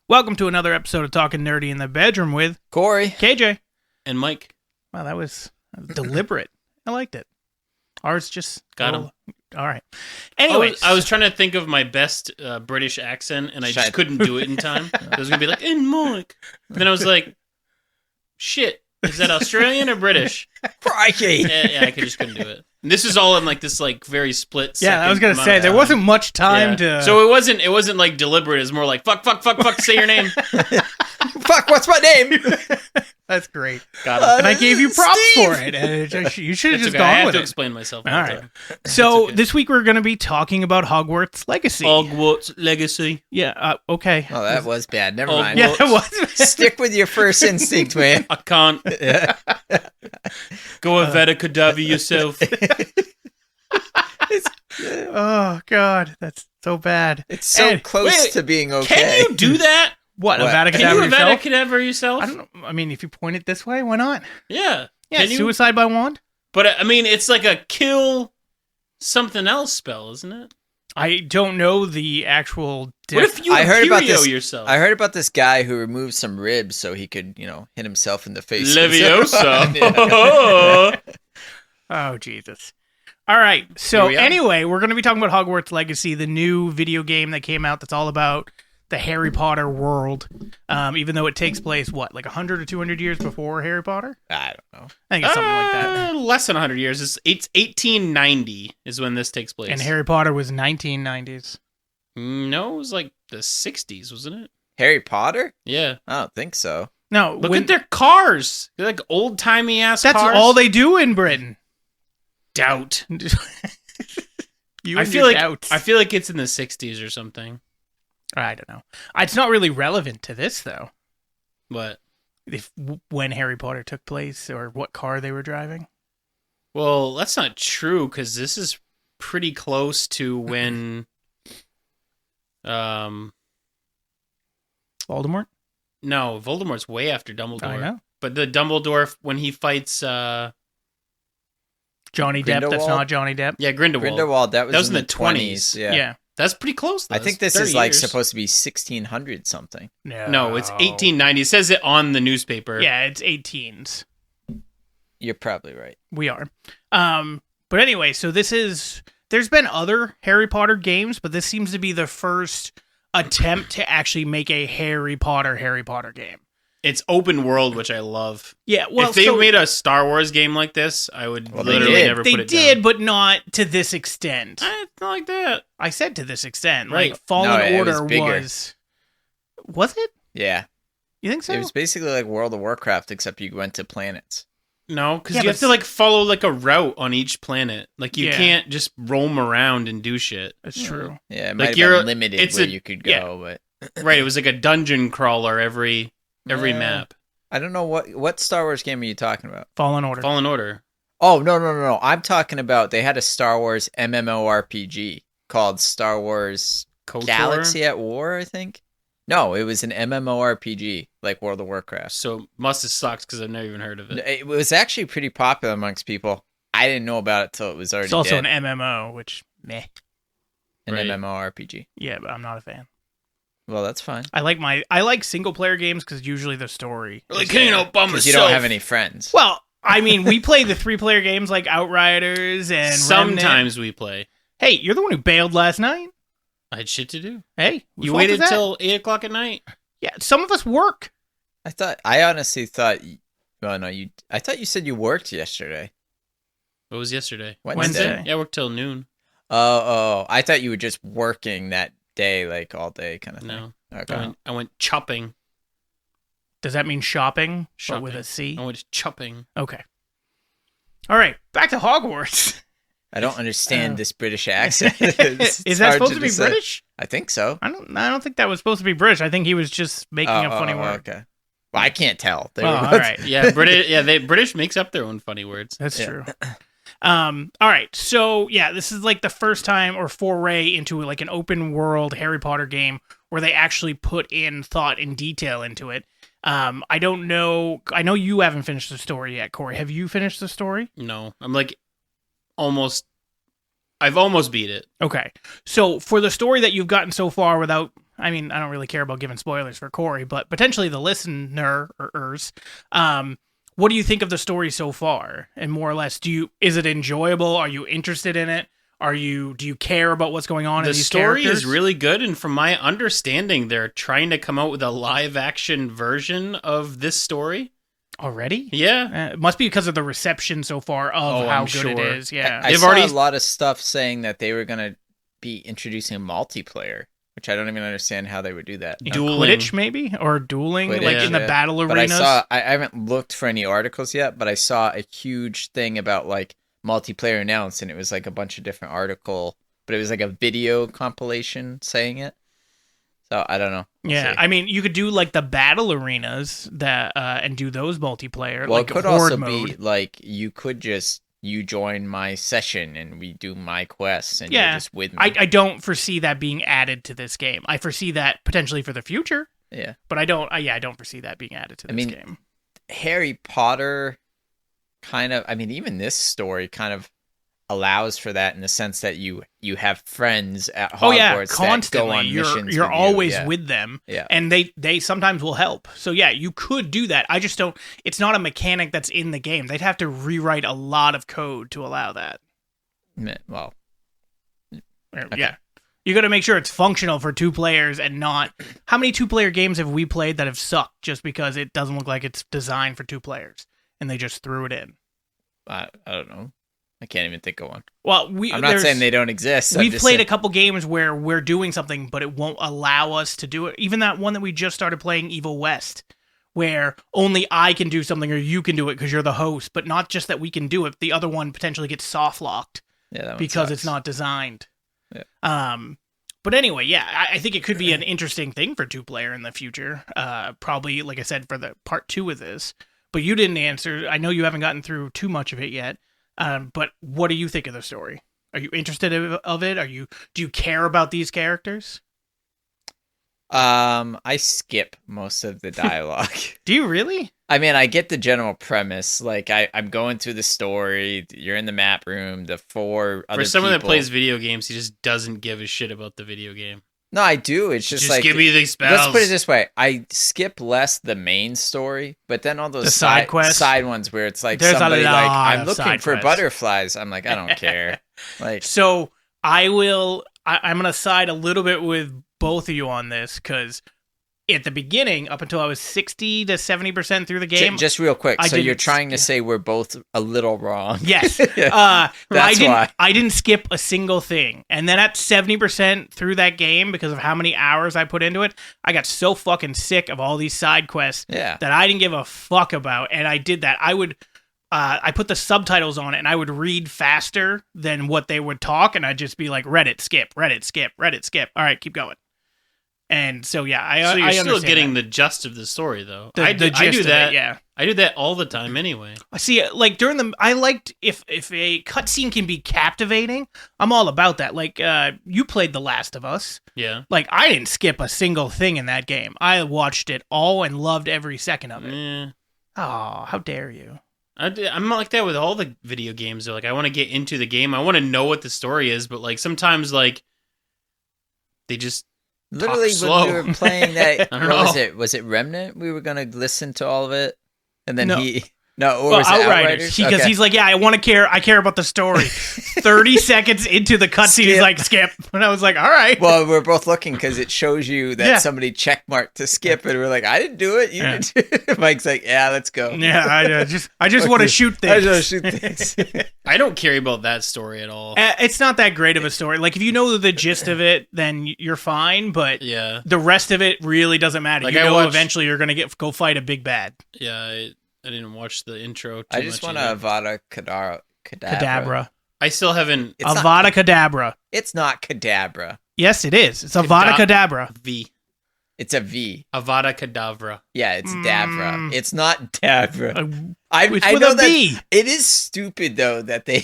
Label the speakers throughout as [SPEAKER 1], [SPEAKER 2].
[SPEAKER 1] Welcome to another episode of Talking Nerdy in the Bedroom with
[SPEAKER 2] Corey,
[SPEAKER 1] KJ,
[SPEAKER 3] and Mike.
[SPEAKER 1] Wow, that was deliberate. I liked it. Ours just
[SPEAKER 3] got him.
[SPEAKER 1] All right. Anyways,
[SPEAKER 3] I was trying to think of my best British accent, and I just couldn't do it in time. I was gonna be like, "And Mike," and then I was like, "Shit, is that Australian or British?"
[SPEAKER 2] Crikey!
[SPEAKER 3] Yeah, I just couldn't do it. And this is all in like this very split.
[SPEAKER 1] Yeah, I was gonna say there wasn't much time to.
[SPEAKER 3] So it wasn't like deliberate. It's more like fuck. Say your name.
[SPEAKER 2] Fuck, what's my name?
[SPEAKER 1] That's great.
[SPEAKER 3] Got him.
[SPEAKER 1] And I gave you props
[SPEAKER 2] Steve!
[SPEAKER 1] for it. And you should have just
[SPEAKER 3] okay.
[SPEAKER 1] gone
[SPEAKER 3] I have
[SPEAKER 1] with
[SPEAKER 3] to
[SPEAKER 1] it.
[SPEAKER 3] explain myself.
[SPEAKER 1] All right. So this week we're going to be talking about Hogwarts Legacy.
[SPEAKER 3] Hogwarts Legacy.
[SPEAKER 1] Yeah. Okay.
[SPEAKER 2] Oh, that was bad. Never mind.
[SPEAKER 1] Yeah, it was.
[SPEAKER 2] Stick with your first instinct, man.
[SPEAKER 3] I can't. Go Avada Kedavra yourself.
[SPEAKER 1] Oh God, that's so bad.
[SPEAKER 2] It's so close to being okay.
[SPEAKER 3] Can you do that?
[SPEAKER 1] What?
[SPEAKER 2] What?
[SPEAKER 1] Avada
[SPEAKER 3] Can
[SPEAKER 1] Kedavra
[SPEAKER 3] you
[SPEAKER 1] yourself?
[SPEAKER 3] Avada Kedavra yourself?
[SPEAKER 1] I don't know. I mean, if you point it this way, why not?
[SPEAKER 3] Yeah.
[SPEAKER 1] Yeah,
[SPEAKER 3] Can you?
[SPEAKER 1] suicide by wand.
[SPEAKER 3] But I mean, it's like a kill something else spell, isn't it?
[SPEAKER 1] I don't know the actual.
[SPEAKER 3] What if you
[SPEAKER 2] I heard about
[SPEAKER 3] Imperio
[SPEAKER 2] this.
[SPEAKER 3] yourself?
[SPEAKER 2] I heard about this guy who removed some ribs so he could, hit himself in the face.
[SPEAKER 3] Leviosa.
[SPEAKER 1] Oh Jesus! All right. So
[SPEAKER 3] Here we are.
[SPEAKER 1] anyway, we're going to be talking about Hogwarts Legacy, the new video game that came out. That's all about the Harry Potter world. Even though it takes place like 100 or 200 years before Harry Potter.
[SPEAKER 2] I don't know.
[SPEAKER 1] I think it's something like that.
[SPEAKER 3] Less than 100 years. It's 1890 is when this takes place.
[SPEAKER 1] And Harry Potter was 1990s.
[SPEAKER 3] No, it was like the 60s, wasn't it?
[SPEAKER 2] Harry Potter?
[SPEAKER 3] Yeah.
[SPEAKER 2] I don't think so.
[SPEAKER 1] No,
[SPEAKER 3] Look at their cars. They're like old-timey ass
[SPEAKER 1] That's
[SPEAKER 3] cars.
[SPEAKER 1] all they do in Britain.
[SPEAKER 3] Doubt.
[SPEAKER 1] You
[SPEAKER 3] I
[SPEAKER 1] and
[SPEAKER 3] feel
[SPEAKER 1] your
[SPEAKER 3] like
[SPEAKER 1] doubts.
[SPEAKER 3] I feel like it's in the 60s or something.
[SPEAKER 1] I don't know. It's not really relevant to this though.
[SPEAKER 3] But
[SPEAKER 1] When Harry Potter took place or what car they were driving.
[SPEAKER 3] well, that's not true because this is pretty close to when
[SPEAKER 1] Voldemort?
[SPEAKER 3] No, Voldemort's way after Dumbledore.
[SPEAKER 1] I know.
[SPEAKER 3] But the Dumbledore when he fights
[SPEAKER 1] Johnny Depp. That's
[SPEAKER 2] Grindelwald?
[SPEAKER 1] not Johnny Depp.
[SPEAKER 3] yeah, Grindelwald.
[SPEAKER 2] Grindelwald, that was
[SPEAKER 3] in the
[SPEAKER 2] 20s. Yeah.
[SPEAKER 1] Yeah.
[SPEAKER 3] That's pretty close. Though.
[SPEAKER 2] I think
[SPEAKER 3] It's
[SPEAKER 2] this
[SPEAKER 3] 30
[SPEAKER 2] is like
[SPEAKER 3] years.
[SPEAKER 2] supposed to be 1600 something.
[SPEAKER 3] No, it's 1890. It says it on the newspaper.
[SPEAKER 1] Yeah, it's 18s.
[SPEAKER 2] You're probably right.
[SPEAKER 1] We are. But anyway, so there's been other Harry Potter games, but this seems to be the first attempt to actually make a Harry Potter game.
[SPEAKER 3] It's open world, which I love.
[SPEAKER 1] Yeah, well,
[SPEAKER 3] if they made a Star Wars game like this, I would
[SPEAKER 2] Well, they
[SPEAKER 3] literally
[SPEAKER 2] did.
[SPEAKER 3] never
[SPEAKER 1] They
[SPEAKER 3] put it
[SPEAKER 1] did,
[SPEAKER 3] down.
[SPEAKER 1] but not to this extent.
[SPEAKER 3] It's not like that.
[SPEAKER 1] I said to this extent.
[SPEAKER 3] Right.
[SPEAKER 1] Like Fallen
[SPEAKER 2] No, it
[SPEAKER 1] Order
[SPEAKER 2] was bigger.
[SPEAKER 1] Was it?
[SPEAKER 2] Yeah.
[SPEAKER 1] You think so?
[SPEAKER 2] It was basically like World of Warcraft, except you went to planets.
[SPEAKER 3] No, because
[SPEAKER 1] Yeah,
[SPEAKER 3] you have
[SPEAKER 1] but
[SPEAKER 3] to follow a route on each planet. Like you
[SPEAKER 1] Yeah.
[SPEAKER 3] can't just roam around and do shit.
[SPEAKER 1] That's true.
[SPEAKER 2] Yeah, it might have
[SPEAKER 3] you're-
[SPEAKER 2] been limited
[SPEAKER 3] it's
[SPEAKER 2] where
[SPEAKER 3] a-
[SPEAKER 2] you could
[SPEAKER 1] yeah.
[SPEAKER 2] go, but
[SPEAKER 3] Right, it was like a dungeon crawler every
[SPEAKER 2] Yeah.
[SPEAKER 3] map.
[SPEAKER 2] I don't know what Star Wars game are you talking about?
[SPEAKER 1] Fallen Order.
[SPEAKER 3] Fallen Order.
[SPEAKER 2] Oh, no. I'm talking about they had a Star Wars MMORPG called Star Wars
[SPEAKER 3] KOTOR?
[SPEAKER 2] Galaxy at War, I think. No, it was an MMORPG like World of Warcraft.
[SPEAKER 3] So must have sucked because I've never even heard of it.
[SPEAKER 2] It was actually pretty popular amongst people. I didn't know about it till it was already
[SPEAKER 1] It's also
[SPEAKER 2] dead.
[SPEAKER 1] an MMO, which meh.
[SPEAKER 2] An
[SPEAKER 3] Right.
[SPEAKER 2] MMORPG.
[SPEAKER 1] Yeah, but I'm not a fan.
[SPEAKER 2] Well, that's fine.
[SPEAKER 1] I like single player games because usually the story.
[SPEAKER 3] Like, you know, by
[SPEAKER 2] Because you don't have any friends.
[SPEAKER 1] Well, I mean, we play the 3-player games like Outriders and Remnant.
[SPEAKER 3] Sometimes we play.
[SPEAKER 1] Hey, you're the one who bailed last night.
[SPEAKER 3] I had shit to do.
[SPEAKER 1] Hey, whose
[SPEAKER 3] You
[SPEAKER 1] fault
[SPEAKER 3] waited
[SPEAKER 1] is that?
[SPEAKER 3] till 8 o'clock at night?
[SPEAKER 1] Yeah, some of us work.
[SPEAKER 2] I honestly thought. Well, no, I thought you said you worked yesterday.
[SPEAKER 3] What was yesterday?
[SPEAKER 1] Wednesday.
[SPEAKER 3] Yeah, I worked till noon.
[SPEAKER 2] Oh, I thought you were just working that day, like all day kind of thing.
[SPEAKER 3] No.
[SPEAKER 2] Okay.
[SPEAKER 3] I went chopping.
[SPEAKER 1] Does that mean shopping? But
[SPEAKER 3] Shopping.
[SPEAKER 1] with a C?
[SPEAKER 3] I went chopping.
[SPEAKER 1] Okay. All right, back to Hogwarts.
[SPEAKER 2] I don't understand this British accent.
[SPEAKER 1] Is that supposed to be British?
[SPEAKER 2] I think so.
[SPEAKER 1] I don't think that was supposed to be British. I think he was just making a funny word.
[SPEAKER 2] Okay. Well, I can't tell. They
[SPEAKER 1] Oh,
[SPEAKER 2] were
[SPEAKER 1] all
[SPEAKER 2] both-
[SPEAKER 1] right.
[SPEAKER 3] Yeah, British makes up their own funny words.
[SPEAKER 1] That's
[SPEAKER 2] Yeah.
[SPEAKER 1] true. All right. So yeah, this is like the first time or foray into like an open world Harry Potter game where they actually put in thought and detail into it. I don't know. I know you haven't finished the story yet, Corey. Have you finished the story?
[SPEAKER 3] No, I'm I've almost beat it.
[SPEAKER 1] Okay. So for the story that you've gotten so far without I mean, I don't really care about giving spoilers for Corey, but potentially the listeners, what do you think of the story so far? And more or less, is it enjoyable? Are you interested in it? Do you care about what's going on in these characters?
[SPEAKER 3] The story is really good, and from my understanding, they're trying to come out with a live-action version of this story.
[SPEAKER 1] Already?
[SPEAKER 3] Yeah.
[SPEAKER 1] It must be because of the reception so far of how good it is. Yeah.
[SPEAKER 2] I saw a lot of stuff saying that they were going to be introducing multiplayer, which I don't even understand how they would do that.
[SPEAKER 1] Quidditch, maybe? Or dueling, Quidditch, in the battle arenas?
[SPEAKER 2] But I haven't looked for any articles yet, but I saw a huge thing about, like, multiplayer announced, and it was, like, a bunch of different but it was, like, a video compilation saying it. So, I don't know. We'll see.
[SPEAKER 1] I mean, you could do, like, the battle arenas and do those multiplayer.
[SPEAKER 2] Well,
[SPEAKER 1] like
[SPEAKER 2] it could
[SPEAKER 1] horde
[SPEAKER 2] also
[SPEAKER 1] mode.
[SPEAKER 2] be, like, you join my session and we do my quests and you're just with me.
[SPEAKER 1] I don't foresee that being added to this game. I foresee that potentially for the future.
[SPEAKER 2] Yeah.
[SPEAKER 1] But I don't foresee that being added to this game.
[SPEAKER 2] Harry Potter even this story kind of allows for that in the sense that you have friends at Hogwarts
[SPEAKER 1] constantly.
[SPEAKER 2] that go on missions.
[SPEAKER 1] You're always with them,
[SPEAKER 2] yeah.
[SPEAKER 1] And they sometimes will help. So yeah, you could do that. I just don't. It's not a mechanic that's in the game. They'd have to rewrite a lot of code to allow that.
[SPEAKER 2] Well,
[SPEAKER 1] okay. Yeah, you got to make sure it's functional for 2 players and not. How many 2-player games have we played that have sucked just because it doesn't look like it's designed for 2 players and they just threw it in?
[SPEAKER 2] I don't know. I can't even think of one.
[SPEAKER 1] Well,
[SPEAKER 2] I'm not saying they don't exist.
[SPEAKER 1] We've played a couple games where we're doing something, but it won't allow us to do it. Even that one that we just started playing, Evil West, where only I can do something or you can do it because you're the host, but not just that we can do it. The other one potentially gets soft locked because it's not designed.
[SPEAKER 2] Yeah.
[SPEAKER 1] But anyway, yeah, I think it could be an interesting thing for 2-player in the future. Probably, like I said, for the part 2 of this. But you didn't answer. I know you haven't gotten through too much of it yet. But what do you think of the story? Are you interested of it? Do you care about these characters?
[SPEAKER 2] I skip most of the dialogue.
[SPEAKER 1] Do you really?
[SPEAKER 2] I mean, I get the general premise. Like, I'm going through the story. You're in the map room. The 4 other people.
[SPEAKER 3] For someone that plays video games, he just doesn't give a shit about the video game.
[SPEAKER 2] No, I do. It's just like,
[SPEAKER 3] give me these spells.
[SPEAKER 2] Let's put it this way: I skip less the main story, but then all those side quests, side ones where it's like
[SPEAKER 1] there's
[SPEAKER 2] somebody like, I'm looking for butterflies. I'm like, I don't care. Like,
[SPEAKER 1] so I'm gonna side a little bit with both of you on this because at the beginning, up until I was 60 to 70% through the game.
[SPEAKER 2] Just real quick. So you're trying to say we're both a little wrong.
[SPEAKER 1] Yes.
[SPEAKER 2] That's why.
[SPEAKER 1] I didn't skip a single thing. And then at 70% through that game, because of how many hours I put into it, I got so fucking sick of all these side quests that I didn't give a fuck about. And I did that. I put the subtitles on it and I would read faster than what they would talk. And I'd just be like, Reddit, skip, Reddit, skip, Reddit, skip. All right, keep going. And so, yeah,
[SPEAKER 3] so you're still getting
[SPEAKER 1] that.
[SPEAKER 3] the gist of the story, though.
[SPEAKER 1] I do that. Yeah,
[SPEAKER 3] I do that all the time anyway.
[SPEAKER 1] I see. Like I liked if a cutscene can be captivating, I'm all about that. Like, you played The Last of Us.
[SPEAKER 3] Yeah.
[SPEAKER 1] Like, I didn't skip a single thing in that game. I watched it all and loved every second of it.
[SPEAKER 3] Yeah.
[SPEAKER 1] Oh, how dare you!
[SPEAKER 3] I'm like that with all the video games. Though. Like, I want to get into the game. I want to know what the story is, but like sometimes, like they just.
[SPEAKER 2] Literally, when we were playing that, was it Remnant? We were gonna listen to all of it, and then was it Outriders?
[SPEAKER 1] Because he's like, yeah, I care about the story. 30 seconds into the cutscene, he's like, skip, and I was like, all right.
[SPEAKER 2] Well, we're both looking because it shows you that somebody checkmarked to skip, and we're like, I didn't do it. You did. Mike's like, yeah, let's go.
[SPEAKER 1] Yeah, I just want to shoot things.
[SPEAKER 2] I just want to shoot things.
[SPEAKER 3] I don't care about that story at all.
[SPEAKER 1] It's not that great of a story. Like, if you know the gist of it, then you're fine. But the rest of it really doesn't matter. Like, eventually you're gonna go fight a big bad.
[SPEAKER 3] Yeah. I didn't watch the intro.
[SPEAKER 2] I just want to Avada Kedavra.
[SPEAKER 3] I still haven't.
[SPEAKER 1] Avada Kedavra.
[SPEAKER 2] It's not Kadabra.
[SPEAKER 1] Yes, it is. It's Avada Kedavra.
[SPEAKER 3] V.
[SPEAKER 2] It's a V.
[SPEAKER 3] Avada Kedavra.
[SPEAKER 2] Yeah, it's Davra. It's not Davra.
[SPEAKER 1] I know that V.
[SPEAKER 2] It is stupid though that they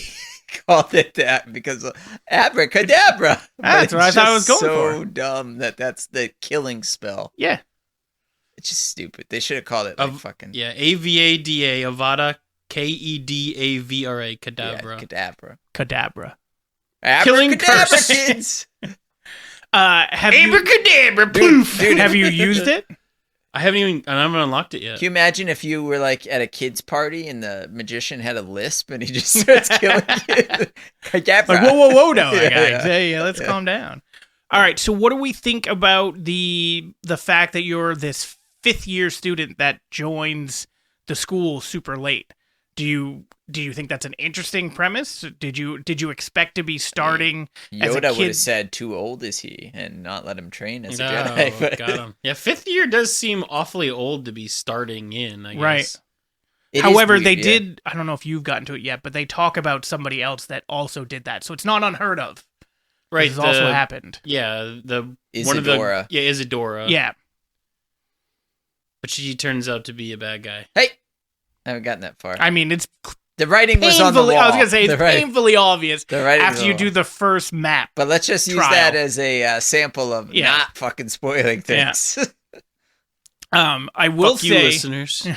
[SPEAKER 2] called it that because abracadabra.
[SPEAKER 1] That's what I thought I was going for.
[SPEAKER 2] So dumb that's the killing spell.
[SPEAKER 1] Yeah.
[SPEAKER 2] It's just stupid. They should have called it fucking...
[SPEAKER 3] Yeah, Avada, Avada, Kedavra, Kedavra.
[SPEAKER 2] Yeah, Kedavra.
[SPEAKER 1] Kedavra.
[SPEAKER 3] Killing
[SPEAKER 2] curse. Kids!
[SPEAKER 1] Have you,
[SPEAKER 3] Abracadabra, poof.
[SPEAKER 2] Dude,
[SPEAKER 1] have you used it?
[SPEAKER 3] I haven't unlocked it yet.
[SPEAKER 2] Can you imagine if you were like at a kid's party and the magician had a lisp and he just starts killing kids?
[SPEAKER 1] Like, whoa, no,
[SPEAKER 2] Yeah,
[SPEAKER 1] guys.
[SPEAKER 2] yeah.
[SPEAKER 1] Hey, let's calm down. All right, so what do we think about the fact that you're this 5th year student that joins the school super late? Do you think that's an interesting premise? Did you expect to be starting as a
[SPEAKER 2] Yoda would
[SPEAKER 1] kid?
[SPEAKER 2] have said, "Too old is he?" and not let him train as a
[SPEAKER 3] No,
[SPEAKER 2] Jedi. But
[SPEAKER 3] got him. Yeah, 5th year does seem awfully old to be starting in, I guess.
[SPEAKER 1] Right.
[SPEAKER 2] it is
[SPEAKER 1] However,
[SPEAKER 2] weird,
[SPEAKER 1] they
[SPEAKER 2] yeah.
[SPEAKER 1] did. I don't know if you've gotten to it yet, but they talk about somebody else that also did that, so it's not unheard of.
[SPEAKER 3] Right.
[SPEAKER 1] This has also happened.
[SPEAKER 3] Yeah,
[SPEAKER 2] Isadora.
[SPEAKER 3] Isadora.
[SPEAKER 1] Yeah.
[SPEAKER 3] But she turns out to be a bad guy.
[SPEAKER 2] Hey, I haven't gotten that far.
[SPEAKER 1] I mean, it's
[SPEAKER 2] The writing was on the
[SPEAKER 1] painfully.
[SPEAKER 2] wall.
[SPEAKER 1] I was gonna say it's
[SPEAKER 2] The writing-
[SPEAKER 1] painfully obvious
[SPEAKER 2] the writing was
[SPEAKER 1] after
[SPEAKER 2] on
[SPEAKER 1] you
[SPEAKER 2] the
[SPEAKER 1] do
[SPEAKER 2] wall.
[SPEAKER 1] the first map.
[SPEAKER 2] But let's just use
[SPEAKER 1] trial.
[SPEAKER 2] that as a sample of
[SPEAKER 1] Yeah.
[SPEAKER 2] not fucking spoiling things.
[SPEAKER 1] I will
[SPEAKER 3] Fuck you,
[SPEAKER 1] say,
[SPEAKER 3] listeners.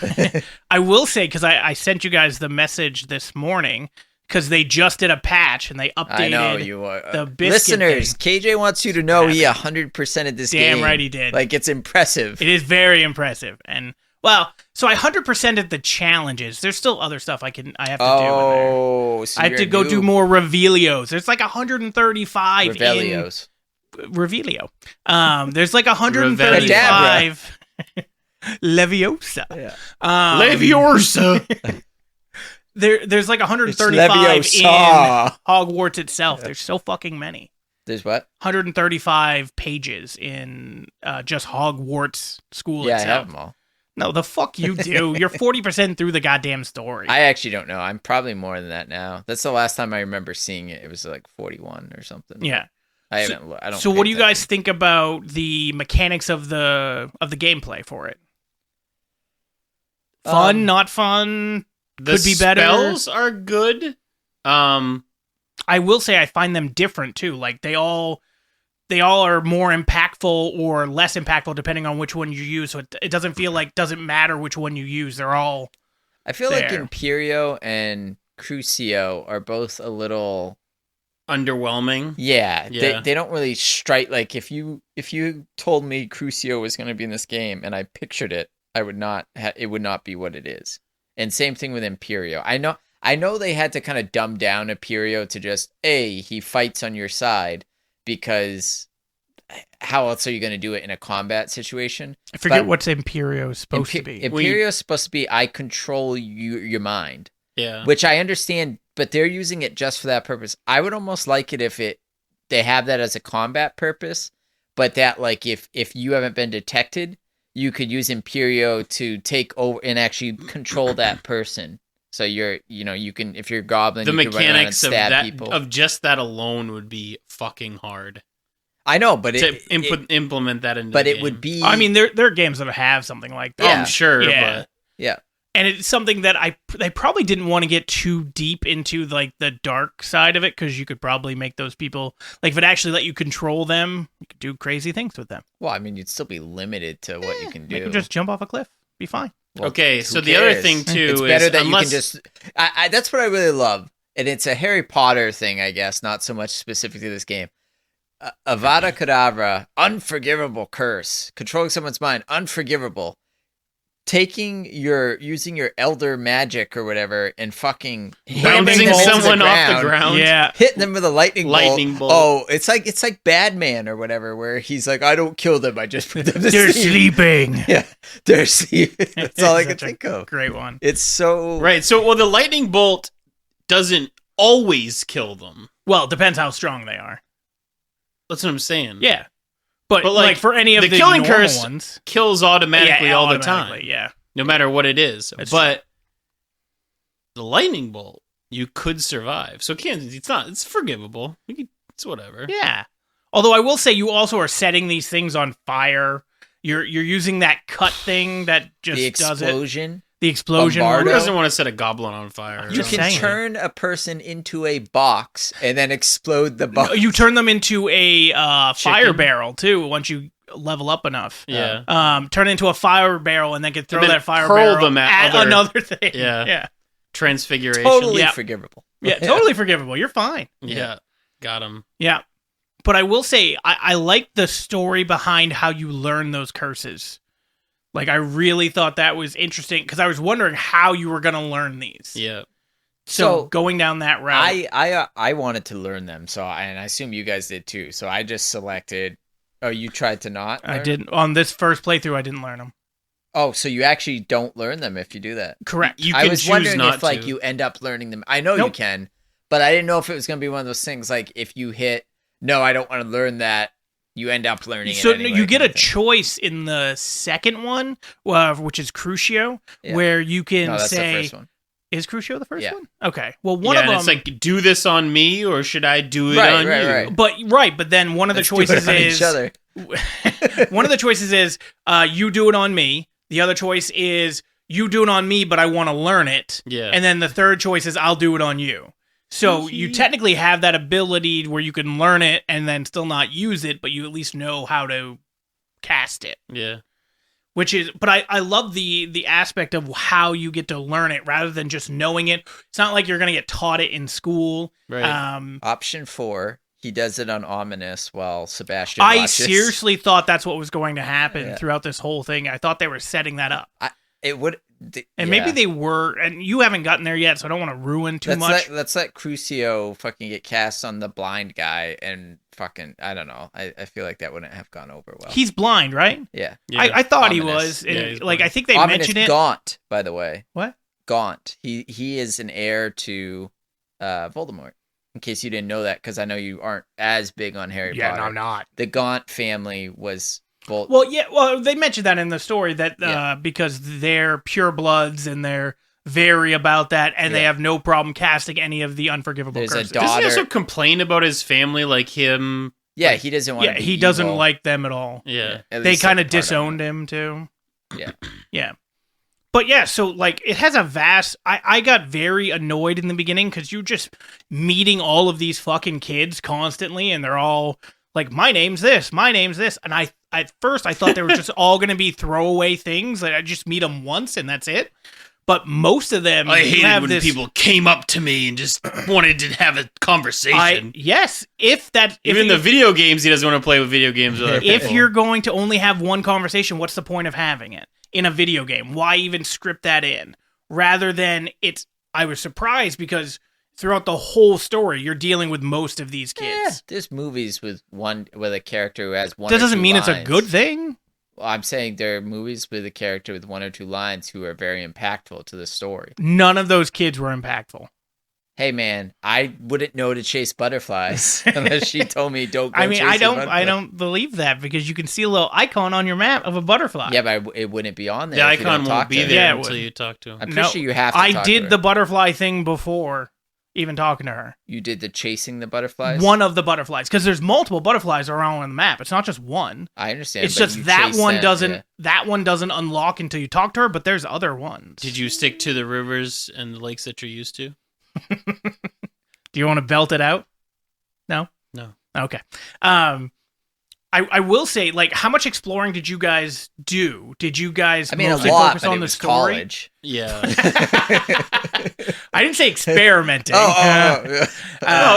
[SPEAKER 1] I will say, because I sent you guys the message this morning because they just did a patch and they updated.
[SPEAKER 2] I know you are.
[SPEAKER 1] the biscuit
[SPEAKER 2] Listeners, KJ wants you to know he
[SPEAKER 1] Happened.
[SPEAKER 2] 100%ed this game.
[SPEAKER 1] Damn right he did.
[SPEAKER 2] Like, it's impressive.
[SPEAKER 1] It is very impressive, and well, so I 100%ed the challenges. There's still other stuff I have to do. In there.
[SPEAKER 2] Oh, so
[SPEAKER 1] I have
[SPEAKER 2] you're
[SPEAKER 1] to
[SPEAKER 2] a
[SPEAKER 1] go do
[SPEAKER 2] noob.
[SPEAKER 1] more Revelios. There's like 135
[SPEAKER 2] Revelios.
[SPEAKER 1] in Revelio. There's like 135 Leviosa.
[SPEAKER 2] Yeah.
[SPEAKER 3] Leviosa.
[SPEAKER 1] There's like
[SPEAKER 2] It's
[SPEAKER 1] 135 in
[SPEAKER 2] Leviosa.
[SPEAKER 1] Hogwarts itself. There's so fucking many.
[SPEAKER 2] There's what?
[SPEAKER 1] 135 pages in just Hogwarts school
[SPEAKER 2] Yeah, I
[SPEAKER 1] itself.
[SPEAKER 2] have them all.
[SPEAKER 1] No, the fuck you do. You're 40% through the goddamn story.
[SPEAKER 2] I actually don't know. I'm probably more than that now. That's the last time I remember seeing it. It was like 41 or something.
[SPEAKER 1] yeah.
[SPEAKER 2] I haven't. I don't.
[SPEAKER 1] So
[SPEAKER 2] pay
[SPEAKER 1] what do you guys
[SPEAKER 2] attention.
[SPEAKER 1] think about the mechanics of the gameplay for it? Fun, not fun?
[SPEAKER 3] The
[SPEAKER 1] Could be better.
[SPEAKER 3] spells are good.
[SPEAKER 1] I will say I find them different too. Like they all are more impactful or less impactful depending on which one you use. So it doesn't feel like doesn't matter which one you use. They're all
[SPEAKER 2] I feel like
[SPEAKER 1] there.
[SPEAKER 2] Imperio and Crucio are both a little.
[SPEAKER 3] Underwhelming.
[SPEAKER 2] Yeah,
[SPEAKER 3] Yeah.
[SPEAKER 2] They don't really strike. Like if you told me Crucio was going to be in this game and I pictured it, I would not. It would not be what it is. And same thing with Imperio. I know they had to kind of dumb down Imperio to just he fights on your side because how else are you going to do it in a combat situation?
[SPEAKER 1] I forget
[SPEAKER 2] But
[SPEAKER 1] what's Imperio is supposed to be.
[SPEAKER 2] Imperio is supposed to be I control your mind,
[SPEAKER 3] Yeah.
[SPEAKER 2] which I understand, but they're using it just for that purpose. I would almost like it if they have that as a combat purpose, but that like if you haven't been detected, you could use Imperio to take over and actually control that person. So you can if you're Goblin,
[SPEAKER 3] The
[SPEAKER 2] you can run around and
[SPEAKER 3] mechanics of
[SPEAKER 2] stab
[SPEAKER 3] that
[SPEAKER 2] people.
[SPEAKER 3] of just that alone would be fucking hard
[SPEAKER 2] I know, but
[SPEAKER 3] to implement that into.
[SPEAKER 2] but
[SPEAKER 3] the
[SPEAKER 2] it
[SPEAKER 3] game.
[SPEAKER 2] would be.
[SPEAKER 1] I mean, there are games that have something like that.
[SPEAKER 2] Yeah.
[SPEAKER 3] I'm sure,
[SPEAKER 1] Yeah.
[SPEAKER 3] but
[SPEAKER 2] yeah.
[SPEAKER 1] And it's something that they probably didn't want to get too deep into like the dark side of it because you could probably make those people like if it actually let you control them, you could do crazy things with them.
[SPEAKER 2] Well, I mean, you'd still be limited to what you can do.
[SPEAKER 1] Make them just jump off a cliff, be fine.
[SPEAKER 2] Well,
[SPEAKER 3] okay.
[SPEAKER 2] who
[SPEAKER 3] So the other
[SPEAKER 2] cares?
[SPEAKER 3] thing too
[SPEAKER 2] It's
[SPEAKER 3] is
[SPEAKER 2] better that
[SPEAKER 3] unless
[SPEAKER 2] you can just. I that's what I really love, and it's a Harry Potter thing, I guess, not so much specific to this game. Avada Kedavra, unforgivable curse, controlling someone's mind, unforgivable. Using your elder magic or whatever, and fucking
[SPEAKER 3] bouncing
[SPEAKER 2] hammering them into
[SPEAKER 3] someone off the ground.
[SPEAKER 1] Yeah.
[SPEAKER 2] hitting them with a lightning
[SPEAKER 3] Lightning bolt.
[SPEAKER 2] Oh, it's like Batman or whatever, where he's like, I don't kill them, I just put them to
[SPEAKER 1] They're
[SPEAKER 2] sleep.
[SPEAKER 1] sleeping.
[SPEAKER 2] Yeah, they're sleeping. That's all I can
[SPEAKER 1] Such a
[SPEAKER 2] think of.
[SPEAKER 1] Great one.
[SPEAKER 2] It's so
[SPEAKER 3] Right. So the lightning bolt doesn't always kill them.
[SPEAKER 1] Well, it depends how strong they are.
[SPEAKER 3] That's what I'm saying.
[SPEAKER 1] Yeah. But
[SPEAKER 3] But,
[SPEAKER 1] like
[SPEAKER 3] like,
[SPEAKER 1] for any of
[SPEAKER 3] the
[SPEAKER 1] the
[SPEAKER 3] killing
[SPEAKER 1] normal
[SPEAKER 3] curse
[SPEAKER 1] ones,
[SPEAKER 3] Kills automatically all the time.
[SPEAKER 1] automatically, yeah.
[SPEAKER 3] No matter what it is.
[SPEAKER 1] That's
[SPEAKER 3] But the lightning bolt, you could survive. So it's forgivable. It's whatever.
[SPEAKER 1] Yeah. Although I will say you also are setting these things on fire. You're using that cut thing that just
[SPEAKER 2] the
[SPEAKER 1] does it.
[SPEAKER 2] explosion.
[SPEAKER 1] The explosion.
[SPEAKER 2] Bombardo.
[SPEAKER 3] Who
[SPEAKER 1] one.
[SPEAKER 3] doesn't want to set a goblin on fire?
[SPEAKER 2] You
[SPEAKER 1] Just
[SPEAKER 2] can
[SPEAKER 1] saying.
[SPEAKER 2] turn a person into a box and then explode the
[SPEAKER 1] No,
[SPEAKER 2] box.
[SPEAKER 1] you turn them into a fire
[SPEAKER 3] Chicken.
[SPEAKER 1] barrel too once you level up enough.
[SPEAKER 3] Yeah.
[SPEAKER 1] Turn into a fire barrel and then can throw
[SPEAKER 3] then
[SPEAKER 1] that fire
[SPEAKER 3] hurl
[SPEAKER 1] barrel
[SPEAKER 3] them at other-
[SPEAKER 1] another thing.
[SPEAKER 3] Yeah.
[SPEAKER 1] Yeah.
[SPEAKER 3] Transfiguration.
[SPEAKER 2] totally
[SPEAKER 1] Yeah.
[SPEAKER 2] forgivable.
[SPEAKER 1] Yeah. Totally forgivable. You're fine.
[SPEAKER 3] Yeah. Got him.
[SPEAKER 1] Yeah. But I will say, I like the story behind how you learn those curses. Like, I really thought that was interesting because I was wondering how you were going to learn these.
[SPEAKER 3] Yeah.
[SPEAKER 1] So going down that route,
[SPEAKER 2] I wanted to learn them, and I assume you guys did too. So I just selected. Oh, you tried to not?
[SPEAKER 1] I didn't on this first playthrough. I didn't learn them.
[SPEAKER 2] Oh, so you actually don't learn them if you do that?
[SPEAKER 1] Correct.
[SPEAKER 3] You can
[SPEAKER 2] I was
[SPEAKER 3] choose
[SPEAKER 2] wondering
[SPEAKER 3] not
[SPEAKER 2] if like
[SPEAKER 3] to.
[SPEAKER 2] you end up learning them. I know you can, but I didn't know if it was going to be one of those things like if you hit no, I don't want to learn that. You end up learning
[SPEAKER 1] so
[SPEAKER 2] it anyway,
[SPEAKER 1] you get a choice in the second one, which is Crucio, where you can
[SPEAKER 2] no, that's
[SPEAKER 1] say,
[SPEAKER 2] the first one.
[SPEAKER 1] Is Crucio the first
[SPEAKER 2] Yeah.
[SPEAKER 1] one? Okay. Well, one of them.
[SPEAKER 3] It's like, do this on me or should I do it on you?
[SPEAKER 2] Right.
[SPEAKER 1] But then one of the choices is
[SPEAKER 2] each other.
[SPEAKER 1] one of the choices is you do it on me. The other choice is you do it on me, but I want to learn it.
[SPEAKER 3] Yeah.
[SPEAKER 1] And then the third choice is I'll do it on you. So you technically have that ability where you can learn it and then still not use it, but you at least know how to cast it.
[SPEAKER 3] Yeah.
[SPEAKER 1] But I love the aspect of how you get to learn it rather than just knowing it. It's not like you're going to get taught it in school.
[SPEAKER 3] Right.
[SPEAKER 2] Option 4, he does it on Ominous while Sebastian
[SPEAKER 1] I
[SPEAKER 2] watches.
[SPEAKER 1] seriously thought that's what was going to happen throughout this whole thing. I thought they were setting that up. Maybe they were, and you haven't gotten there yet, so I don't want to ruin too much.
[SPEAKER 2] Let's let Crucio fucking get cast on the blind guy and fucking, I don't know. I feel like that wouldn't have gone over well.
[SPEAKER 1] He's blind, right?
[SPEAKER 2] Yeah.
[SPEAKER 1] I thought
[SPEAKER 2] Ominous.
[SPEAKER 1] he was.
[SPEAKER 3] Yeah,
[SPEAKER 1] Like, I think they
[SPEAKER 2] Ominous
[SPEAKER 1] mentioned it.
[SPEAKER 2] Gaunt, by the way.
[SPEAKER 1] What?
[SPEAKER 2] Gaunt. He is an heir to Voldemort. In case you didn't know that, because I know you aren't as big on Harry Potter.
[SPEAKER 1] Yeah, no, I'm not.
[SPEAKER 2] The Gaunt family was...
[SPEAKER 1] Well, they mentioned that in the story that because they're pure bloods and they're very about that, and they have no problem casting any of the unforgivable curses.
[SPEAKER 3] Doesn't he also complain about his family, like him?
[SPEAKER 2] Yeah, he doesn't want to be
[SPEAKER 1] he doesn't
[SPEAKER 2] evil.
[SPEAKER 1] like them at all.
[SPEAKER 3] Yeah.
[SPEAKER 1] They kind of disowned him, too.
[SPEAKER 2] Yeah.
[SPEAKER 1] Yeah. But yeah, so like it has a vast... I got very annoyed in the beginning because you're just meeting all of these fucking kids constantly, and they're all... Like, my name's this, and at first I thought they were just all going to be throwaway things. Like, I just meet them once and that's it. But most of them,
[SPEAKER 3] I hated when people came up to me and just wanted to have a conversation. Even in the video games, he doesn't want to play with video games with other people.
[SPEAKER 1] If you're going to only have one conversation, what's the point of having it in a video game? Why even script that in? Rather than I was surprised because throughout the whole story, you're dealing with most of these kids.
[SPEAKER 2] Yeah, there's movies with a character who has one.
[SPEAKER 1] That doesn't mean
[SPEAKER 2] lines.
[SPEAKER 1] it's a good thing.
[SPEAKER 2] Well, I'm saying there are movies with a character with 1 or 2 lines who are very impactful to the story.
[SPEAKER 1] None of those kids were impactful.
[SPEAKER 2] Hey man, I wouldn't know to chase butterflies unless she told me don't go
[SPEAKER 1] I don't believe that because you can see a little icon on your map of a butterfly.
[SPEAKER 2] Yeah, but it wouldn't be on there.
[SPEAKER 3] The icon won't be there until you talk to him.
[SPEAKER 2] I'm pretty sure you have to
[SPEAKER 1] I
[SPEAKER 2] talk to
[SPEAKER 1] did
[SPEAKER 2] her.
[SPEAKER 1] the butterfly thing before even talking to her.
[SPEAKER 2] You did the chasing the butterflies?
[SPEAKER 1] One of the butterflies, because there's multiple butterflies around on the map. It's not just one.
[SPEAKER 2] I understand.
[SPEAKER 1] It's just that one doesn't unlock until you talk to her, but there's other ones.
[SPEAKER 3] Did you stick to the rivers and the lakes that you're used to?
[SPEAKER 1] Do you want to belt it out? No?
[SPEAKER 3] No.
[SPEAKER 1] Okay. I will say, like, how much exploring did you guys do? Did you guys mostly focus on the story?
[SPEAKER 2] College.
[SPEAKER 3] Yeah.
[SPEAKER 1] I didn't say experimenting.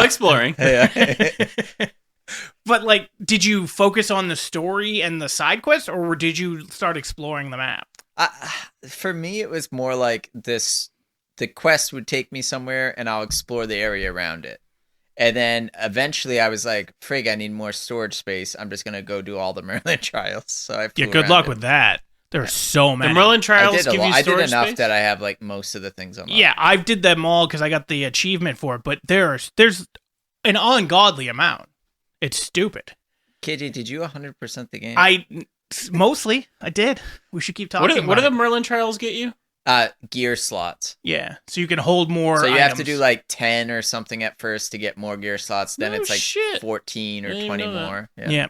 [SPEAKER 3] Exploring.
[SPEAKER 1] But, like, did you focus on the story and the side quests, or did you start exploring the map?
[SPEAKER 2] For me, it was more like this. The quest would take me somewhere, and I'll explore the area around it. And then eventually I was like, frig, I need more storage space. I'm just going to go do all the Merlin trials. So I flew
[SPEAKER 1] good luck with that. There are so many.
[SPEAKER 3] The Merlin trials give you storage
[SPEAKER 2] I did enough
[SPEAKER 3] space?
[SPEAKER 2] that I have like most of the things on.
[SPEAKER 1] Yeah, I did them all because I got the achievement for it. But there's an ungodly amount. It's stupid.
[SPEAKER 2] KJ, did you 100% the game?
[SPEAKER 1] Mostly I did. We should keep talking.
[SPEAKER 3] What do the Merlin trials get you?
[SPEAKER 2] Gear slots.
[SPEAKER 1] Yeah, so you can hold more.
[SPEAKER 2] So you
[SPEAKER 1] items.
[SPEAKER 2] have to do like 10 or something at first to get more gear slots. Then it's like 14 or 20 more.
[SPEAKER 1] Yeah.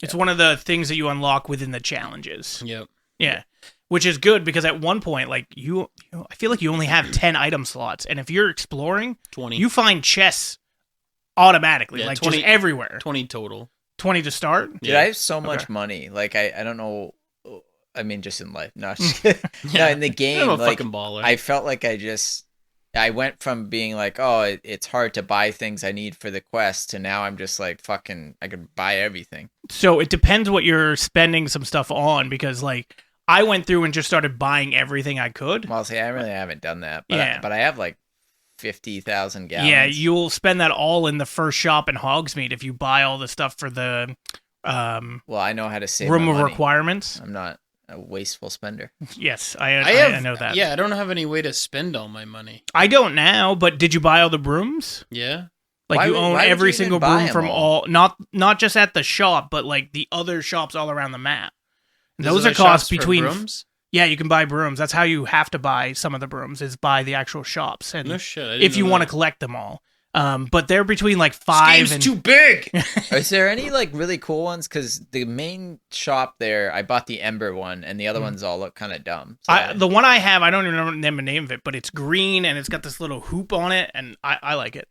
[SPEAKER 1] It's one of the things that you unlock within the challenges.
[SPEAKER 3] Yep.
[SPEAKER 1] Yeah, which is good because at one point, like I feel like you only have 10 item slots, and if you're exploring,
[SPEAKER 3] 20.
[SPEAKER 1] You find chests automatically,
[SPEAKER 3] Yeah,
[SPEAKER 1] like
[SPEAKER 3] 20,
[SPEAKER 1] just everywhere.
[SPEAKER 3] 20 total.
[SPEAKER 1] 20 to start.
[SPEAKER 2] Dude, I have so much money. Like I don't know. I mean, just in life. No, just kidding. No, in the game,
[SPEAKER 3] I'm a
[SPEAKER 2] like,
[SPEAKER 3] fucking baller.
[SPEAKER 2] I felt like I I went from being like, oh, it's hard to buy things I need for the quest, to now I'm just like, fucking, I can buy everything.
[SPEAKER 1] So it depends what you're spending some stuff on, because like I went through and just started buying everything I could.
[SPEAKER 2] Well, see, I really haven't done that, but I have like 50,000 gallons.
[SPEAKER 1] Yeah, you'll spend that all in the first shop in Hogsmeade if you buy all the stuff for the
[SPEAKER 2] well, I know how to save
[SPEAKER 1] room
[SPEAKER 2] my
[SPEAKER 1] of
[SPEAKER 2] money.
[SPEAKER 1] requirements.
[SPEAKER 2] I'm not a wasteful spender.
[SPEAKER 1] Yes,
[SPEAKER 3] I
[SPEAKER 1] know that.
[SPEAKER 3] Yeah, I don't have any way to spend all my money.
[SPEAKER 1] I don't now, but did you buy all the brooms?
[SPEAKER 3] Yeah.
[SPEAKER 1] Like
[SPEAKER 2] Why
[SPEAKER 1] you
[SPEAKER 2] would-
[SPEAKER 1] own
[SPEAKER 2] why would
[SPEAKER 1] every
[SPEAKER 2] you even
[SPEAKER 1] single
[SPEAKER 2] buy
[SPEAKER 1] broom
[SPEAKER 2] 'em
[SPEAKER 1] from
[SPEAKER 2] all?
[SPEAKER 1] not just at the shop, but like the other shops all around the map.
[SPEAKER 3] There's
[SPEAKER 1] Those are
[SPEAKER 3] like
[SPEAKER 1] costs
[SPEAKER 3] shops for
[SPEAKER 1] between.
[SPEAKER 3] brooms?
[SPEAKER 1] Yeah, you can buy brooms. That's how you have to buy some of the brooms, is buy the actual shops, and
[SPEAKER 3] No shit. I didn't
[SPEAKER 1] if you
[SPEAKER 3] know
[SPEAKER 1] want to
[SPEAKER 3] that.
[SPEAKER 1] collect them all. But they're between like
[SPEAKER 3] This
[SPEAKER 1] 5
[SPEAKER 3] game's
[SPEAKER 1] and
[SPEAKER 3] too big.
[SPEAKER 2] Is there any like really cool ones? Because the main shop there, I bought the Ember one, and the other ones all look kind of dumb. So
[SPEAKER 1] the one I have, I don't even remember the name of it, but it's green and it's got this little hoop on it, and I like it.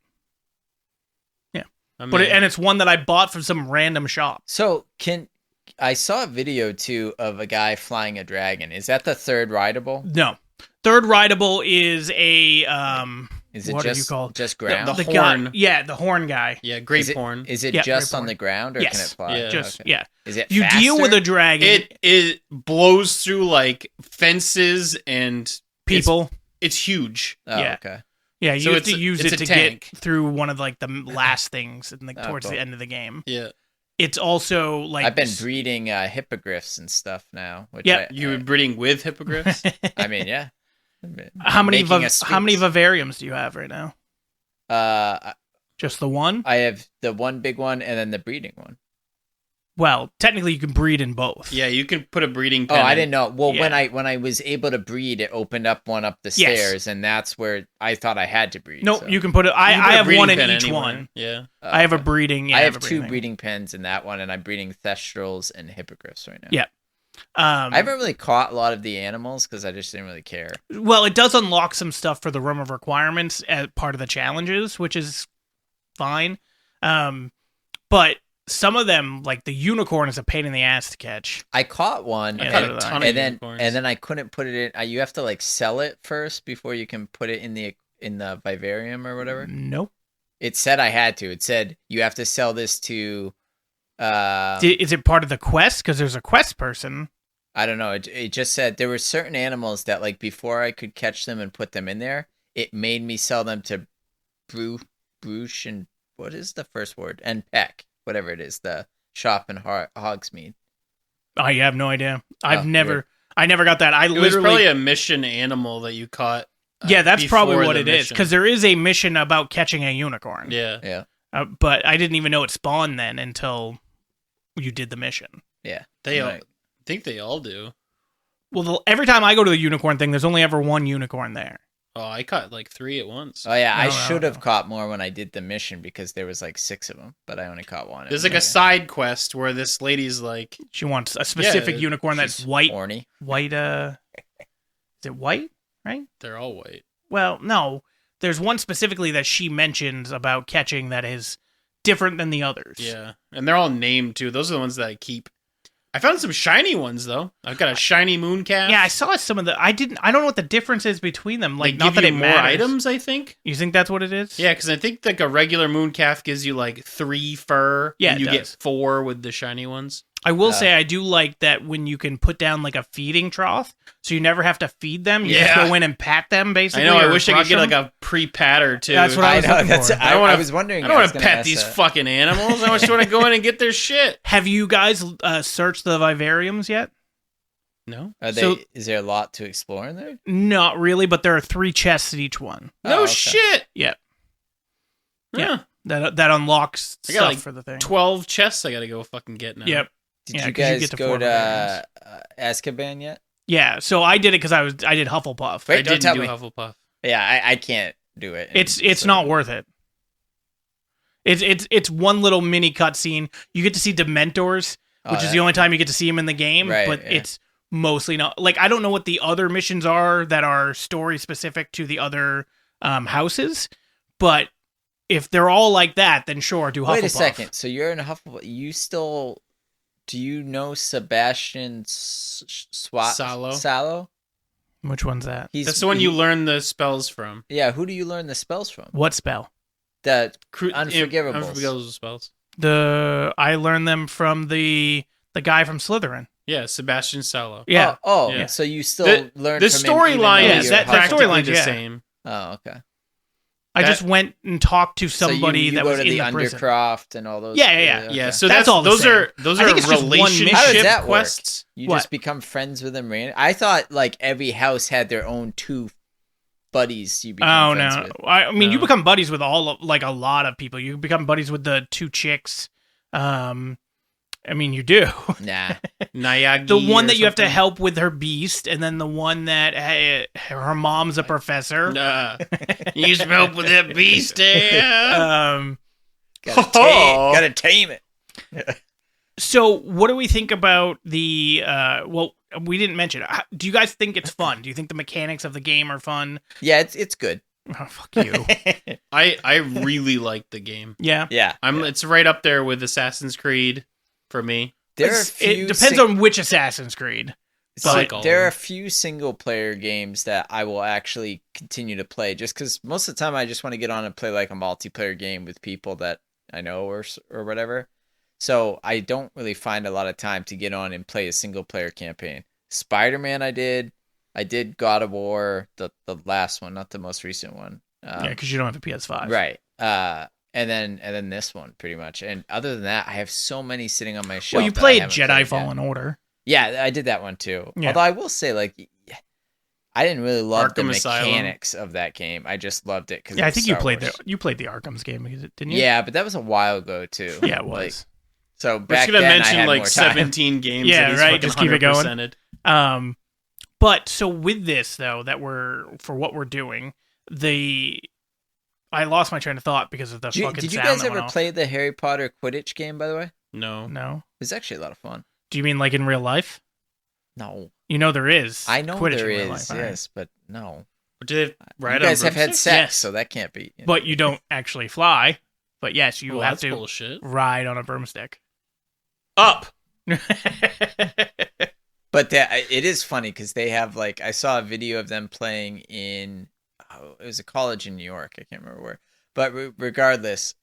[SPEAKER 3] I mean,
[SPEAKER 1] But and it's one that I bought from some random shop.
[SPEAKER 2] So I saw a video too of a guy flying a dragon. Is that the third rideable?
[SPEAKER 1] No, third rideable is a
[SPEAKER 2] Is it
[SPEAKER 1] what
[SPEAKER 2] just
[SPEAKER 1] are you called?
[SPEAKER 2] just ground?
[SPEAKER 3] The
[SPEAKER 1] guy,
[SPEAKER 3] horn.
[SPEAKER 1] yeah, the horn guy.
[SPEAKER 3] yeah, great
[SPEAKER 2] is it,
[SPEAKER 3] porn.
[SPEAKER 2] Is it
[SPEAKER 1] Yeah,
[SPEAKER 2] just
[SPEAKER 1] great
[SPEAKER 2] on
[SPEAKER 1] porn.
[SPEAKER 2] the ground, or
[SPEAKER 1] Yes.
[SPEAKER 2] can it fly?
[SPEAKER 3] Yeah.
[SPEAKER 1] Just
[SPEAKER 2] Okay.
[SPEAKER 1] yeah,
[SPEAKER 2] Is it?
[SPEAKER 1] you deal with a dragon.
[SPEAKER 3] It blows through like fences and
[SPEAKER 1] People.
[SPEAKER 3] It's huge.
[SPEAKER 2] Oh,
[SPEAKER 1] yeah.
[SPEAKER 2] okay.
[SPEAKER 1] Yeah, you
[SPEAKER 3] So
[SPEAKER 1] have
[SPEAKER 3] it's
[SPEAKER 1] to use
[SPEAKER 3] it's
[SPEAKER 1] it
[SPEAKER 3] a
[SPEAKER 1] to
[SPEAKER 3] tank.
[SPEAKER 1] get through one of like the last things and like
[SPEAKER 2] Oh,
[SPEAKER 1] towards
[SPEAKER 2] cool.
[SPEAKER 1] the end of the game.
[SPEAKER 3] Yeah.
[SPEAKER 1] It's also like
[SPEAKER 2] I've been breeding hippogriffs and stuff now. Which
[SPEAKER 1] Yep.
[SPEAKER 3] You were breeding with hippogriffs?
[SPEAKER 2] I mean, yeah.
[SPEAKER 1] how many
[SPEAKER 2] Making a
[SPEAKER 1] how many
[SPEAKER 2] sweet.
[SPEAKER 1] vivariums do you have right now? Just the one?
[SPEAKER 2] I have the one big one and then the breeding one.
[SPEAKER 1] Well, technically you can breed in both.
[SPEAKER 3] Yeah, you can put a breeding
[SPEAKER 2] Oh,
[SPEAKER 3] pen
[SPEAKER 2] I
[SPEAKER 3] in.
[SPEAKER 2] didn't know. Well,
[SPEAKER 1] Yeah.
[SPEAKER 2] when I was able to breed, it opened up one up the
[SPEAKER 1] Yes.
[SPEAKER 2] stairs, and that's where I thought I had to breed.
[SPEAKER 1] Nope,
[SPEAKER 2] so.
[SPEAKER 1] you can put it.
[SPEAKER 3] You can put
[SPEAKER 1] I
[SPEAKER 3] a
[SPEAKER 1] have
[SPEAKER 3] breeding
[SPEAKER 1] one in
[SPEAKER 3] pen
[SPEAKER 1] each
[SPEAKER 3] anywhere.
[SPEAKER 1] one.
[SPEAKER 3] Yeah.
[SPEAKER 1] I have a
[SPEAKER 2] Okay.
[SPEAKER 1] breeding. Yeah,
[SPEAKER 2] I have
[SPEAKER 1] a
[SPEAKER 2] two
[SPEAKER 1] thing.
[SPEAKER 2] breeding pens in that one, and I'm breeding thestrals and hippogriffs right now.
[SPEAKER 1] Yeah.
[SPEAKER 2] I haven't really caught a lot of the animals because I just didn't really care.
[SPEAKER 1] Well, it does unlock some stuff for the room of requirements as part of the challenges, which is fine. But some of them, like the unicorn, is a pain in the ass to catch.
[SPEAKER 2] I caught one,
[SPEAKER 1] Yeah,
[SPEAKER 3] I caught
[SPEAKER 1] so
[SPEAKER 3] a
[SPEAKER 1] did
[SPEAKER 3] ton of
[SPEAKER 2] and then
[SPEAKER 3] unicorns.
[SPEAKER 2] I couldn't put it in. You have to like sell it first before you can put it in the vivarium or whatever.
[SPEAKER 1] Nope.
[SPEAKER 2] It said I had to. It said you have to sell this to.
[SPEAKER 1] Is it part of the quest? Because there's a quest person.
[SPEAKER 2] I don't know. It just said there were certain animals that like before I could catch them and put them in there, it made me sell them to Bruce and what is the first word? And Peck, whatever it is, the shop in Hogsmeade.
[SPEAKER 1] I have no idea. I
[SPEAKER 2] weird.
[SPEAKER 1] never got that. I
[SPEAKER 3] It was
[SPEAKER 1] literally.
[SPEAKER 3] probably a mission animal that you caught.
[SPEAKER 1] Yeah, that's probably
[SPEAKER 3] before
[SPEAKER 1] what
[SPEAKER 3] the
[SPEAKER 1] it is.
[SPEAKER 3] mission.
[SPEAKER 1] Because there is a mission about catching a unicorn.
[SPEAKER 3] Yeah.
[SPEAKER 2] Yeah,
[SPEAKER 1] But I didn't even know it spawned then until you did the mission.
[SPEAKER 2] yeah.
[SPEAKER 3] They all,
[SPEAKER 2] Right.
[SPEAKER 3] I think they all do.
[SPEAKER 1] Well, every time I go to the unicorn thing, there's only ever one unicorn there.
[SPEAKER 3] Oh, I caught like 3 at once.
[SPEAKER 2] Oh yeah, I
[SPEAKER 1] No,
[SPEAKER 2] should
[SPEAKER 1] no.
[SPEAKER 2] have caught more when I did the mission because there was like 6 of them, but I only caught one.
[SPEAKER 3] There's like a side quest where this lady's like,
[SPEAKER 1] She wants a specific
[SPEAKER 3] Yeah,
[SPEAKER 1] unicorn that's
[SPEAKER 2] She's
[SPEAKER 1] white.
[SPEAKER 2] horny.
[SPEAKER 1] White, is it white? Right?
[SPEAKER 3] they're all white.
[SPEAKER 1] Well, no. There's one specifically that she mentions about catching that is different than the others.
[SPEAKER 3] Yeah. And they're all named too. Those are the ones that I keep. I found some shiny ones though. I've got a shiny moon calf.
[SPEAKER 1] Yeah, I saw some of the. I don't know what the difference is between them.
[SPEAKER 3] Like
[SPEAKER 1] Like, not
[SPEAKER 3] give
[SPEAKER 1] that
[SPEAKER 3] you
[SPEAKER 1] it
[SPEAKER 3] more
[SPEAKER 1] matters.
[SPEAKER 3] items, I think.
[SPEAKER 1] You think that's what it is?
[SPEAKER 3] Yeah, because I think like a regular moon calf gives you like 3 fur.
[SPEAKER 1] Yeah,
[SPEAKER 3] and
[SPEAKER 1] it
[SPEAKER 3] you
[SPEAKER 1] does.
[SPEAKER 3] get 4 with the shiny ones.
[SPEAKER 1] I will say I do like that when you can put down like a feeding trough, so you never have to feed them. You just
[SPEAKER 3] Yeah.
[SPEAKER 1] go in and pat them, basically.
[SPEAKER 3] I know. I
[SPEAKER 1] or
[SPEAKER 3] wish I could
[SPEAKER 1] brush
[SPEAKER 3] get
[SPEAKER 1] them.
[SPEAKER 3] like a pre-patter too.
[SPEAKER 1] That's what I was looking for.
[SPEAKER 3] I don't wanna-
[SPEAKER 2] I was wondering.
[SPEAKER 3] I don't want
[SPEAKER 2] was
[SPEAKER 3] to
[SPEAKER 2] gonna
[SPEAKER 3] pet
[SPEAKER 2] ask
[SPEAKER 3] these
[SPEAKER 2] that.
[SPEAKER 3] fucking animals. I just want to go in and get their shit.
[SPEAKER 1] Have you guys searched the vivariums yet?
[SPEAKER 3] No.
[SPEAKER 2] Are they?
[SPEAKER 1] So-
[SPEAKER 2] Is there a lot to explore in there?
[SPEAKER 1] Not really, but there are 3 chests at each one.
[SPEAKER 3] No
[SPEAKER 2] Oh, okay.
[SPEAKER 3] shit.
[SPEAKER 1] Yeah.
[SPEAKER 3] Yeah.
[SPEAKER 1] That unlocks
[SPEAKER 3] I got,
[SPEAKER 1] stuff
[SPEAKER 3] like,
[SPEAKER 1] for the thing.
[SPEAKER 3] 12 chests I gotta go fucking get now.
[SPEAKER 1] Yep.
[SPEAKER 2] Did
[SPEAKER 1] Yeah,
[SPEAKER 2] you
[SPEAKER 1] 'cause you
[SPEAKER 2] guys
[SPEAKER 1] get to
[SPEAKER 2] go
[SPEAKER 1] 4
[SPEAKER 2] to
[SPEAKER 1] vivariums.
[SPEAKER 2] Azkaban yet?
[SPEAKER 1] Yeah, so I did it because I did Hufflepuff.
[SPEAKER 2] Wait,
[SPEAKER 3] I
[SPEAKER 2] don't
[SPEAKER 3] didn't
[SPEAKER 2] tell
[SPEAKER 3] do
[SPEAKER 2] me.
[SPEAKER 3] Hufflepuff.
[SPEAKER 2] Yeah, I can't do it.
[SPEAKER 1] It's not worth it. It's one little mini cutscene. You get to see Dementors, which is the only time you get to see them in the game.
[SPEAKER 2] Right,
[SPEAKER 1] but
[SPEAKER 2] yeah.
[SPEAKER 1] it's mostly not. Like, I don't know what the other missions are that are story specific to the other houses, but if they're all like that, then sure, do Hufflepuff.
[SPEAKER 2] Wait a second. So you're in Hufflepuff. You still? Do you know Sebastian
[SPEAKER 3] Sallow?
[SPEAKER 2] Sallow?
[SPEAKER 1] Which one's that?
[SPEAKER 3] That's the one you learn the spells from.
[SPEAKER 2] Yeah, who do you learn the spells from?
[SPEAKER 1] What spell?
[SPEAKER 2] The
[SPEAKER 3] Unforgivables.
[SPEAKER 2] Unforgivables.
[SPEAKER 3] Spells.
[SPEAKER 1] I learned them from the guy from Slytherin.
[SPEAKER 3] Yeah, Sebastian Sallow.
[SPEAKER 1] Yeah.
[SPEAKER 3] Yeah.
[SPEAKER 2] So you still learn
[SPEAKER 3] the
[SPEAKER 2] from him
[SPEAKER 3] storyline
[SPEAKER 2] even
[SPEAKER 3] is
[SPEAKER 2] though you're
[SPEAKER 1] that
[SPEAKER 2] Hufflepuff?
[SPEAKER 1] storyline's
[SPEAKER 3] the
[SPEAKER 1] yeah.
[SPEAKER 3] same.
[SPEAKER 2] Oh, okay.
[SPEAKER 1] I just went and talked to somebody
[SPEAKER 2] so you
[SPEAKER 1] that
[SPEAKER 2] go
[SPEAKER 1] was
[SPEAKER 2] to
[SPEAKER 1] in
[SPEAKER 2] the
[SPEAKER 1] the prison.
[SPEAKER 2] Undercroft and all those.
[SPEAKER 1] Yeah.
[SPEAKER 2] Okay.
[SPEAKER 3] Yeah, so
[SPEAKER 1] That's all the
[SPEAKER 3] those
[SPEAKER 1] same.
[SPEAKER 3] are those
[SPEAKER 1] I
[SPEAKER 3] are
[SPEAKER 1] think it's just one mission.
[SPEAKER 2] How does
[SPEAKER 3] relationship
[SPEAKER 2] that work?
[SPEAKER 3] quests.
[SPEAKER 2] You
[SPEAKER 1] What?
[SPEAKER 2] just become friends with them. I thought like every house had their own 2 buddies you become friends with.
[SPEAKER 1] I mean, you
[SPEAKER 3] No.
[SPEAKER 1] become buddies with like a lot of people. You become buddies with the 2 chicks. I mean, you do.
[SPEAKER 2] Nah.
[SPEAKER 3] Nayagi.
[SPEAKER 1] The one
[SPEAKER 3] or
[SPEAKER 1] that you have to
[SPEAKER 3] something.
[SPEAKER 1] help with her beast, and then the one that her mom's a professor.
[SPEAKER 3] Nah. You need some help with that beast there.
[SPEAKER 2] Gotta tame it.
[SPEAKER 1] So, what do we think about the? Well, we didn't mention it. Do you guys think it's fun? Do you think the mechanics of the game are fun?
[SPEAKER 2] Yeah, it's good.
[SPEAKER 1] Oh, fuck you.
[SPEAKER 3] I really like the game.
[SPEAKER 1] Yeah.
[SPEAKER 2] Yeah.
[SPEAKER 3] It's right up there with Assassin's Creed for me.
[SPEAKER 1] It depends on which Assassin's Creed.
[SPEAKER 3] Like all
[SPEAKER 2] there are a
[SPEAKER 3] of them.
[SPEAKER 2] few single player games that I will actually continue to play just because most of the time I just want to get on and play like a multiplayer game with people that I know or whatever. So I don't really find a lot of time to get on and play a single player campaign. Spider-Man I did God of War, the last one, not the most recent one.
[SPEAKER 1] Yeah, because you don't have a PS5.
[SPEAKER 2] Right. And then this one pretty much. And other than that, I have so many sitting on my shelf.
[SPEAKER 1] Well, you
[SPEAKER 2] that I
[SPEAKER 1] played
[SPEAKER 2] haven't
[SPEAKER 1] Jedi
[SPEAKER 2] played yet.
[SPEAKER 1] Fallen Order.
[SPEAKER 2] Yeah, I did that one too.
[SPEAKER 1] Yeah.
[SPEAKER 2] Although I will say, like, I didn't really love the
[SPEAKER 3] Arkham Asylum.
[SPEAKER 2] mechanics of that game. I just loved it because
[SPEAKER 1] Yeah, I think you played the Arkham's game, didn't you?
[SPEAKER 2] Yeah, but that was a while ago too.
[SPEAKER 1] Yeah, it was.
[SPEAKER 2] Like, so
[SPEAKER 3] We're
[SPEAKER 2] back
[SPEAKER 3] just gonna
[SPEAKER 2] then, I
[SPEAKER 3] mention
[SPEAKER 2] had
[SPEAKER 3] like
[SPEAKER 2] more time.
[SPEAKER 3] 17 games.
[SPEAKER 1] Yeah,
[SPEAKER 3] that he's
[SPEAKER 1] right,
[SPEAKER 3] fucking
[SPEAKER 1] just keep it going.
[SPEAKER 3] 100%ed.
[SPEAKER 1] But so with this though, for what we're doing, I lost my train of thought because of the fucking
[SPEAKER 2] Did you
[SPEAKER 1] sound
[SPEAKER 2] guys
[SPEAKER 1] that
[SPEAKER 2] ever
[SPEAKER 1] went off.
[SPEAKER 2] play the Harry Potter Quidditch game? By the way,
[SPEAKER 3] No.
[SPEAKER 1] No.
[SPEAKER 2] it was actually a lot of fun.
[SPEAKER 1] Do you mean like in real life?
[SPEAKER 2] No,
[SPEAKER 1] You know there is.
[SPEAKER 2] I know
[SPEAKER 1] Quidditch
[SPEAKER 2] there
[SPEAKER 1] in real
[SPEAKER 2] is.
[SPEAKER 1] life, all right.
[SPEAKER 2] Yes, but no.
[SPEAKER 3] But do they ride
[SPEAKER 2] You guys
[SPEAKER 3] on
[SPEAKER 2] have had
[SPEAKER 3] broomsticks?
[SPEAKER 2] sex,
[SPEAKER 1] Yes.
[SPEAKER 2] so that can't be.
[SPEAKER 1] But you don't actually fly. But yes, you
[SPEAKER 3] Well,
[SPEAKER 1] have
[SPEAKER 3] that's
[SPEAKER 1] to
[SPEAKER 3] bullshit.
[SPEAKER 1] ride on a broomstick.
[SPEAKER 3] Up.
[SPEAKER 2] But it is funny because they have like I saw a video of them playing in it was a college in New York. I can't remember where. But regardless,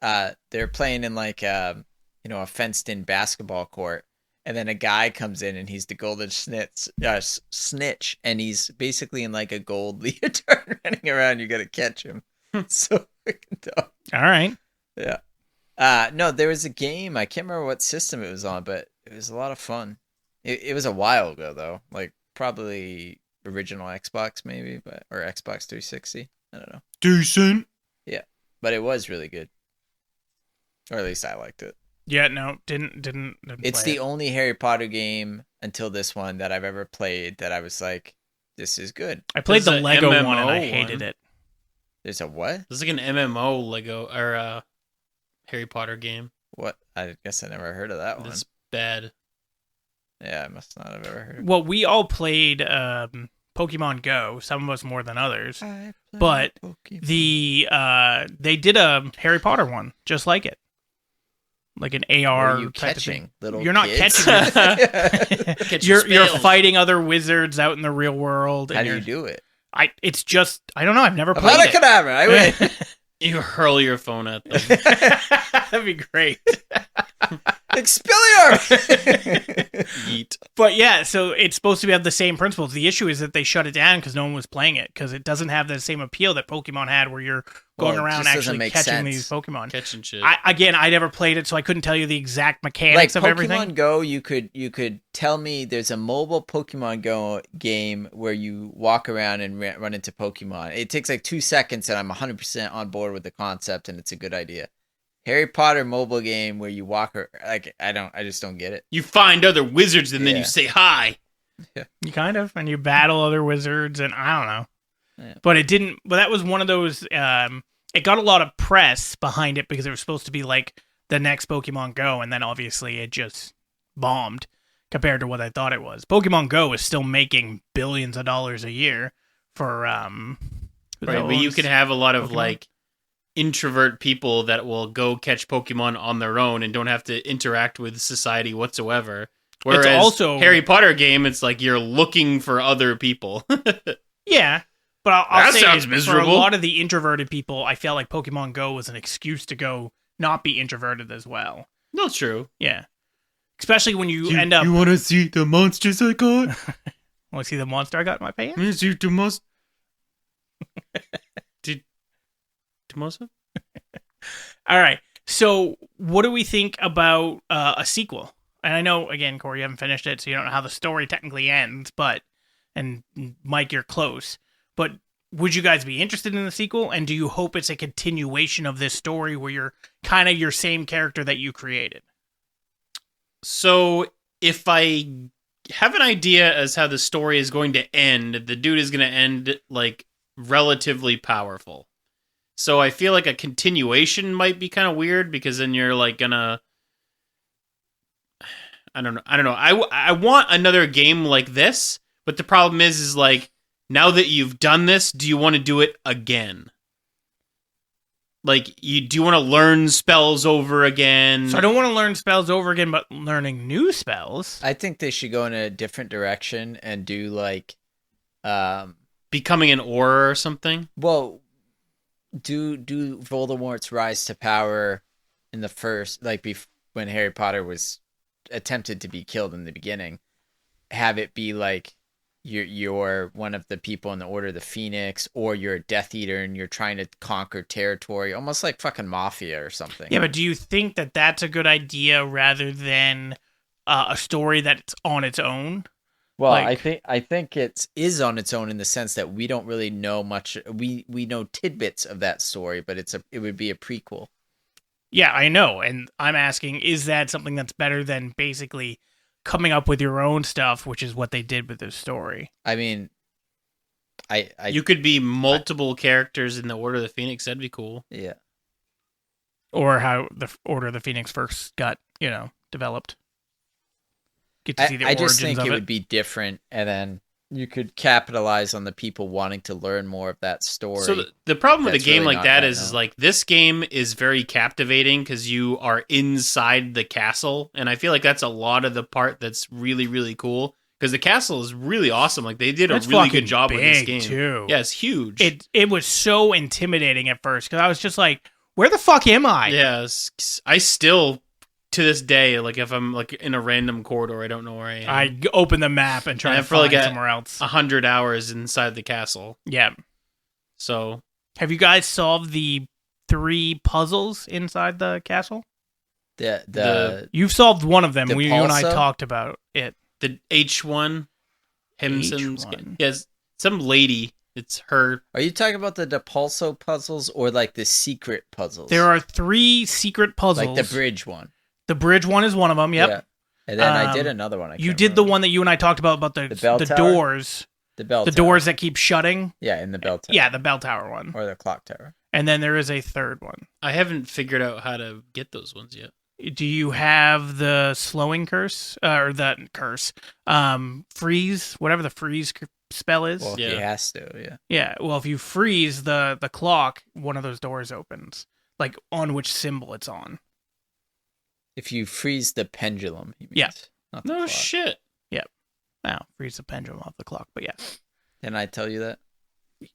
[SPEAKER 2] they're playing in like a fenced-in basketball court, and then a guy comes in and he's the golden snitch, and he's basically in like a gold leotard running around. You got to catch him. It's so freaking dumb.
[SPEAKER 1] All right.
[SPEAKER 2] Yeah. No, there was a game. I can't remember what system it was on, but it was a lot of fun. It was a while ago though, like probably original Xbox maybe, or Xbox 360. I don't know.
[SPEAKER 1] Decent.
[SPEAKER 2] Yeah, but it was really good, or at least I liked it.
[SPEAKER 1] Yeah, no, didn't
[SPEAKER 2] It's
[SPEAKER 1] play
[SPEAKER 2] the
[SPEAKER 1] it.
[SPEAKER 2] only Harry Potter game until this one that I've ever played that I was like, this is good.
[SPEAKER 1] I played the
[SPEAKER 3] There's a
[SPEAKER 1] Lego one and
[SPEAKER 3] MMO
[SPEAKER 1] I hated
[SPEAKER 3] one.
[SPEAKER 1] it.
[SPEAKER 2] There's a what?
[SPEAKER 3] This is like an MMO Lego or Harry Potter game.
[SPEAKER 2] What? I guess I never heard of that one.
[SPEAKER 3] It's bad.
[SPEAKER 2] Yeah, I must not have ever heard of it.
[SPEAKER 1] Well, we all played Pokemon Go, some of us more than others. But they did a Harry Potter one just like it. Like an AR
[SPEAKER 2] What are you
[SPEAKER 1] type
[SPEAKER 2] catching?
[SPEAKER 1] of thing.
[SPEAKER 2] Little
[SPEAKER 1] You're not
[SPEAKER 2] kids?
[SPEAKER 1] catching it.
[SPEAKER 3] Catch
[SPEAKER 1] you're
[SPEAKER 3] spells.
[SPEAKER 1] fighting other wizards out in the real world.
[SPEAKER 2] How
[SPEAKER 1] And
[SPEAKER 2] do you
[SPEAKER 1] you're-
[SPEAKER 2] do it?
[SPEAKER 1] It's just I don't know. I've never played
[SPEAKER 2] Avada
[SPEAKER 1] it.
[SPEAKER 2] Kedavra, I win.
[SPEAKER 3] You hurl your phone at them.
[SPEAKER 1] That'd be great.
[SPEAKER 2] Expelliarm!
[SPEAKER 3] Yeet.
[SPEAKER 1] But yeah, so it's supposed to have the same principles. The issue is that they shut it down because no one was playing it because it doesn't have the same appeal that Pokemon had, where you're going
[SPEAKER 2] Well, it
[SPEAKER 1] around
[SPEAKER 2] just doesn't
[SPEAKER 1] actually
[SPEAKER 2] make
[SPEAKER 1] catching
[SPEAKER 2] sense.
[SPEAKER 1] these Pokemon.
[SPEAKER 3] Catching shit.
[SPEAKER 1] I never played it, so I couldn't tell you the exact
[SPEAKER 2] Like
[SPEAKER 1] mechanics of
[SPEAKER 2] Pokemon
[SPEAKER 1] everything.
[SPEAKER 2] Go, you could tell me there's a mobile Pokemon Go game where you walk around and run into Pokemon. It takes like 2 seconds, and I'm 100% on board with the concept, and it's a good idea. Harry Potter mobile game where you walk, I just don't get it.
[SPEAKER 3] You find other wizards and then
[SPEAKER 2] Yeah.
[SPEAKER 3] you say hi.
[SPEAKER 1] You kind of, and you battle other wizards, and I don't know.
[SPEAKER 2] Yeah.
[SPEAKER 1] But it didn't. But that was one of those. It got a lot of press behind it because it was supposed to be like the next Pokemon Go, and then obviously it just bombed compared to what I thought it was. Pokemon Go is still making billions of dollars a year for
[SPEAKER 3] Right, but you can have a lot of
[SPEAKER 1] Pokemon?
[SPEAKER 3] like introvert people that will go catch Pokemon on their own and don't have to interact with society whatsoever. Whereas
[SPEAKER 1] also-
[SPEAKER 3] Harry Potter game, it's like you're looking for other people.
[SPEAKER 1] Yeah, but I'll
[SPEAKER 3] That
[SPEAKER 1] say
[SPEAKER 3] sounds
[SPEAKER 1] for
[SPEAKER 3] miserable.
[SPEAKER 1] a lot of the introverted people, I felt like Pokemon Go was an excuse to go not be introverted as well.
[SPEAKER 3] No, true.
[SPEAKER 1] Yeah, especially when you end up.
[SPEAKER 4] You want to see the monsters I got?
[SPEAKER 1] Want to see the monster I got in my pants?
[SPEAKER 4] You see the monster?
[SPEAKER 3] Tomosa?
[SPEAKER 1] All right. So, what do we think about a sequel? And I know, again, Corey, you haven't finished it, so you don't know how the story technically ends. And Mike, you're close. But would you guys be interested in the sequel? And do you hope it's a continuation of this story where you're kind of your same character that you created?
[SPEAKER 3] So, if I have an idea as how the story is going to end, the dude is going to end, like, relatively powerful. So I feel like a continuation might be kind of weird because then you're like gonna, I don't know. I want another game like this, but the problem is like now that you've done this, do you want to do it again? Like do you want to learn spells over again?
[SPEAKER 1] So I don't want to learn spells over again, but learning new spells.
[SPEAKER 2] I think they should go in a different direction and do like,
[SPEAKER 3] Becoming an aura or something.
[SPEAKER 2] well, do Voldemort's rise to power in the first, like when Harry Potter was attempted to be killed in the beginning, have it be like you're one of the people in the Order of the Phoenix, or you're a Death Eater and you're trying to conquer territory, almost like fucking Mafia or something.
[SPEAKER 1] Yeah, but do you think that that's a good idea rather than a story that's on its own?
[SPEAKER 2] Well,
[SPEAKER 1] like-
[SPEAKER 2] I think it is on its own in the sense that we don't really know much. We know tidbits of that story, but it would be a prequel.
[SPEAKER 1] Yeah, I know. And I'm asking, is that something that's better than basically coming up with your own stuff, which is what they did with this story?
[SPEAKER 2] I mean,
[SPEAKER 3] You could be multiple characters in the Order of the Phoenix. That'd be cool.
[SPEAKER 2] yeah.
[SPEAKER 1] Or how the Order of the Phoenix first got, developed. Get to see the
[SPEAKER 2] I
[SPEAKER 1] origins
[SPEAKER 2] just think
[SPEAKER 1] of
[SPEAKER 2] it
[SPEAKER 1] it.
[SPEAKER 2] would be different, and then you could capitalize on the people wanting to learn more of that story.
[SPEAKER 3] So the problem with a
[SPEAKER 2] That's
[SPEAKER 3] game
[SPEAKER 2] really
[SPEAKER 3] like
[SPEAKER 2] not
[SPEAKER 3] that
[SPEAKER 2] that
[SPEAKER 3] is
[SPEAKER 2] known.
[SPEAKER 3] like this game is very captivating because you are inside the castle, and I feel like that's a lot of the part that's really really cool because the castle is really awesome. Like they did
[SPEAKER 1] That's
[SPEAKER 3] a really
[SPEAKER 1] fucking
[SPEAKER 3] good job with this
[SPEAKER 1] big,
[SPEAKER 3] game.
[SPEAKER 1] too.
[SPEAKER 3] Yeah, it's huge.
[SPEAKER 1] It was so intimidating at first because I was just like, where the fuck am I?
[SPEAKER 3] I still to this day, like if I'm like in a random corridor, I don't know where I am.
[SPEAKER 1] I open the map and try
[SPEAKER 3] And
[SPEAKER 1] to
[SPEAKER 3] I've probably
[SPEAKER 1] find
[SPEAKER 3] got
[SPEAKER 1] somewhere else.
[SPEAKER 3] 100 hours inside the castle.
[SPEAKER 1] Yeah.
[SPEAKER 3] So
[SPEAKER 1] Have you guys solved the 3 puzzles inside the castle? You've solved one of them.
[SPEAKER 2] The
[SPEAKER 1] You and I
[SPEAKER 2] Pulso?
[SPEAKER 1] talked about it.
[SPEAKER 3] the H1, Himson's,
[SPEAKER 1] H1?
[SPEAKER 3] yes, some lady. It's her.
[SPEAKER 2] Are you talking about the Depulso puzzles or like the secret puzzles?
[SPEAKER 1] There are 3 secret puzzles.
[SPEAKER 2] like the bridge one.
[SPEAKER 1] The bridge one is one of them. Yep.
[SPEAKER 2] Yeah. And then I did
[SPEAKER 1] Um,
[SPEAKER 2] another one. I
[SPEAKER 1] You
[SPEAKER 2] can't
[SPEAKER 1] did the
[SPEAKER 2] remember.
[SPEAKER 1] one that you and I talked about
[SPEAKER 2] The bell
[SPEAKER 1] the
[SPEAKER 2] tower?
[SPEAKER 1] doors.
[SPEAKER 2] The bell.
[SPEAKER 1] The
[SPEAKER 2] tower.
[SPEAKER 1] doors that keep shutting.
[SPEAKER 2] Yeah, in the bell tower.
[SPEAKER 1] Yeah, the bell tower one.
[SPEAKER 2] Or the clock tower.
[SPEAKER 1] And then there is a third one.
[SPEAKER 3] I haven't figured out how to get those ones yet.
[SPEAKER 1] Do you have the slowing curse or the curse? Freeze, whatever the freeze spell is.
[SPEAKER 2] Well,
[SPEAKER 3] Yeah.
[SPEAKER 2] he has to. Yeah.
[SPEAKER 1] Yeah. Well, if you freeze the clock, one of those doors opens. Like on which symbol it's on.
[SPEAKER 2] If you freeze the pendulum, he means.
[SPEAKER 1] Yeah.
[SPEAKER 2] Not the
[SPEAKER 3] No
[SPEAKER 2] clock.
[SPEAKER 3] shit.
[SPEAKER 1] Now freeze the pendulum off the clock. But yeah.
[SPEAKER 2] Didn't I tell you that?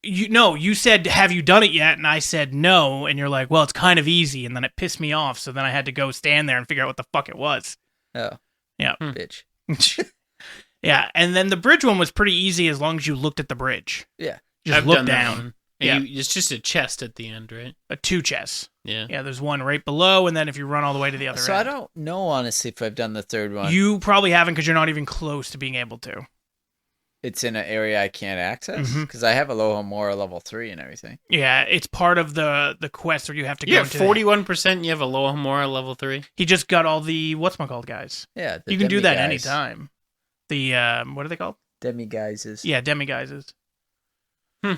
[SPEAKER 1] You said, have you done it yet? And I said no. And you're like, well, it's kind of easy. And then it pissed me off. So then I had to go stand there and figure out what the fuck it was.
[SPEAKER 2] Oh.
[SPEAKER 1] Yeah.
[SPEAKER 2] Bitch.
[SPEAKER 1] Yeah. And then the bridge one was pretty easy as long as you looked at the bridge.
[SPEAKER 2] Yeah.
[SPEAKER 1] Just
[SPEAKER 3] I've
[SPEAKER 1] look
[SPEAKER 3] done that
[SPEAKER 1] down.
[SPEAKER 3] one.
[SPEAKER 1] Yeah.
[SPEAKER 3] And it's just a chest at the end, right?
[SPEAKER 1] 2 chests.
[SPEAKER 3] Yeah.
[SPEAKER 1] Yeah, there's one right below. And then if you run all the way to the other
[SPEAKER 2] So
[SPEAKER 1] end.
[SPEAKER 2] I don't know, honestly, if I've done the third one.
[SPEAKER 1] You probably haven't because you're not even close to being able to.
[SPEAKER 2] It's in an area I can't access?
[SPEAKER 1] Mhm.
[SPEAKER 2] Because I have Alohomora level 3 and everything.
[SPEAKER 1] Yeah, it's part of the quest where you have to
[SPEAKER 3] You
[SPEAKER 1] go
[SPEAKER 3] have
[SPEAKER 1] to
[SPEAKER 3] 41%. You have Alohomora level 3.
[SPEAKER 1] He just got all the whatchamacallit guys.
[SPEAKER 2] Yeah.
[SPEAKER 1] You can do that
[SPEAKER 2] demiguise.
[SPEAKER 1] anytime. The what are they called?
[SPEAKER 2] Demiguises.
[SPEAKER 1] Yeah, demiguises.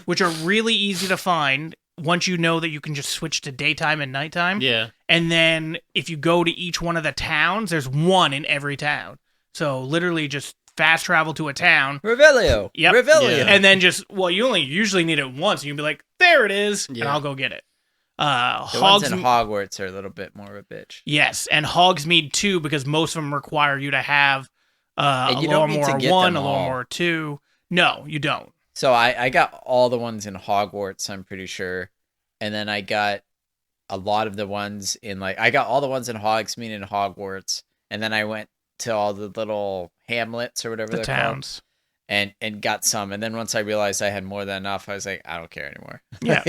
[SPEAKER 1] Which are really easy to find once you know that you can just switch to daytime and nighttime.
[SPEAKER 3] Yeah.
[SPEAKER 1] And then if you go to each one of the towns, there's one in every town. So literally just fast travel to a town.
[SPEAKER 2] Revelio.
[SPEAKER 1] Yep.
[SPEAKER 2] Revelio.
[SPEAKER 3] Yeah.
[SPEAKER 1] And then you only usually need it once. And you'll be like, there it is. And
[SPEAKER 3] Yeah.
[SPEAKER 1] I'll go get it.
[SPEAKER 2] The
[SPEAKER 1] Hogs
[SPEAKER 2] ones in Hogwarts are a little bit more of a bitch.
[SPEAKER 1] Yes, and Hogsmeade too, because most of them require you to have
[SPEAKER 2] And
[SPEAKER 1] a
[SPEAKER 2] you don't need to
[SPEAKER 1] Alohomora
[SPEAKER 2] get
[SPEAKER 1] 1,
[SPEAKER 2] them
[SPEAKER 1] a
[SPEAKER 2] all.
[SPEAKER 1] Alohomora 2. No, you don't.
[SPEAKER 2] So I got all the ones in Hogwarts, I'm pretty sure. And then I got a lot of the ones in I got all the ones in Hogsmeade and Hogwarts. And then I went to all the little hamlets or whatever
[SPEAKER 1] The
[SPEAKER 2] they're
[SPEAKER 1] towns.
[SPEAKER 2] called and got some. And then once I realized I had more than enough, I was like, I don't care anymore.
[SPEAKER 1] Yeah.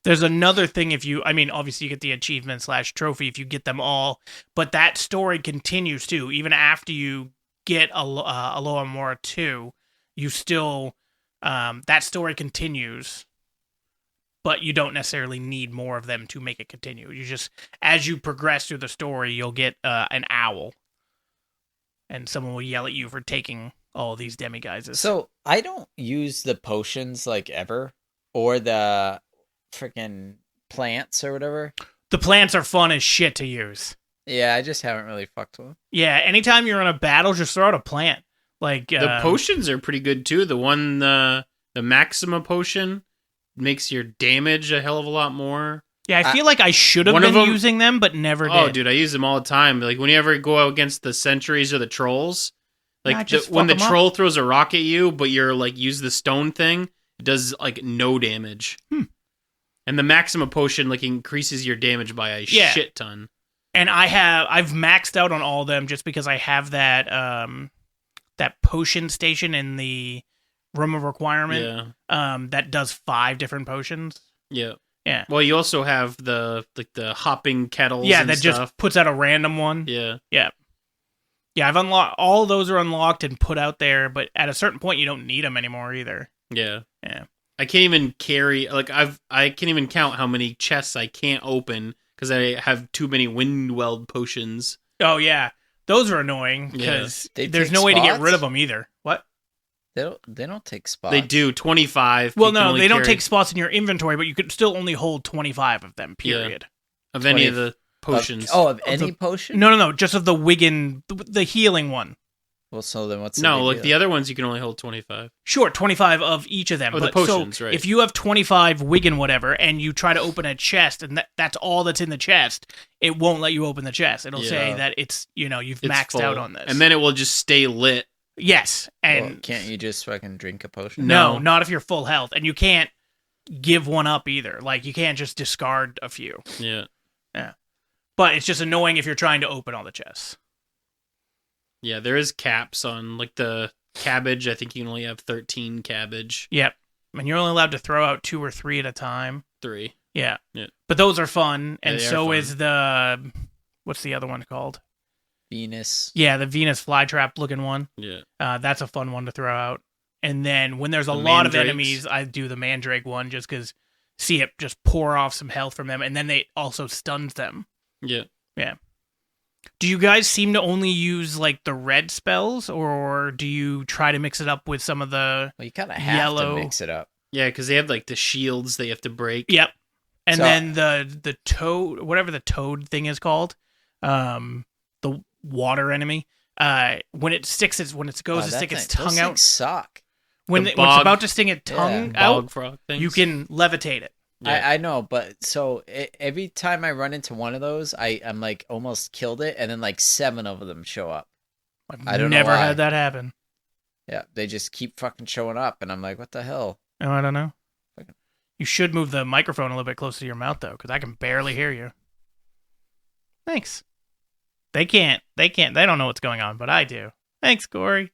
[SPEAKER 1] There's another thing obviously you get the achievement / trophy if you get them all, but that story continues too. Even after you get Aloha Mora 2, you still, that story continues, but you don't necessarily need more of them to make it continue. You just, as you progress through the story, you'll get an owl, and someone will yell at you for taking all these demiguises.
[SPEAKER 2] So I don't use the potions ever, or the freaking plants or whatever.
[SPEAKER 1] The plants are fun as shit to use.
[SPEAKER 2] Yeah, I just haven't really fucked with them.
[SPEAKER 1] Yeah, anytime you're in a battle, just throw out a plant.
[SPEAKER 3] The potions are pretty good too. The one, the Maxima potion makes your damage a hell of a lot more.
[SPEAKER 1] Yeah, I feel like I should have been using them, but never did.
[SPEAKER 3] Oh, dude, I use them all the time. Like, whenever you go out against the sentries or the trolls, when the troll throws a rock at you, but you're, use the stone thing, it does, no damage. And the Maxima potion, increases your damage by a shit ton.
[SPEAKER 1] And I've maxed out on all of them just because I have that, that potion station in the room of requirement. Yeah. That does 5 different potions.
[SPEAKER 3] Yeah.
[SPEAKER 1] Yeah.
[SPEAKER 3] Well, you also have the hopping kettles.
[SPEAKER 1] Yeah,
[SPEAKER 3] and
[SPEAKER 1] that
[SPEAKER 3] stuff.
[SPEAKER 1] just puts out a random one.
[SPEAKER 3] Yeah.
[SPEAKER 1] Yeah. Yeah, I've unlocked all those are unlocked and put out there, but at a certain point you don't need them anymore either.
[SPEAKER 3] Yeah.
[SPEAKER 1] Yeah.
[SPEAKER 3] I can't even carry I can't even count how many chests I can't open because I have too many Windweld potions.
[SPEAKER 1] Oh yeah, those are annoying because there's no way to get rid of them either. What?
[SPEAKER 2] They don't take spots.
[SPEAKER 3] They do 25.
[SPEAKER 1] Well, no, they don't take spots in your inventory, but you could still only hold 25 of them. Period.
[SPEAKER 3] Yeah. Of any of the potions.
[SPEAKER 2] Of any potion?
[SPEAKER 1] No, just of the Wigan, the healing one.
[SPEAKER 2] Well, so then what's
[SPEAKER 3] the other ones you can only hold 25.
[SPEAKER 1] Sure, 25 of each of them.
[SPEAKER 3] Oh, the potions, right.
[SPEAKER 1] If you have 25 Wigan whatever, and you try to open a chest, and that's all that's in the chest, it won't let you open the chest. It'll say that it's maxed
[SPEAKER 3] full.
[SPEAKER 1] Out on this.
[SPEAKER 3] And then it will just stay lit.
[SPEAKER 1] Yes, and
[SPEAKER 2] can't you just fucking drink a potion?
[SPEAKER 1] No, not if you're full health, and you can't give one up either. You can't just discard a few.
[SPEAKER 3] Yeah.
[SPEAKER 1] But it's just annoying if you're trying to open all the chests.
[SPEAKER 3] Yeah, there is caps on the cabbage. I think you can only have 13 cabbage.
[SPEAKER 1] Yep. And you're only allowed to throw out 2 or 3 at a time.
[SPEAKER 3] 3.
[SPEAKER 1] Yeah.
[SPEAKER 3] Yeah.
[SPEAKER 1] But those are fun, and so
[SPEAKER 3] fun.
[SPEAKER 1] is the what's the other one called?
[SPEAKER 2] Venus.
[SPEAKER 1] Yeah, the Venus flytrap looking one.
[SPEAKER 3] Yeah.
[SPEAKER 1] That's a fun one to throw out. And then when there's a lot of enemies, I do the Mandrake one just because see it just pour off some health from them, and then they also stuns them.
[SPEAKER 3] Yeah.
[SPEAKER 1] Yeah. Do you guys seem to only use the red spells, or do you try to mix it up with some of the
[SPEAKER 2] Well, you kind of have to mix it up.
[SPEAKER 3] Yeah, because they have the shields they have to break.
[SPEAKER 1] Yep. And then the toad, whatever the toad thing is called, the water enemy, when it sticks its to stick its tongue out,
[SPEAKER 2] suck.
[SPEAKER 1] When it's about to sting its tongue out,
[SPEAKER 3] bog frog things.
[SPEAKER 1] you can levitate it.
[SPEAKER 2] Yeah. I know, but every time I run into one of those, I'm almost killed it, and then 7 of them show up.
[SPEAKER 1] I don't never had that happen.
[SPEAKER 2] Yeah, they just keep fucking showing up, and I'm like, what the hell?
[SPEAKER 1] Oh, I don't know. You should move the microphone a little bit closer to your mouth, though, because I can barely hear you. Thanks. They can't. They don't know what's going on, but I do. Thanks, Corey.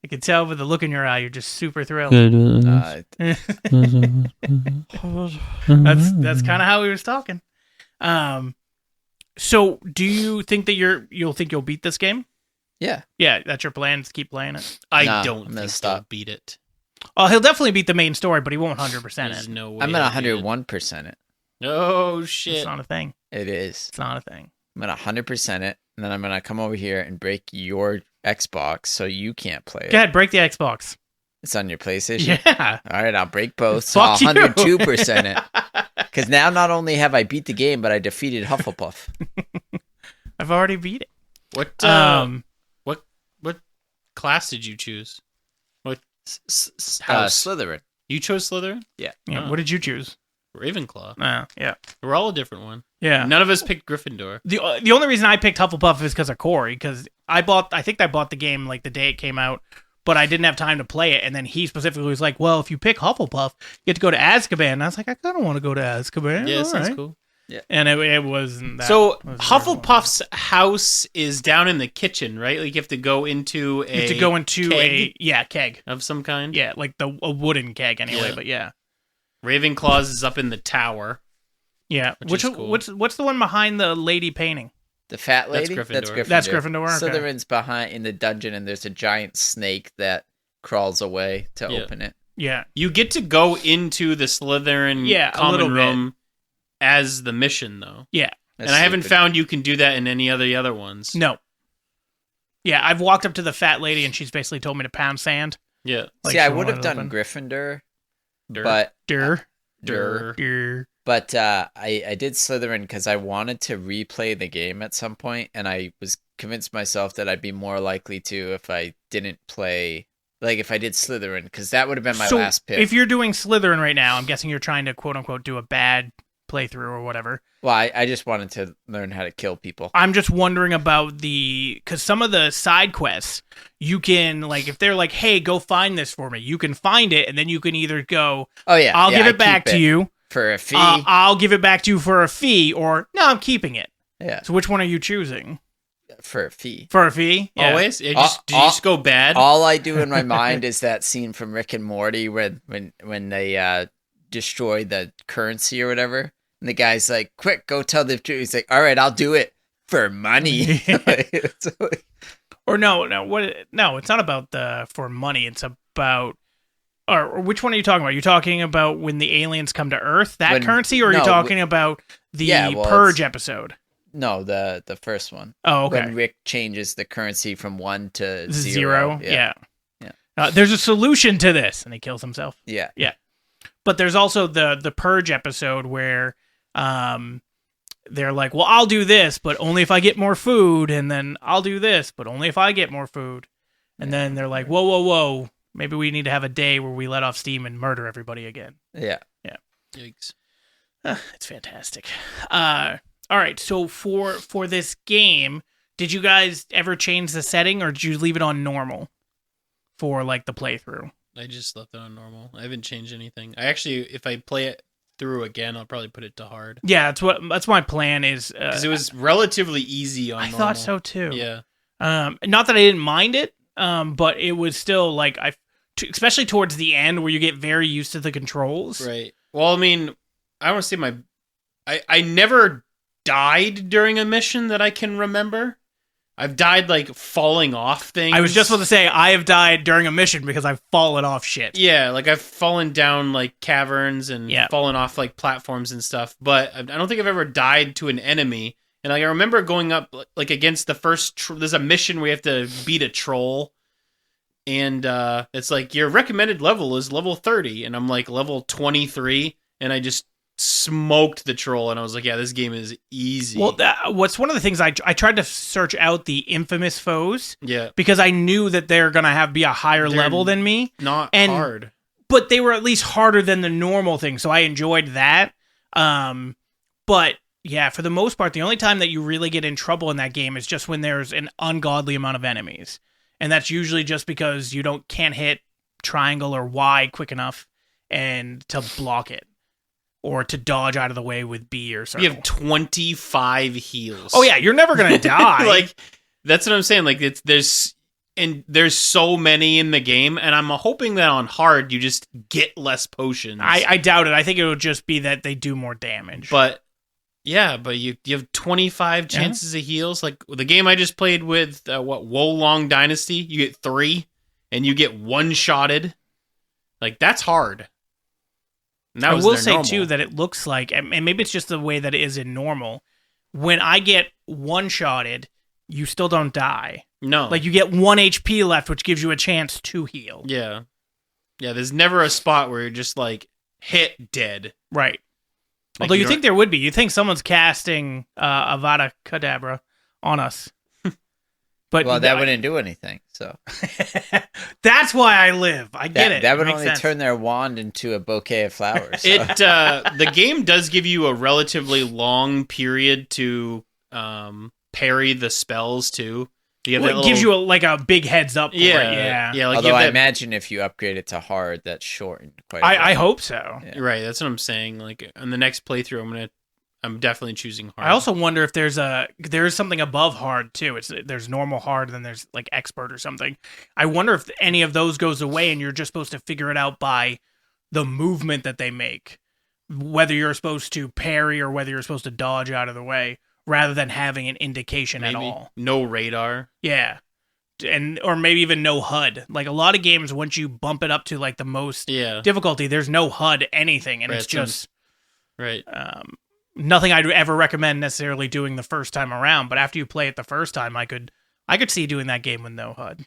[SPEAKER 1] I can tell with the look in your eye, you're just super thrilled. That's kind of how we was talking. So, do you think that you'll beat this game?
[SPEAKER 2] Yeah.
[SPEAKER 1] Yeah, that's your plan, to keep playing it?
[SPEAKER 3] I don't think he'll beat it.
[SPEAKER 1] Oh, he'll definitely beat the main story, but he won't 100%
[SPEAKER 3] There's
[SPEAKER 1] it.
[SPEAKER 3] no way.
[SPEAKER 2] I'm at 101% it.
[SPEAKER 3] Oh, shit.
[SPEAKER 1] It's not a thing.
[SPEAKER 2] It is.
[SPEAKER 1] It's not a thing.
[SPEAKER 2] I'm at 100% it, and then I'm going to come over here and break your Xbox so you can't play it.
[SPEAKER 1] Go ahead, break the Xbox.
[SPEAKER 2] It's on your PlayStation?
[SPEAKER 1] Yeah.
[SPEAKER 2] All right, I'll break both.
[SPEAKER 1] Fuck
[SPEAKER 2] so
[SPEAKER 1] you.
[SPEAKER 2] 102% it. Because now not only have I beat the game, but I defeated Hufflepuff.
[SPEAKER 1] I've already beat it.
[SPEAKER 3] What class did you choose? What
[SPEAKER 2] house? Slytherin.
[SPEAKER 3] You chose Slytherin?
[SPEAKER 2] Yeah.
[SPEAKER 1] What did you choose?
[SPEAKER 3] Ravenclaw.
[SPEAKER 1] Yeah.
[SPEAKER 3] We're all a different one.
[SPEAKER 1] Yeah.
[SPEAKER 3] None of us picked Gryffindor.
[SPEAKER 1] The only reason I picked Hufflepuff is because of Corey, because I think I bought the game the day it came out but I didn't have time to play it. And then he specifically was like, well, if you pick Hufflepuff, you get to go to Azkaban. And I was like, I kind of want to go to Azkaban.
[SPEAKER 3] Yeah,
[SPEAKER 1] All
[SPEAKER 3] sounds
[SPEAKER 1] right.
[SPEAKER 3] cool.
[SPEAKER 2] Yeah.
[SPEAKER 1] And it wasn't that.
[SPEAKER 3] So
[SPEAKER 1] wasn't
[SPEAKER 3] Hufflepuff's house is down in the kitchen, right? Like you have to go into
[SPEAKER 1] you have to go into
[SPEAKER 3] keg
[SPEAKER 1] a keg.
[SPEAKER 3] of some kind.
[SPEAKER 1] Yeah, like a wooden keg anyway,
[SPEAKER 3] Yeah.
[SPEAKER 1] but yeah.
[SPEAKER 3] Ravenclaw's is up in the tower.
[SPEAKER 1] Yeah.
[SPEAKER 3] Which is cool.
[SPEAKER 1] What's the one behind the lady painting?
[SPEAKER 2] The fat lady?
[SPEAKER 3] That's Gryffindor.
[SPEAKER 1] That's Gryffindor. Okay.
[SPEAKER 2] Slytherin's behind in the dungeon, and there's a giant snake that crawls away to
[SPEAKER 3] Yeah.
[SPEAKER 2] open it.
[SPEAKER 1] Yeah.
[SPEAKER 3] You get to go into the Slytherin
[SPEAKER 1] Yeah, a
[SPEAKER 3] common
[SPEAKER 1] little bit.
[SPEAKER 3] room as the mission, though.
[SPEAKER 1] Yeah.
[SPEAKER 2] That's
[SPEAKER 3] and I haven't
[SPEAKER 2] stupid.
[SPEAKER 3] found you can do that in any of the other ones.
[SPEAKER 1] No. Yeah, I've walked up to the fat lady and she's basically told me to pound sand.
[SPEAKER 3] Yeah.
[SPEAKER 1] Like
[SPEAKER 2] See, I
[SPEAKER 1] she
[SPEAKER 2] would have
[SPEAKER 1] wanted
[SPEAKER 2] done
[SPEAKER 1] open.
[SPEAKER 2] Gryffindor,
[SPEAKER 3] Dur.
[SPEAKER 2] but
[SPEAKER 1] Dur.
[SPEAKER 2] Dur.
[SPEAKER 1] Dur.
[SPEAKER 2] But I did Slytherin because I wanted to replay the game at some point, and I was convinced myself that I'd be more likely to if I didn't play, like if I did Slytherin, because that would have been my
[SPEAKER 1] So,
[SPEAKER 2] last pick.
[SPEAKER 1] if you're doing Slytherin right now, I'm guessing you're trying to quote unquote do a bad playthrough or whatever.
[SPEAKER 2] Well, I just wanted to learn how to kill people.
[SPEAKER 1] I'm just wondering about because some of the side quests, you can, like, if they're like, hey, go find this for me, you can find it, and then you can either go,
[SPEAKER 2] Oh yeah,
[SPEAKER 1] I'll
[SPEAKER 2] yeah,
[SPEAKER 1] give
[SPEAKER 2] I
[SPEAKER 1] it back
[SPEAKER 2] keep
[SPEAKER 1] to you,
[SPEAKER 2] for a fee.
[SPEAKER 1] I'll give it back to you for a fee, or no, I'm keeping it.
[SPEAKER 2] Yeah,
[SPEAKER 1] So which one are you choosing?
[SPEAKER 2] for a fee.
[SPEAKER 1] For a fee? Yeah.
[SPEAKER 3] Always? Did you just go bad?
[SPEAKER 2] All I do in my mind is that scene from Rick and Morty when they destroy the currency or whatever, and the guy's like, "Quick, go tell the truth." He's like, "All right, I'll do it for money."
[SPEAKER 1] Or no, it's not about the for money. It's about, or which one are you talking about? Are you talking about when the aliens come to Earth, that
[SPEAKER 2] When-
[SPEAKER 1] currency, or are you
[SPEAKER 2] no,
[SPEAKER 1] talking about the
[SPEAKER 2] Yeah, well,
[SPEAKER 1] Purge
[SPEAKER 2] it's-
[SPEAKER 1] episode?
[SPEAKER 2] No, the first one.
[SPEAKER 1] Oh, okay.
[SPEAKER 2] When Rick changes the currency from 1 to 0.
[SPEAKER 1] Zero. Yeah.
[SPEAKER 2] Yeah.
[SPEAKER 1] There's a solution to this, and he kills himself.
[SPEAKER 2] Yeah.
[SPEAKER 1] But there's also the Purge episode where they're like, well, I'll do this, but only if I get more food, and then I'll do this, but only if I get more food. And then they're like, whoa, maybe we need to have a day where we let off steam and murder everybody again.
[SPEAKER 2] Yeah.
[SPEAKER 3] Yikes.
[SPEAKER 1] It's fantastic. All right, so for this game, did you guys ever change the setting, or did you leave it on normal for like the playthrough?
[SPEAKER 3] I just left it on normal. I haven't changed anything. I actually, if I play it through again, I'll probably put it to hard.
[SPEAKER 1] Yeah, that's my plan is
[SPEAKER 3] Because it was relatively easy on
[SPEAKER 1] I
[SPEAKER 3] normal.
[SPEAKER 1] thought so too.
[SPEAKER 3] Yeah.
[SPEAKER 1] Not that I didn't mind it, but it was still like especially towards the end where you get very used to the controls.
[SPEAKER 3] Right. Well, I mean, I want to say I never died during a mission that I can remember. I've died like falling off things.
[SPEAKER 1] I was just about to say I have died during a mission because I've fallen off shit.
[SPEAKER 3] Yeah, like I've fallen down like caverns and
[SPEAKER 1] Yeah.
[SPEAKER 3] fallen off like platforms and stuff, but I don't think I've ever died to an enemy. And like I remember going up like against the first. There's a mission where you have to beat a troll, and it's like your recommended level is level 30, and I'm like level 23, and I just smoked the troll, and I was like, yeah, this game is easy.
[SPEAKER 1] Well, what's one of the things I tried to search out the infamous foes
[SPEAKER 3] yeah,
[SPEAKER 1] because I knew that they're gonna be a higher
[SPEAKER 3] They're
[SPEAKER 1] level than me.
[SPEAKER 3] not
[SPEAKER 1] and-
[SPEAKER 3] hard.
[SPEAKER 1] But they were at least harder than the normal thing, so I enjoyed that. But yeah, for the most part, the only time that you really get in trouble in that game is just when there's an ungodly amount of enemies, and that's usually just because you can't hit triangle or Y quick enough and to block it, or to dodge out of the way with B or circle.
[SPEAKER 3] You have 25 heals.
[SPEAKER 1] Oh yeah, you're never gonna die.
[SPEAKER 3] like that's what I'm saying. Like there's so many in the game, and I'm hoping that on hard you just get less potions.
[SPEAKER 1] I doubt it. I think it would just be that they do more damage.
[SPEAKER 3] But yeah, but you have 25 chances of heals. Like the game I just played with Wolong Dynasty, you get 3, and you get one-shotted. Like that's hard. And that
[SPEAKER 1] I
[SPEAKER 3] was
[SPEAKER 1] will
[SPEAKER 3] their
[SPEAKER 1] say
[SPEAKER 3] normal.
[SPEAKER 1] too that it looks like, and maybe it's just the way that it is in normal. When I get one-shotted, you still don't die.
[SPEAKER 3] No,
[SPEAKER 1] Like you get 1 HP left, which gives you a chance to heal.
[SPEAKER 3] yeah. There's never a spot where you're just like hit dead.
[SPEAKER 1] Right.
[SPEAKER 3] Like,
[SPEAKER 1] Although you
[SPEAKER 3] don't-
[SPEAKER 1] think there would be. You think someone's casting Avada Kedavra on us. But
[SPEAKER 2] Well, that wouldn't do anything. So
[SPEAKER 1] that's why I live. I get it.
[SPEAKER 2] that
[SPEAKER 1] It
[SPEAKER 2] would
[SPEAKER 1] makes
[SPEAKER 2] only
[SPEAKER 1] sense.
[SPEAKER 2] turn their wand into a bouquet of flowers. So.
[SPEAKER 3] It the game does give you a relatively long period to parry the spells too. You have
[SPEAKER 1] Well,
[SPEAKER 3] that
[SPEAKER 1] it gives
[SPEAKER 3] little-
[SPEAKER 1] you like a big heads up for it. Yeah.
[SPEAKER 3] yeah. Like
[SPEAKER 2] Although
[SPEAKER 3] you
[SPEAKER 2] I
[SPEAKER 3] have that,
[SPEAKER 2] imagine if you upgrade it to hard, that's shortened quite a bit.
[SPEAKER 1] I hope so.
[SPEAKER 2] Yeah.
[SPEAKER 3] right. That's what I'm saying. Like on the next playthrough, I'm definitely choosing hard.
[SPEAKER 1] I also wonder if there's something above hard too. There's normal hard, then there's like expert or something. I wonder if any of those goes away and you're just supposed to figure it out by the movement that they make, whether you're supposed to parry or whether you're supposed to dodge out of the way, rather than having an indication
[SPEAKER 3] maybe
[SPEAKER 1] at all.
[SPEAKER 3] no radar.
[SPEAKER 1] Yeah. And or maybe even no HUD. Like a lot of games, once you bump it up to like the most
[SPEAKER 3] Yeah.
[SPEAKER 1] difficulty, there's no HUD anything, and
[SPEAKER 3] Right,
[SPEAKER 1] it's just
[SPEAKER 3] Right.
[SPEAKER 1] nothing I'd ever recommend necessarily doing the first time around. But after you play it the first time, I could see doing that game with no HUD.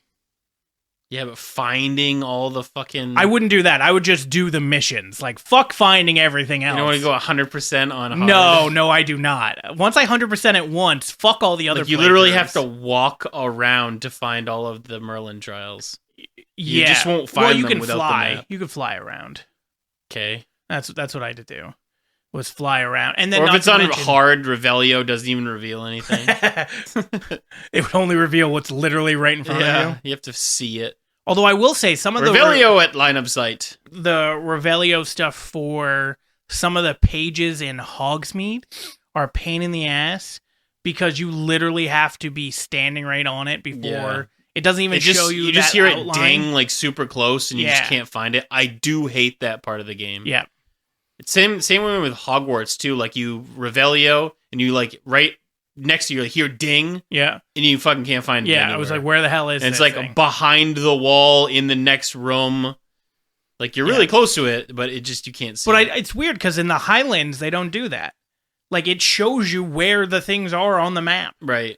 [SPEAKER 3] Yeah, but finding all the fucking...
[SPEAKER 1] I wouldn't do that. I would just do the missions. Like fuck finding everything else.
[SPEAKER 3] You don't want to go 100% on hard?
[SPEAKER 1] No, I do not. Once I 100% at once, fuck all the other.
[SPEAKER 3] Like you literally
[SPEAKER 1] playthroughs.
[SPEAKER 3] have to walk around to find all of the Merlin trials.
[SPEAKER 1] Yeah.
[SPEAKER 3] just won't
[SPEAKER 1] Well,
[SPEAKER 3] find
[SPEAKER 1] you
[SPEAKER 3] them
[SPEAKER 1] can
[SPEAKER 3] without the
[SPEAKER 1] fly.
[SPEAKER 3] map.
[SPEAKER 1] You can fly around.
[SPEAKER 3] Okay.
[SPEAKER 1] That's what I had to do. Was fly around, and then
[SPEAKER 3] Or if
[SPEAKER 1] not
[SPEAKER 3] it's
[SPEAKER 1] to
[SPEAKER 3] on
[SPEAKER 1] mention-
[SPEAKER 3] hard, Revelio doesn't even reveal anything.
[SPEAKER 1] it would only reveal what's literally right in front of you.
[SPEAKER 3] Yeah, you have to see it.
[SPEAKER 1] Although I will say some of
[SPEAKER 3] Revelio at line of sight.
[SPEAKER 1] the Revelio stuff for some of the pages in Hogsmeade are a pain in the ass because you literally have to be standing right on it before
[SPEAKER 3] Yeah.
[SPEAKER 1] it doesn't even
[SPEAKER 3] It just,
[SPEAKER 1] show you.
[SPEAKER 3] you just
[SPEAKER 1] that
[SPEAKER 3] hear
[SPEAKER 1] outline.
[SPEAKER 3] it ding like super close, and you just
[SPEAKER 1] Yeah.
[SPEAKER 3] can't find it. I do hate that part of the game.
[SPEAKER 1] Yeah,
[SPEAKER 3] It's same way with Hogwarts too. Like you Revelio, and you like right next to you like, hear ding,
[SPEAKER 1] yeah,
[SPEAKER 3] and you fucking can't find it.
[SPEAKER 1] yeah.
[SPEAKER 3] Anywhere.
[SPEAKER 1] I was like, where the hell is?
[SPEAKER 3] and it's
[SPEAKER 1] this
[SPEAKER 3] like
[SPEAKER 1] thing?
[SPEAKER 3] behind the wall in the next room. Like you're really close to it, but it just you can't see.
[SPEAKER 1] But
[SPEAKER 3] it.
[SPEAKER 1] it's weird because in the Highlands they don't do that. Like it shows you where the things are on the map.
[SPEAKER 3] Right.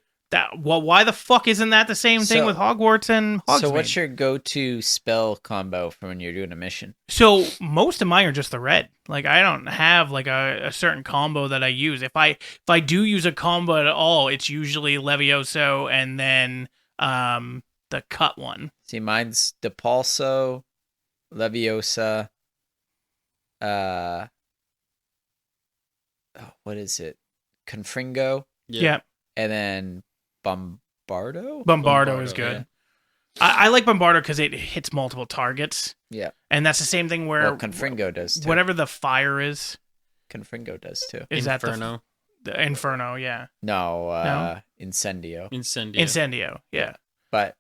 [SPEAKER 1] Why the fuck isn't that the same thing
[SPEAKER 2] So-
[SPEAKER 1] with Hogwarts and Hogsmeade?
[SPEAKER 2] So what's your go-to spell combo for when you're doing a mission?
[SPEAKER 1] So most of mine are just the red. Like I don't have like a certain combo that I use. If I do use a combo at all, it's usually Levioso and then the cut one.
[SPEAKER 2] See, mine's Depulso, Leviosa, what is it? Confringo,
[SPEAKER 1] Yeah,
[SPEAKER 2] and then Bombardo?
[SPEAKER 1] Bombardo is good.
[SPEAKER 2] yeah.
[SPEAKER 1] I like Bombardo because it hits multiple targets,
[SPEAKER 2] Yeah.
[SPEAKER 1] and that's the same thing where
[SPEAKER 2] Well, Confringo does too.
[SPEAKER 1] whatever the fire is
[SPEAKER 2] Confringo does too.
[SPEAKER 1] is
[SPEAKER 3] Inferno.
[SPEAKER 1] that the Inferno? Yeah,
[SPEAKER 2] No, Incendio.
[SPEAKER 3] Incendio.
[SPEAKER 1] Incendio. Yeah.
[SPEAKER 2] But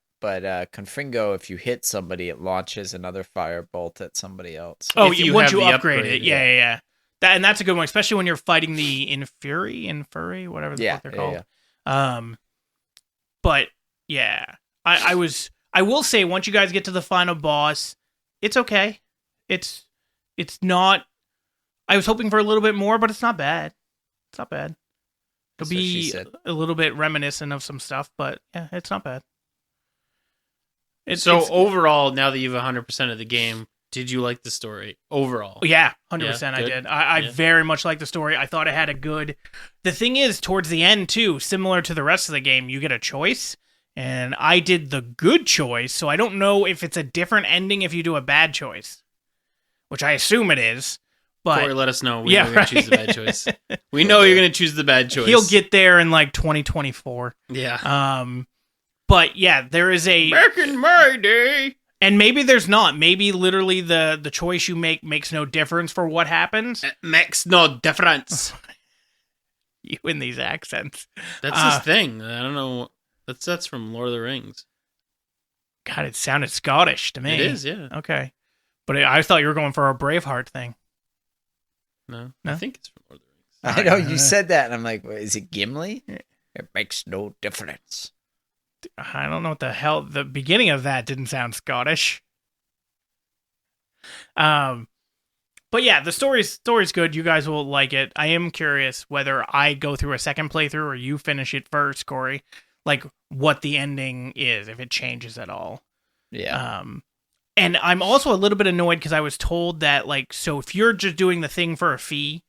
[SPEAKER 2] Confringo, if you hit somebody, it launches another firebolt at somebody else.
[SPEAKER 1] Oh,
[SPEAKER 3] If you
[SPEAKER 1] once
[SPEAKER 3] have
[SPEAKER 1] you
[SPEAKER 3] the
[SPEAKER 1] upgrade
[SPEAKER 3] upgrade,
[SPEAKER 1] it, yeah. And that's a good one, especially when you're fighting the Infuri, whatever the
[SPEAKER 2] Yeah,
[SPEAKER 1] fuck they're
[SPEAKER 2] yeah,
[SPEAKER 1] called. But yeah, I will say once you guys get to the final boss, it's okay. It's not. I was hoping for a little bit more, but it's not bad. It's not bad. It'll
[SPEAKER 2] That's what she
[SPEAKER 1] be
[SPEAKER 2] said.
[SPEAKER 1] a little bit reminiscent of some stuff, but yeah, it's not bad.
[SPEAKER 3] So
[SPEAKER 1] it's-
[SPEAKER 3] overall, now that you've 100% of the game, did you like the story overall?
[SPEAKER 1] Yeah, 100% I
[SPEAKER 3] good.
[SPEAKER 1] did. I
[SPEAKER 3] Yeah.
[SPEAKER 1] very much liked the story. I thought it had a good... The thing is, towards the end, too, similar to the rest of the game, you get a choice, and I did the good choice, so I don't know if it's a different ending if you do a bad choice, which I assume it is, but
[SPEAKER 3] Corey, let us know. We
[SPEAKER 1] Yeah,
[SPEAKER 3] know you're going to choose the bad choice. We know you're going to choose the bad choice.
[SPEAKER 1] he'll get there in, like, 2024.
[SPEAKER 3] Yeah.
[SPEAKER 1] But, yeah, there is a...
[SPEAKER 3] Back in my day.
[SPEAKER 1] And maybe there's not. Maybe literally the choice you make makes no difference for what happens.
[SPEAKER 3] It makes no difference.
[SPEAKER 1] You in these accents.
[SPEAKER 3] That's his thing. I don't know. That's from Lord of the Rings.
[SPEAKER 1] God, it sounded Scottish to me.
[SPEAKER 3] It is, yeah.
[SPEAKER 1] Okay. But I thought you were going for a Braveheart thing.
[SPEAKER 3] No,
[SPEAKER 1] No?
[SPEAKER 3] I think it's from Lord of the Rings.
[SPEAKER 2] I know you said that, and I'm like, "What, is it Gimli? It makes no difference.
[SPEAKER 1] I don't know what the hell. The beginning of that didn't sound Scottish. But yeah, the story's good. You guys will like it. I am curious whether I go through a second playthrough or you finish it first, Corey. Like what the ending is, if it changes at all.
[SPEAKER 2] Yeah.
[SPEAKER 1] And I'm also a little bit annoyed because I was told that, like, so if you're just doing the thing for a fee,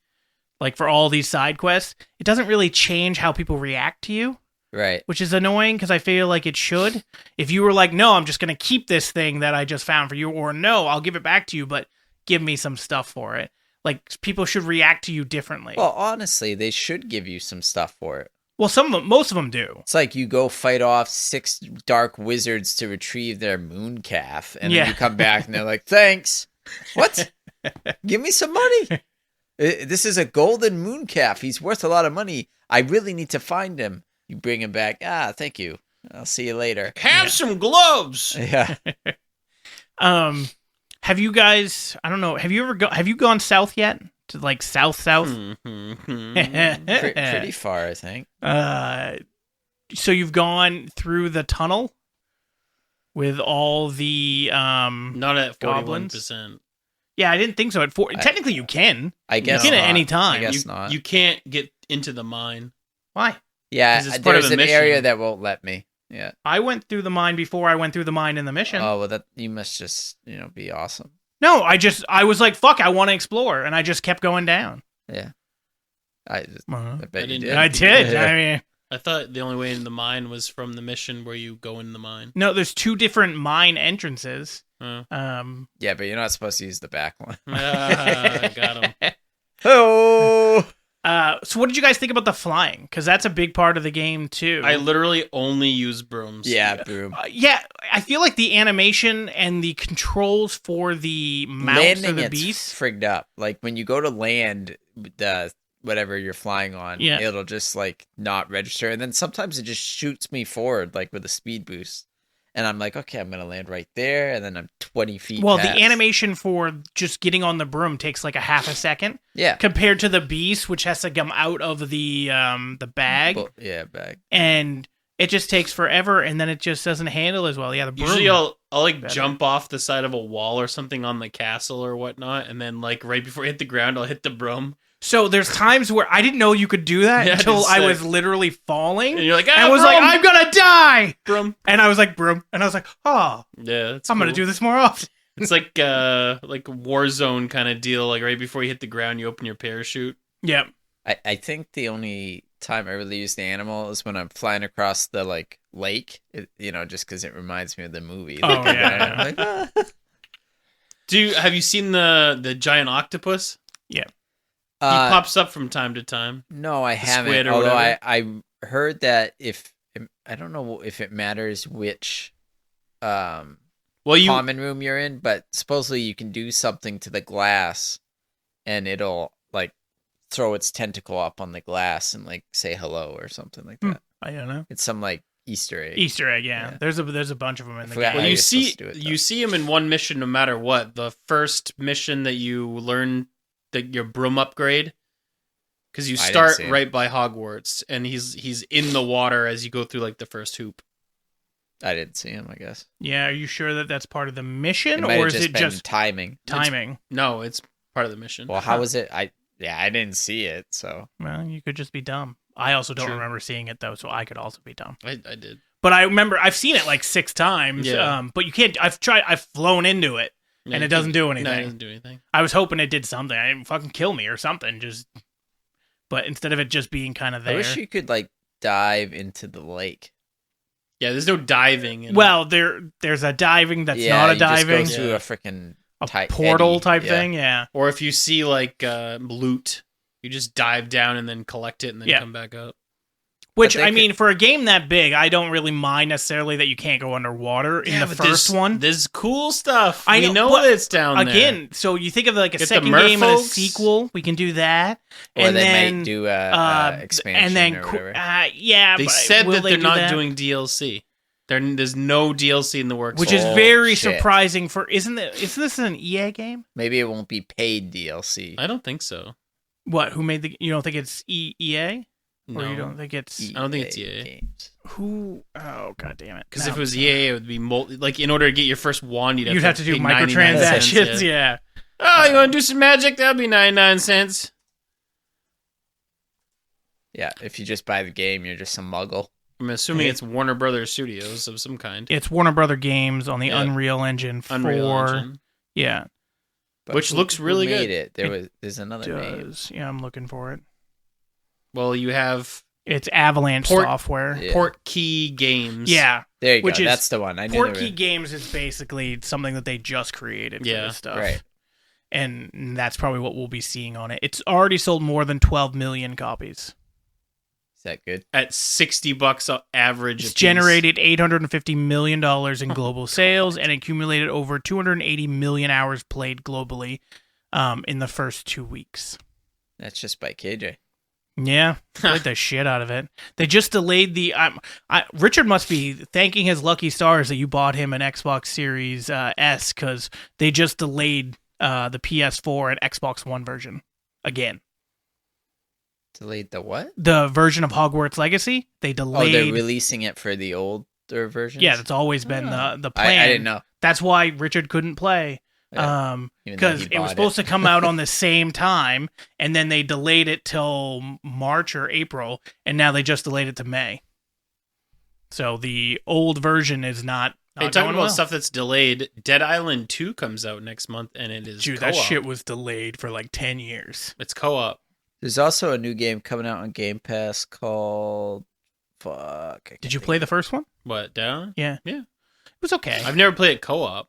[SPEAKER 1] like for all these side quests, it doesn't really change how people react to you,
[SPEAKER 2] Right.
[SPEAKER 1] which is annoying because I feel like it should. If you were like, no, I'm just going to keep this thing that I just found for you, or no, I'll give it back to you, but give me some stuff for it. Like, people should react to you differently.
[SPEAKER 2] Well, honestly, they should give you some stuff for it.
[SPEAKER 1] Well, most of them do.
[SPEAKER 2] It's like you go fight off 6 dark wizards to retrieve their moon calf, and
[SPEAKER 1] Yeah.
[SPEAKER 2] then you come back and they're like, "Thanks. What? Give me some money. This is a golden moon calf. He's worth a lot of money. I really need to find him." You bring him back. Thank you. I'll see you later.
[SPEAKER 3] Have some gloves.
[SPEAKER 2] Yeah.
[SPEAKER 1] Have you guys? I don't know. Have you gone south yet? To like south?
[SPEAKER 2] Pretty far, I think.
[SPEAKER 1] So you've gone through the tunnel with all the
[SPEAKER 3] Not at
[SPEAKER 1] goblins?
[SPEAKER 3] 41%.
[SPEAKER 1] Yeah, I didn't think so. Technically, you can.
[SPEAKER 2] I guess
[SPEAKER 1] you can
[SPEAKER 2] not.
[SPEAKER 1] at any time.
[SPEAKER 2] I guess not.
[SPEAKER 3] You can't get into the mine.
[SPEAKER 1] Why?
[SPEAKER 2] Yeah,
[SPEAKER 3] 'Cause it's part of
[SPEAKER 2] there's
[SPEAKER 3] the
[SPEAKER 2] an
[SPEAKER 3] mission.
[SPEAKER 2] area that won't let me. Yeah.
[SPEAKER 1] I went through the mine before I went through the mine in the mission.
[SPEAKER 2] Oh, well, that you must just, be awesome.
[SPEAKER 1] No, I was like, fuck, I want to explore, and I just kept going down.
[SPEAKER 2] Yeah. I
[SPEAKER 1] Uh-huh.
[SPEAKER 2] bet you
[SPEAKER 3] didn't-
[SPEAKER 2] did.
[SPEAKER 1] I did. I mean,
[SPEAKER 3] I thought the only way in the mine was from the mission where you go in the mine.
[SPEAKER 1] no, there's 2 different mine entrances.
[SPEAKER 3] Oh.
[SPEAKER 2] Yeah, but you're not supposed to use the back one.
[SPEAKER 3] Got him.
[SPEAKER 2] Oh.
[SPEAKER 1] So what did you guys think about the flying? Because that's a big part of the game too.
[SPEAKER 3] I literally only use brooms.
[SPEAKER 2] Yeah, boom.
[SPEAKER 1] Yeah, I feel like the animation and the controls for the mounts
[SPEAKER 2] Landing
[SPEAKER 1] or the
[SPEAKER 2] it's
[SPEAKER 1] beasts.
[SPEAKER 2] frigged up. Like when you go to land the whatever you're flying on,
[SPEAKER 1] Yeah.
[SPEAKER 2] it'll just like not register, and then sometimes it just shoots me forward like with a speed boost, and I'm like, okay, I'm gonna land right there, and then I'm 20 feet.
[SPEAKER 1] Well,
[SPEAKER 2] past.
[SPEAKER 1] the animation for just getting on the broom takes like a half a second
[SPEAKER 2] Yeah.
[SPEAKER 1] compared to the beast, which has to come out of the bag,
[SPEAKER 2] Well, yeah, bag.
[SPEAKER 1] and it just takes forever, and then it just doesn't handle as well. Yeah, the broom.
[SPEAKER 3] Usually I'll like
[SPEAKER 1] Better.
[SPEAKER 3] jump off the side of a wall or something on the castle or whatnot, and then like right before I hit the ground, I'll hit the broom.
[SPEAKER 1] So there's times where I didn't know you could do that
[SPEAKER 3] Yeah,
[SPEAKER 1] until
[SPEAKER 3] it's
[SPEAKER 1] I
[SPEAKER 3] sick.
[SPEAKER 1] was literally falling.
[SPEAKER 3] And you're like,
[SPEAKER 1] And I was like, I'm gonna die!
[SPEAKER 3] broom.
[SPEAKER 1] And I was like, broom. And I was like, oh,
[SPEAKER 3] Yeah, that's
[SPEAKER 1] I'm gonna
[SPEAKER 3] cool.
[SPEAKER 1] do this more often.
[SPEAKER 3] It's like Warzone kind of deal. Like right before you hit the ground, you open your parachute.
[SPEAKER 1] Yep.
[SPEAKER 2] I think the only time I really use the animal is when I'm flying across the like lake, just because it reminds me of the movie.
[SPEAKER 1] Oh,
[SPEAKER 2] Like,
[SPEAKER 1] yeah.
[SPEAKER 2] I'm like,
[SPEAKER 3] Have you seen the giant octopus?
[SPEAKER 1] Yeah.
[SPEAKER 3] He pops up from time to time.
[SPEAKER 2] No, I
[SPEAKER 3] The
[SPEAKER 2] haven't.
[SPEAKER 3] squid or
[SPEAKER 2] Although
[SPEAKER 3] whatever.
[SPEAKER 2] I heard that I don't know if it matters which
[SPEAKER 3] Well, you
[SPEAKER 2] common room you're in, but supposedly you can do something to the glass, and it'll like throw its tentacle up on the glass and like say hello or something like that.
[SPEAKER 1] I don't know.
[SPEAKER 2] It's some like Easter egg.
[SPEAKER 1] Easter egg, yeah.
[SPEAKER 2] Yeah.
[SPEAKER 1] There's a bunch of them in the
[SPEAKER 2] forgot
[SPEAKER 1] game.
[SPEAKER 3] Well,
[SPEAKER 2] how
[SPEAKER 3] you
[SPEAKER 2] you're
[SPEAKER 3] see,
[SPEAKER 2] supposed to do it, though.
[SPEAKER 3] you see him in one mission no matter what. The first mission that you learn your broom upgrade, because you
[SPEAKER 2] I didn't
[SPEAKER 3] start
[SPEAKER 2] see him.
[SPEAKER 3] right by Hogwarts, and he's in the water as you go through like the first hoop.
[SPEAKER 2] I didn't see him. I guess
[SPEAKER 1] Yeah, are you sure that that's part of the
[SPEAKER 2] it
[SPEAKER 1] mission,
[SPEAKER 2] might
[SPEAKER 1] or
[SPEAKER 2] have
[SPEAKER 1] is
[SPEAKER 2] just
[SPEAKER 1] it
[SPEAKER 2] been
[SPEAKER 1] just
[SPEAKER 2] timing.
[SPEAKER 1] timing?
[SPEAKER 3] No, it's part of the mission.
[SPEAKER 2] Well, how was it? I didn't see it, so
[SPEAKER 1] Well, you could just be dumb. I also don't
[SPEAKER 3] True.
[SPEAKER 1] remember seeing it though, so I could also be dumb.
[SPEAKER 3] I did.
[SPEAKER 1] But I remember I've seen it like 6 times.
[SPEAKER 3] Yeah.
[SPEAKER 1] But you can't. I've flown into it,
[SPEAKER 3] Yeah,
[SPEAKER 1] and
[SPEAKER 3] you
[SPEAKER 1] it doesn't
[SPEAKER 3] can-
[SPEAKER 1] do
[SPEAKER 3] No,
[SPEAKER 1] anything.
[SPEAKER 3] it doesn't do anything.
[SPEAKER 1] I was hoping it did something. I didn't fucking kill me or something. But instead of it just being kind of
[SPEAKER 2] I
[SPEAKER 1] there.
[SPEAKER 2] wish you could like dive into the lake.
[SPEAKER 3] Yeah, there's no diving. In
[SPEAKER 1] Well, there's a diving that's not a
[SPEAKER 2] you
[SPEAKER 1] diving,
[SPEAKER 2] Just go through
[SPEAKER 3] Yeah.
[SPEAKER 2] a freaking
[SPEAKER 1] a
[SPEAKER 2] tight
[SPEAKER 1] portal
[SPEAKER 2] eddy.
[SPEAKER 1] type
[SPEAKER 2] Yeah.
[SPEAKER 1] thing. Yeah.
[SPEAKER 3] or if you see like loot, you just dive down and then collect it and then
[SPEAKER 1] Yeah.
[SPEAKER 3] come back up.
[SPEAKER 1] Which
[SPEAKER 2] they
[SPEAKER 1] I
[SPEAKER 2] could-
[SPEAKER 1] mean, for a game that big, I don't really mind necessarily that you can't go underwater in the
[SPEAKER 3] but
[SPEAKER 1] first one.
[SPEAKER 3] There's cool stuff.
[SPEAKER 1] I
[SPEAKER 3] We
[SPEAKER 1] know,
[SPEAKER 3] know
[SPEAKER 1] but
[SPEAKER 3] it's down there.
[SPEAKER 1] Again, so you think of like a
[SPEAKER 3] Get the
[SPEAKER 1] second game and a
[SPEAKER 3] merfolks.
[SPEAKER 1] sequel, we can do that,
[SPEAKER 2] Or
[SPEAKER 1] and
[SPEAKER 2] they
[SPEAKER 1] then
[SPEAKER 2] might do a expansion
[SPEAKER 1] and then
[SPEAKER 2] or whatever.
[SPEAKER 1] yeah,
[SPEAKER 3] They
[SPEAKER 1] but
[SPEAKER 3] said
[SPEAKER 1] will
[SPEAKER 3] that
[SPEAKER 1] they
[SPEAKER 3] they're
[SPEAKER 1] do
[SPEAKER 3] not
[SPEAKER 1] that?
[SPEAKER 3] doing DLC. There's no DLC in the works.
[SPEAKER 1] Which is
[SPEAKER 2] Oh,
[SPEAKER 1] very
[SPEAKER 2] shit.
[SPEAKER 1] surprising for isn't this an EA game?
[SPEAKER 2] Maybe it won't be paid DLC.
[SPEAKER 3] I don't think so.
[SPEAKER 1] What? Who made the? You don't think it's EA, or
[SPEAKER 3] No.
[SPEAKER 1] you don't think it's
[SPEAKER 3] I don't think it's EA.
[SPEAKER 2] games.
[SPEAKER 1] who? Oh god damn it!
[SPEAKER 3] Because
[SPEAKER 1] No.
[SPEAKER 3] if it was EA, it would be like in order to get your first wand, you'd
[SPEAKER 1] you'd have to do
[SPEAKER 3] pay 99 cents,
[SPEAKER 1] microtransactions. Yeah.
[SPEAKER 3] Oh, you want to do some magic? That'll be 99 cents.
[SPEAKER 2] Yeah, if you just buy the game, you're just a muggle.
[SPEAKER 3] I'm assuming it's Warner Brothers Studios of some kind.
[SPEAKER 1] It's Warner Brother Games on the
[SPEAKER 3] Yeah.
[SPEAKER 1] Unreal Engine 4.
[SPEAKER 3] Unreal Engine.
[SPEAKER 1] Yeah,
[SPEAKER 2] But
[SPEAKER 3] Which looks
[SPEAKER 2] who
[SPEAKER 3] really
[SPEAKER 2] made
[SPEAKER 3] good.
[SPEAKER 2] it? There's another name.
[SPEAKER 1] does. Yeah, I'm looking for it.
[SPEAKER 3] Well, you have
[SPEAKER 1] It's Avalanche
[SPEAKER 3] Port-
[SPEAKER 1] software.
[SPEAKER 2] Yeah.
[SPEAKER 3] Portkey Games.
[SPEAKER 1] Yeah,
[SPEAKER 2] There you
[SPEAKER 1] Which
[SPEAKER 2] go.
[SPEAKER 1] is
[SPEAKER 2] That's the one. I knew there
[SPEAKER 1] Portkey
[SPEAKER 2] were-
[SPEAKER 1] Games is basically something that they just created for
[SPEAKER 3] Yeah,
[SPEAKER 1] this stuff.
[SPEAKER 2] right.
[SPEAKER 1] And that's probably what we'll be seeing on it. It's already sold more than 12 million copies.
[SPEAKER 2] that good?
[SPEAKER 3] at $60 average.
[SPEAKER 1] It's
[SPEAKER 3] a piece.
[SPEAKER 1] generated $850 million in global sales and accumulated over 280 million hours played globally in the first 2 weeks.
[SPEAKER 2] That's just by KJ.
[SPEAKER 1] Yeah, played the shit out of it. They just delayed the. Richard must be thanking his lucky stars that you bought him an Xbox Series S, because they just delayed the PS4 and Xbox One version again.
[SPEAKER 2] Delayed the what?
[SPEAKER 1] The version of Hogwarts Legacy, they
[SPEAKER 2] Oh,
[SPEAKER 1] delayed.
[SPEAKER 2] they're releasing it for the older version.
[SPEAKER 1] Yeah, that's always been the
[SPEAKER 2] I
[SPEAKER 1] plan.
[SPEAKER 2] didn't know.
[SPEAKER 1] That's why Richard couldn't play.
[SPEAKER 2] Yeah, even though
[SPEAKER 1] Because
[SPEAKER 2] he
[SPEAKER 1] it was
[SPEAKER 2] bought
[SPEAKER 1] supposed to come out on the same time, and then they delayed it till March or April, and now they just delayed it to May. So the old version is not.
[SPEAKER 3] Hey,
[SPEAKER 1] not
[SPEAKER 3] talking
[SPEAKER 1] going
[SPEAKER 3] about
[SPEAKER 1] well.
[SPEAKER 3] stuff that's delayed, Dead Island 2 comes out next month, and it is
[SPEAKER 1] Dude,
[SPEAKER 3] co-op.
[SPEAKER 1] that shit was delayed for like 10 years.
[SPEAKER 3] It's co-op.
[SPEAKER 2] There's also a new game coming out on Game Pass called. Fuck. I can't
[SPEAKER 1] Did you
[SPEAKER 2] think
[SPEAKER 1] play
[SPEAKER 2] of
[SPEAKER 1] the first one?
[SPEAKER 3] What, Dead Island?
[SPEAKER 1] Yeah.
[SPEAKER 3] Yeah.
[SPEAKER 1] It was okay.
[SPEAKER 3] I've never played it co-op.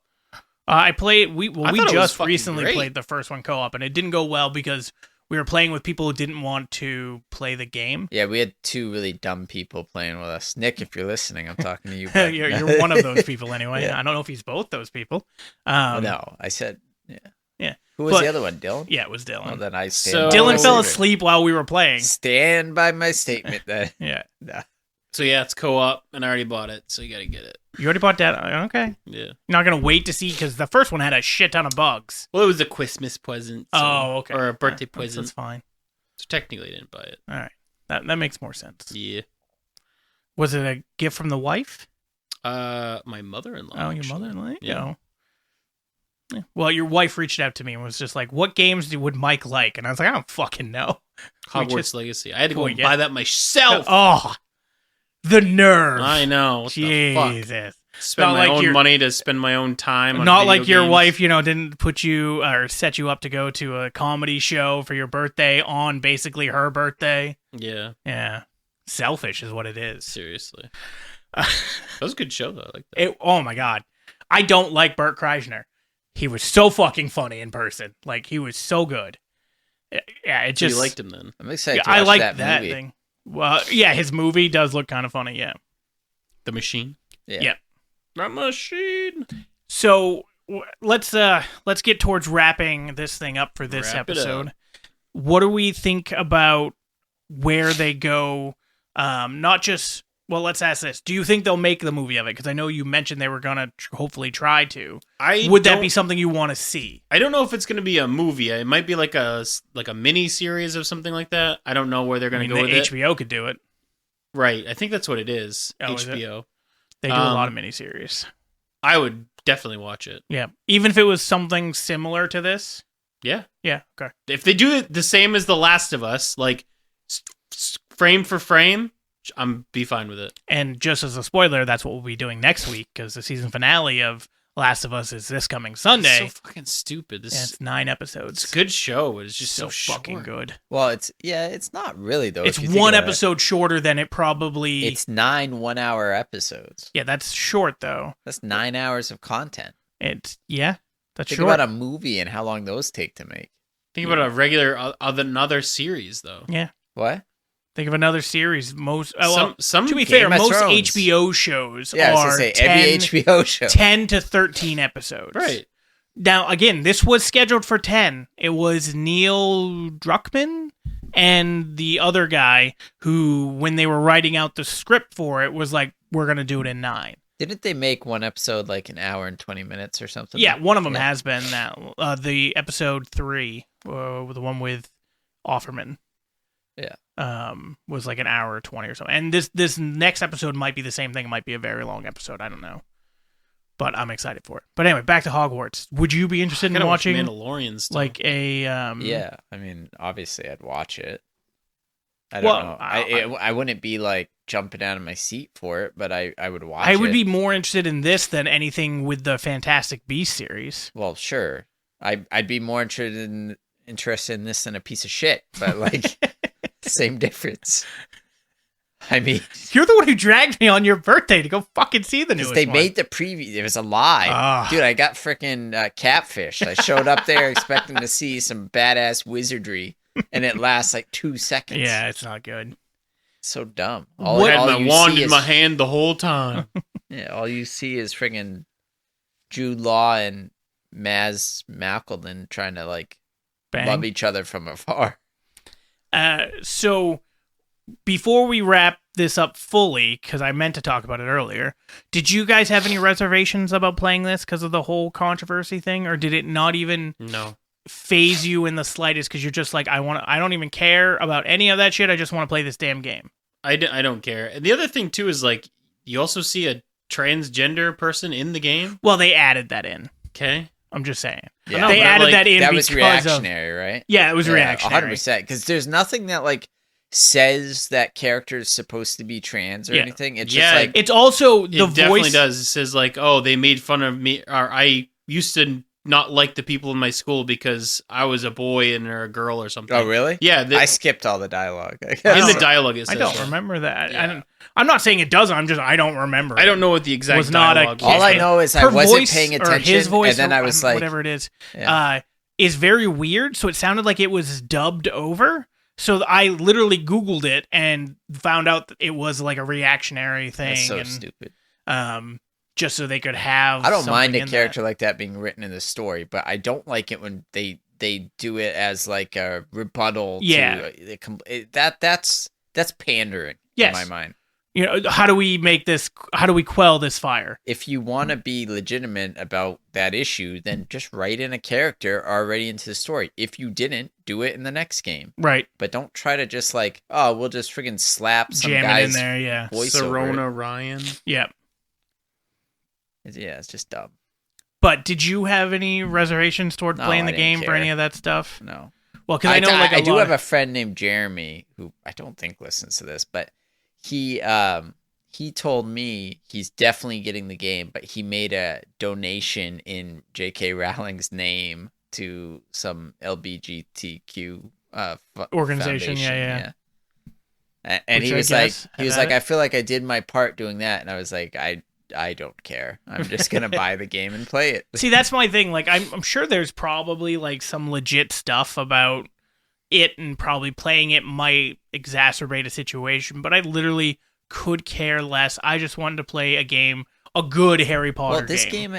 [SPEAKER 1] I played. We
[SPEAKER 3] I thought it was
[SPEAKER 1] just
[SPEAKER 3] fucking
[SPEAKER 1] recently
[SPEAKER 3] great.
[SPEAKER 1] played the first one co-op, and it didn't go well because we were playing with people who didn't want to play the game.
[SPEAKER 2] Yeah, we had two really dumb people playing with us. Nick, if you're listening, I'm talking to you. bud.
[SPEAKER 1] You're one of those people anyway.
[SPEAKER 2] Yeah.
[SPEAKER 1] I don't know if he's both those people.
[SPEAKER 2] No, I said, yeah.
[SPEAKER 1] Yeah.
[SPEAKER 2] Who was
[SPEAKER 1] But-
[SPEAKER 2] the other one, Dylan?
[SPEAKER 1] Yeah, it was Dylan.
[SPEAKER 2] Well, then I stand
[SPEAKER 3] So-
[SPEAKER 2] by
[SPEAKER 1] Dylan
[SPEAKER 2] my
[SPEAKER 1] fell
[SPEAKER 2] statement.
[SPEAKER 1] asleep while we were playing.
[SPEAKER 2] Stand by my statement that
[SPEAKER 1] Yeah.
[SPEAKER 3] So yeah, it's co-op, and I already bought it, so you gotta get it.
[SPEAKER 1] You already bought that? Okay.
[SPEAKER 3] Yeah.
[SPEAKER 1] You're not going to wait to see, because the first one had a shit ton of bugs.
[SPEAKER 3] Well, it was a Christmas present. So,
[SPEAKER 1] Oh, okay.
[SPEAKER 3] Or a birthday
[SPEAKER 1] That's
[SPEAKER 3] present.
[SPEAKER 1] fine.
[SPEAKER 3] So technically, I didn't buy it.
[SPEAKER 1] All right. That makes more sense.
[SPEAKER 3] Yeah.
[SPEAKER 1] Was it a gift from the wife?
[SPEAKER 3] My mother-in-law.
[SPEAKER 1] Oh, your
[SPEAKER 3] actually.
[SPEAKER 1] mother-in-law?
[SPEAKER 3] Yeah.
[SPEAKER 1] Yeah. Well, your wife reached out to me and was just like, what games would Mike like? And I was like, I don't fucking know. We
[SPEAKER 3] Hogwarts
[SPEAKER 1] just-
[SPEAKER 3] Legacy. I had to go
[SPEAKER 1] Well,
[SPEAKER 3] and
[SPEAKER 1] yeah.
[SPEAKER 3] buy that myself.
[SPEAKER 1] Oh, the nerve.
[SPEAKER 3] I know. What the fuck?
[SPEAKER 1] Jesus.
[SPEAKER 3] Spend
[SPEAKER 1] Not
[SPEAKER 3] my
[SPEAKER 1] like
[SPEAKER 3] own
[SPEAKER 1] your-
[SPEAKER 3] money to spend my own time. On
[SPEAKER 1] Not
[SPEAKER 3] video
[SPEAKER 1] like your
[SPEAKER 3] games.
[SPEAKER 1] wife, didn't put you or set you up to go to a comedy show for your birthday on basically her birthday.
[SPEAKER 3] Yeah,
[SPEAKER 1] Yeah. Selfish is what it is.
[SPEAKER 3] seriously. That was a good show though. I like that.
[SPEAKER 1] Oh my God. I don't like Bert Kreischer. He was so fucking funny in person. Like, he was so good. Yeah, it
[SPEAKER 3] So
[SPEAKER 1] just.
[SPEAKER 3] you liked him then?
[SPEAKER 2] I'm excited
[SPEAKER 1] Yeah,
[SPEAKER 2] to
[SPEAKER 1] I
[SPEAKER 2] watch
[SPEAKER 1] like
[SPEAKER 2] that,
[SPEAKER 1] that
[SPEAKER 2] movie.
[SPEAKER 1] thing. Well, yeah, his movie does look kind of funny. Yeah.
[SPEAKER 3] The Machine.
[SPEAKER 2] Yeah.
[SPEAKER 3] The Machine.
[SPEAKER 1] So let's get towards wrapping this thing up for this
[SPEAKER 3] Wrap it
[SPEAKER 1] episode.
[SPEAKER 3] up.
[SPEAKER 1] What do we think about where they go? Not just. Well, let's ask this. Do you think they'll make the movie of it? Because I know you mentioned they were gonna hopefully try to. Would that be something you want to see?
[SPEAKER 3] I don't know if it's going to be a movie. It might be like a mini series of something like that. I don't know where they're going to go with
[SPEAKER 1] the
[SPEAKER 3] it.
[SPEAKER 1] HBO could do it.
[SPEAKER 3] Right. I think that's what it is.
[SPEAKER 1] Oh, is it?
[SPEAKER 3] HBO.
[SPEAKER 1] They do a lot of miniseries.
[SPEAKER 3] I would definitely watch it.
[SPEAKER 1] Yeah, even if it was something similar to this.
[SPEAKER 3] Yeah.
[SPEAKER 1] Yeah. Okay.
[SPEAKER 3] If they do it the same as The Last of Us, like frame for frame, I'm be fine with it.
[SPEAKER 1] And just as a spoiler, that's what we'll be doing next week, because the season finale of Last of Us is this coming Sunday.
[SPEAKER 3] It's so fucking stupid. This
[SPEAKER 1] And
[SPEAKER 3] is
[SPEAKER 1] it's 9 episodes.
[SPEAKER 3] it's a good show, but it's just
[SPEAKER 1] so
[SPEAKER 3] so
[SPEAKER 1] fucking
[SPEAKER 3] short.
[SPEAKER 1] good.
[SPEAKER 2] Well, it's not really though.
[SPEAKER 1] It's
[SPEAKER 2] if you think
[SPEAKER 1] one
[SPEAKER 2] about it.
[SPEAKER 1] episode shorter than it probably.
[SPEAKER 2] It's 9 1-hour episodes.
[SPEAKER 1] Yeah, that's short though.
[SPEAKER 2] That's 9 hours of content.
[SPEAKER 1] That's
[SPEAKER 2] Think
[SPEAKER 1] short.
[SPEAKER 2] about a movie and how long those take to make.
[SPEAKER 3] Think about a regular another series though.
[SPEAKER 1] Yeah.
[SPEAKER 2] What?
[SPEAKER 1] Think of another series.
[SPEAKER 3] Some
[SPEAKER 1] to be
[SPEAKER 2] Game
[SPEAKER 1] fair,
[SPEAKER 2] of
[SPEAKER 1] most
[SPEAKER 2] Thrones.
[SPEAKER 1] HBO shows
[SPEAKER 2] Yeah, I was
[SPEAKER 1] are
[SPEAKER 2] gonna say
[SPEAKER 1] 10,
[SPEAKER 2] every HBO show.
[SPEAKER 1] 10 to 13 episodes.
[SPEAKER 3] right.
[SPEAKER 1] Now, again, this was scheduled for 10. It was Neil Druckmann and the other guy who, when they were writing out the script for it, was like, we're going to do it in 9.
[SPEAKER 2] Didn't they make one episode like an hour and 20 minutes or something?
[SPEAKER 1] Yeah, one of them
[SPEAKER 2] Yeah.
[SPEAKER 1] has been that. The episode 3, the one with Offerman.
[SPEAKER 2] Yeah.
[SPEAKER 1] Was like an hour or 20 or something. And this next episode might be the same thing. It might be a very long episode. I don't know. But I'm excited for it. But anyway, back to Hogwarts. Would you be interested in
[SPEAKER 3] Gotta watch
[SPEAKER 1] watching
[SPEAKER 3] Mandalorian stuff.
[SPEAKER 1] like a
[SPEAKER 2] Yeah. I mean, obviously, I'd watch it. I don't
[SPEAKER 1] Well,
[SPEAKER 2] know. I wouldn't be like jumping out of my seat for it, but I would watch it.
[SPEAKER 1] I would be more interested in this than anything with the Fantastic Beasts series.
[SPEAKER 2] Well, sure. I'd be more interested in this than a piece of shit, but like same difference. I mean,
[SPEAKER 1] You're the one who dragged me on your birthday to go fucking see the newest
[SPEAKER 2] they
[SPEAKER 1] one.
[SPEAKER 2] made the preview. It was a lie.
[SPEAKER 1] Ah.
[SPEAKER 2] Dude, I got freaking catfished. I showed up there expecting to see some badass wizardry, and it lasts like 2 seconds.
[SPEAKER 1] Yeah, it's not good.
[SPEAKER 2] so dumb.
[SPEAKER 3] I had
[SPEAKER 2] all
[SPEAKER 3] my
[SPEAKER 2] you
[SPEAKER 3] wand
[SPEAKER 2] see
[SPEAKER 3] in
[SPEAKER 2] is-
[SPEAKER 3] my hand the whole time.
[SPEAKER 2] Yeah, all you see is friggin' Jude Law and Maz Mackelden trying to like
[SPEAKER 1] Bang.
[SPEAKER 2] love each other from afar.
[SPEAKER 1] So before we wrap this up fully, because I meant to talk about it earlier, did you guys have any reservations about playing this because of the whole controversy thing, or did it not even
[SPEAKER 3] No.
[SPEAKER 1] phase you in the slightest because you're just like, I don't even care about any of that shit. I just want to play this damn game.
[SPEAKER 3] I don't care. And the other thing, too, is like, you also see a transgender person in the game.
[SPEAKER 1] Well, they added that in.
[SPEAKER 3] Okay.
[SPEAKER 1] I'm just saying.
[SPEAKER 2] Yeah.
[SPEAKER 3] No,
[SPEAKER 1] They
[SPEAKER 3] but,
[SPEAKER 1] added
[SPEAKER 3] like,
[SPEAKER 1] that in
[SPEAKER 2] That was
[SPEAKER 1] because
[SPEAKER 2] reactionary, right?
[SPEAKER 1] Yeah, it was reactionary.
[SPEAKER 2] 100%. Because there's nothing that like says that character is supposed to be trans or
[SPEAKER 1] Yeah.
[SPEAKER 2] anything. It's
[SPEAKER 3] Yeah,
[SPEAKER 2] just like
[SPEAKER 1] It's also
[SPEAKER 3] It
[SPEAKER 1] the
[SPEAKER 3] definitely
[SPEAKER 1] voice.
[SPEAKER 3] does. It says like, oh, they made fun of me, or I used to not like the people in my school because I was a boy and they're a girl or something.
[SPEAKER 2] oh really?
[SPEAKER 3] Yeah,
[SPEAKER 2] I skipped all the dialogue.
[SPEAKER 3] in the dialogue it
[SPEAKER 1] I
[SPEAKER 3] says
[SPEAKER 1] don't
[SPEAKER 3] that.
[SPEAKER 1] remember that.
[SPEAKER 3] Yeah.
[SPEAKER 1] I'm not saying it doesn't. I don't remember.
[SPEAKER 3] I don't know what the exact
[SPEAKER 1] Was not a
[SPEAKER 3] dialogue
[SPEAKER 1] kid.
[SPEAKER 2] All I
[SPEAKER 1] Yeah.
[SPEAKER 2] know is I
[SPEAKER 1] Her
[SPEAKER 2] wasn't
[SPEAKER 1] voice,
[SPEAKER 2] paying
[SPEAKER 1] or
[SPEAKER 2] attention,
[SPEAKER 1] his voice,
[SPEAKER 2] and then
[SPEAKER 1] or
[SPEAKER 2] I was like,
[SPEAKER 1] whatever it is,
[SPEAKER 2] yeah.
[SPEAKER 1] is very weird. So it sounded like it was dubbed over. So I literally Googled it and found out that it was like a reactionary thing.
[SPEAKER 2] That's so
[SPEAKER 1] and,
[SPEAKER 2] stupid.
[SPEAKER 1] just so they could have.
[SPEAKER 2] I don't mind
[SPEAKER 1] something
[SPEAKER 2] a
[SPEAKER 1] in
[SPEAKER 2] character like that being written in the story, but I don't like it when they do it as like a rebuttal.
[SPEAKER 1] Yeah.
[SPEAKER 2] To that's pandering.
[SPEAKER 1] Yes.
[SPEAKER 2] In my mind.
[SPEAKER 1] You know, how do we make this? How do we quell this fire?
[SPEAKER 2] If you want to be legitimate about that issue, then just write in a character already into the story. If you didn't, do it in the next game.
[SPEAKER 1] Right.
[SPEAKER 2] But don't try to just like, oh, we'll just friggin' slap some
[SPEAKER 1] Jam it in
[SPEAKER 2] guy's
[SPEAKER 1] there. Yeah.
[SPEAKER 2] voice over it.
[SPEAKER 3] Serona Ryan.
[SPEAKER 1] Yeah.
[SPEAKER 2] Yeah, it's just dumb.
[SPEAKER 1] But did you have any reservations toward
[SPEAKER 2] No,
[SPEAKER 1] playing
[SPEAKER 2] I
[SPEAKER 1] the
[SPEAKER 2] didn't
[SPEAKER 1] game for
[SPEAKER 2] care.
[SPEAKER 1] any of that stuff?
[SPEAKER 2] No.
[SPEAKER 1] Well, because I know like
[SPEAKER 2] I do
[SPEAKER 1] lot
[SPEAKER 2] have
[SPEAKER 1] of-
[SPEAKER 2] a friend named Jeremy who I don't think listens to this, but he told me he's definitely getting the game, but he made a donation in J.K. Rowling's name to some LGBTQ
[SPEAKER 1] Organization,
[SPEAKER 2] foundation,
[SPEAKER 1] yeah.
[SPEAKER 2] And
[SPEAKER 1] Which
[SPEAKER 2] he
[SPEAKER 1] I
[SPEAKER 2] was
[SPEAKER 1] guess
[SPEAKER 2] like,
[SPEAKER 1] had
[SPEAKER 2] I feel like I did my part doing that, and I was like, I don't care. I'm just gonna buy the game and play it.
[SPEAKER 1] See, that's my thing. Like, I'm sure there's probably like some legit stuff about it, and probably playing it might exacerbate a situation. But I literally could care less. I just wanted to play a game, a good Harry Potter
[SPEAKER 2] Well, this game,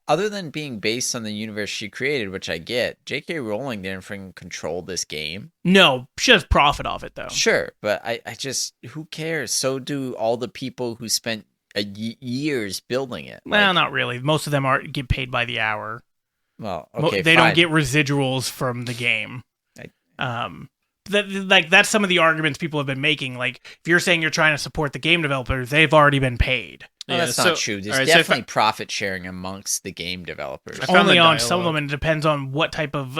[SPEAKER 2] other than being based on the universe she created, which I get, J.K. Rowling didn't freaking control this game.
[SPEAKER 1] No, she does profit off it though.
[SPEAKER 2] Sure, but I just, who cares? So do all the people who spent years building it.
[SPEAKER 1] Well, not really. Most of them get paid by the hour.
[SPEAKER 2] Well, okay,
[SPEAKER 1] They
[SPEAKER 2] fine.
[SPEAKER 1] don't get residuals from the game.
[SPEAKER 2] I-
[SPEAKER 1] That's some of the arguments people have been making. Like, if you're saying you're trying to support the game developers, they've already been paid.
[SPEAKER 2] Well, that's not true. There's
[SPEAKER 3] all right, so
[SPEAKER 2] definitely profit sharing amongst the game developers.
[SPEAKER 3] I found
[SPEAKER 1] Only
[SPEAKER 3] the
[SPEAKER 1] on some of
[SPEAKER 3] dialogue.
[SPEAKER 1] them, and it depends on what type of